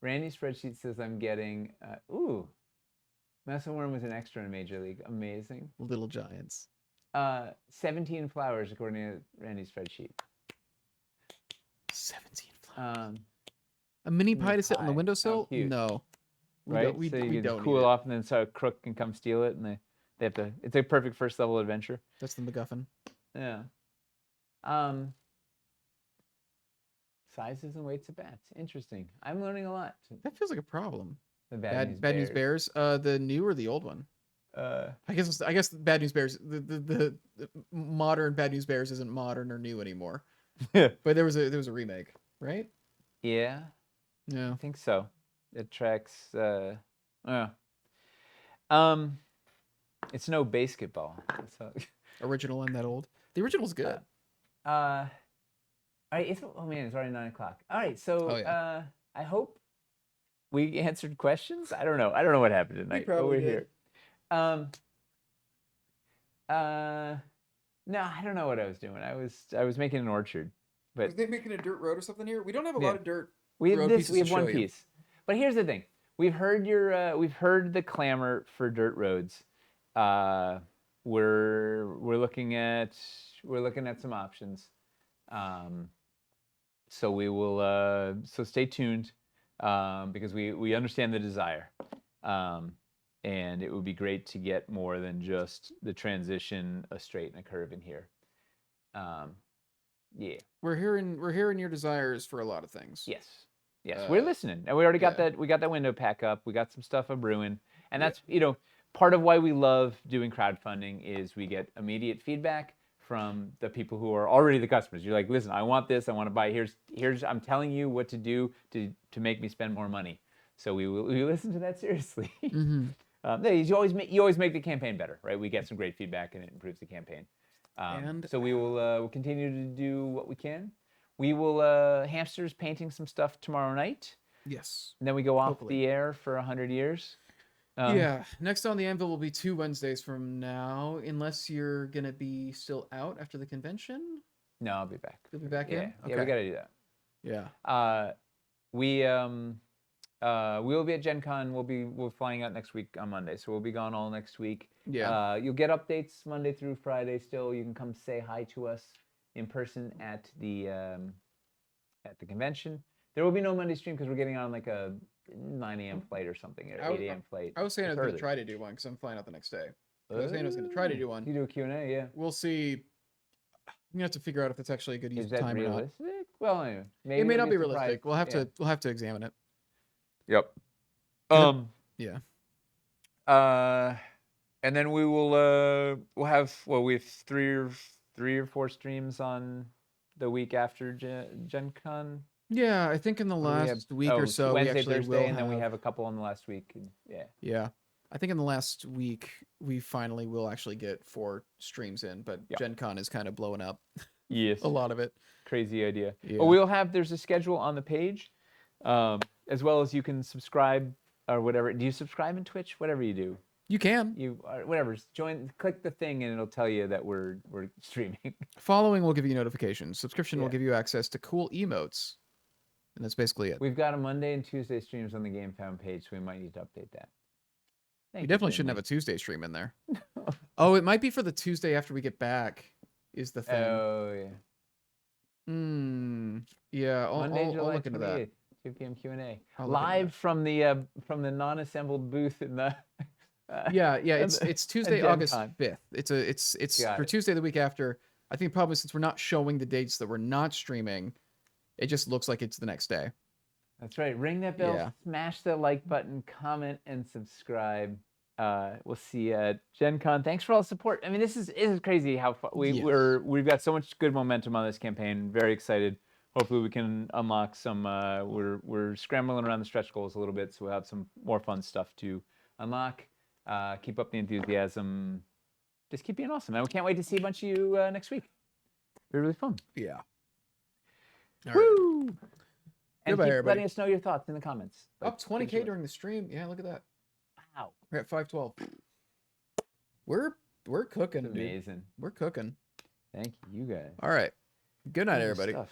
Randy's spreadsheet says I'm getting... Mesa Worm was an extra in Major League. Amazing. Little Giants. 17 flowers according to Randy's spreadsheet. 17 flowers. A mini pie to sit on the windowsill? No. No. Right? We so you don't cool need off, and then so a crook can come steal it, and they They have to. It's a perfect first level adventure. That's the MacGuffin. Yeah. Sizes and weights of bats. Interesting. I'm learning a lot. That feels like a problem. The Bad News Bears. The new or the old one? I guess the Bad News Bears. The modern Bad News Bears isn't modern or new anymore. But there was a remake, right? Yeah, Yeah. I think so. It tracks. It's no basketball. So, Original and that old. The original's good. all right. Oh man, it's already 9 o'clock. All right, so Oh, yeah. I hope we answered questions. I don't know what happened tonight. But probably we're did. here. No, I don't know what I was doing. I was making an orchard, but Was they making a dirt road or something here? We don't have a Yeah. lot of dirt. we road have pieces we to have one show you. piece. But here's the thing: we've heard the clamor for dirt roads. We're looking at some options. So we will so stay tuned because we understand the desire. And it would be great to get more than just the transition, a straight and a curve in here. Yeah. We're hearing your desires for a lot of things. Yes. We're listening, and we already got yeah. that. We got that window pack up. We got some stuff a brewing, and Yeah. that's part of why we love doing crowdfunding is we get immediate feedback from the people who are already the customers. You're like, listen, I want this. I want to buy. Here's. I'm telling you what to do to make me spend more money. So we listen to that seriously. Mm-hmm. You always make the campaign better, right? We get some great feedback, and it improves the campaign. And so we will we'll continue to do what we can. We will Hamsters painting some stuff tomorrow night, Yes. and then we go off Hopefully. the air for 100 years. Yeah. Next on the Anvil will be 2 Wednesdays from now, unless you're gonna be still out after the convention. No, I'll be back. You'll be back in. Yeah, we got to do that. Yeah. We will be at Gen Con. We're flying out next week on Monday, so we'll be gone all next week. Yeah. You'll get updates Monday through Friday. Still, you can come say hi to us in person at the convention. There will be no Monday stream because we're getting on like a 9 a.m. flight or something, or 8 a.m. flight. I was saying I It's was gonna early. try to do one because I'm flying out the next day. I was saying I was gonna try to do one. You do a Q&A, yeah. We'll see. I'm gonna have to figure out if it's actually a good use Is of that time or not. realistic? Well, anyway, maybe It may it'll not be a surprise. realistic. We'll have to examine it. Yep. Yeah. And then we will we have 3 or 4 streams on the week after Gen Con. Yeah, I think in the last week or so Wednesday, we actually Thursday, will and then we have- have a couple on the last week. And, yeah. Yeah. I think in the last week we finally will actually get 4 streams in, but Yeah. Gen Con is kind of blowing up Yes. a lot of it. Crazy idea. Yeah. Well, there's a schedule on the page, as well as you can subscribe or whatever. Do you subscribe in Twitch? Whatever you do. You can. Whatever. Click the thing and it'll tell you that we're streaming. Following will give you notifications. Subscription will Yeah. give you access to cool emotes. And that's basically it. We've got a Monday and Tuesday streams on the GameFound page, so we might need to update that. You definitely shouldn't have a Tuesday stream in there. Oh, it might be for the Tuesday after we get back is the thing. Oh, yeah. Yeah, I'll Monday, July look into that. 2 p.m. Q&A. I'll look into Live from the non-assembled booth in the... Yeah, it's Tuesday, Gen August Con. 5th. It's Got for it. Tuesday the week after. I think probably since we're not showing the dates that we're not streaming, it just looks like it's the next day. That's right. Ring that bell, Yeah. smash the like button, comment, and subscribe. We'll see you at Gen Con. Thanks for all the support. I mean, this is crazy how far Yes. we've got so much good momentum on this campaign. Very excited. Hopefully we can unlock some. We're scrambling around the stretch goals a little bit, so we'll have some more fun stuff to unlock. Keep up the enthusiasm. Just keep being awesome, man. We can't wait to see a bunch of you next week. It'll be really fun. Yeah. Woo! And Goodbye, keep everybody. letting us know your thoughts in the comments. Up Like, give us 20K your- during the stream. Yeah, look at that. Wow. We're at 512. We're cooking, dude. Amazing. We're cooking. Thank you guys. All right. Good night, Good everybody. stuff.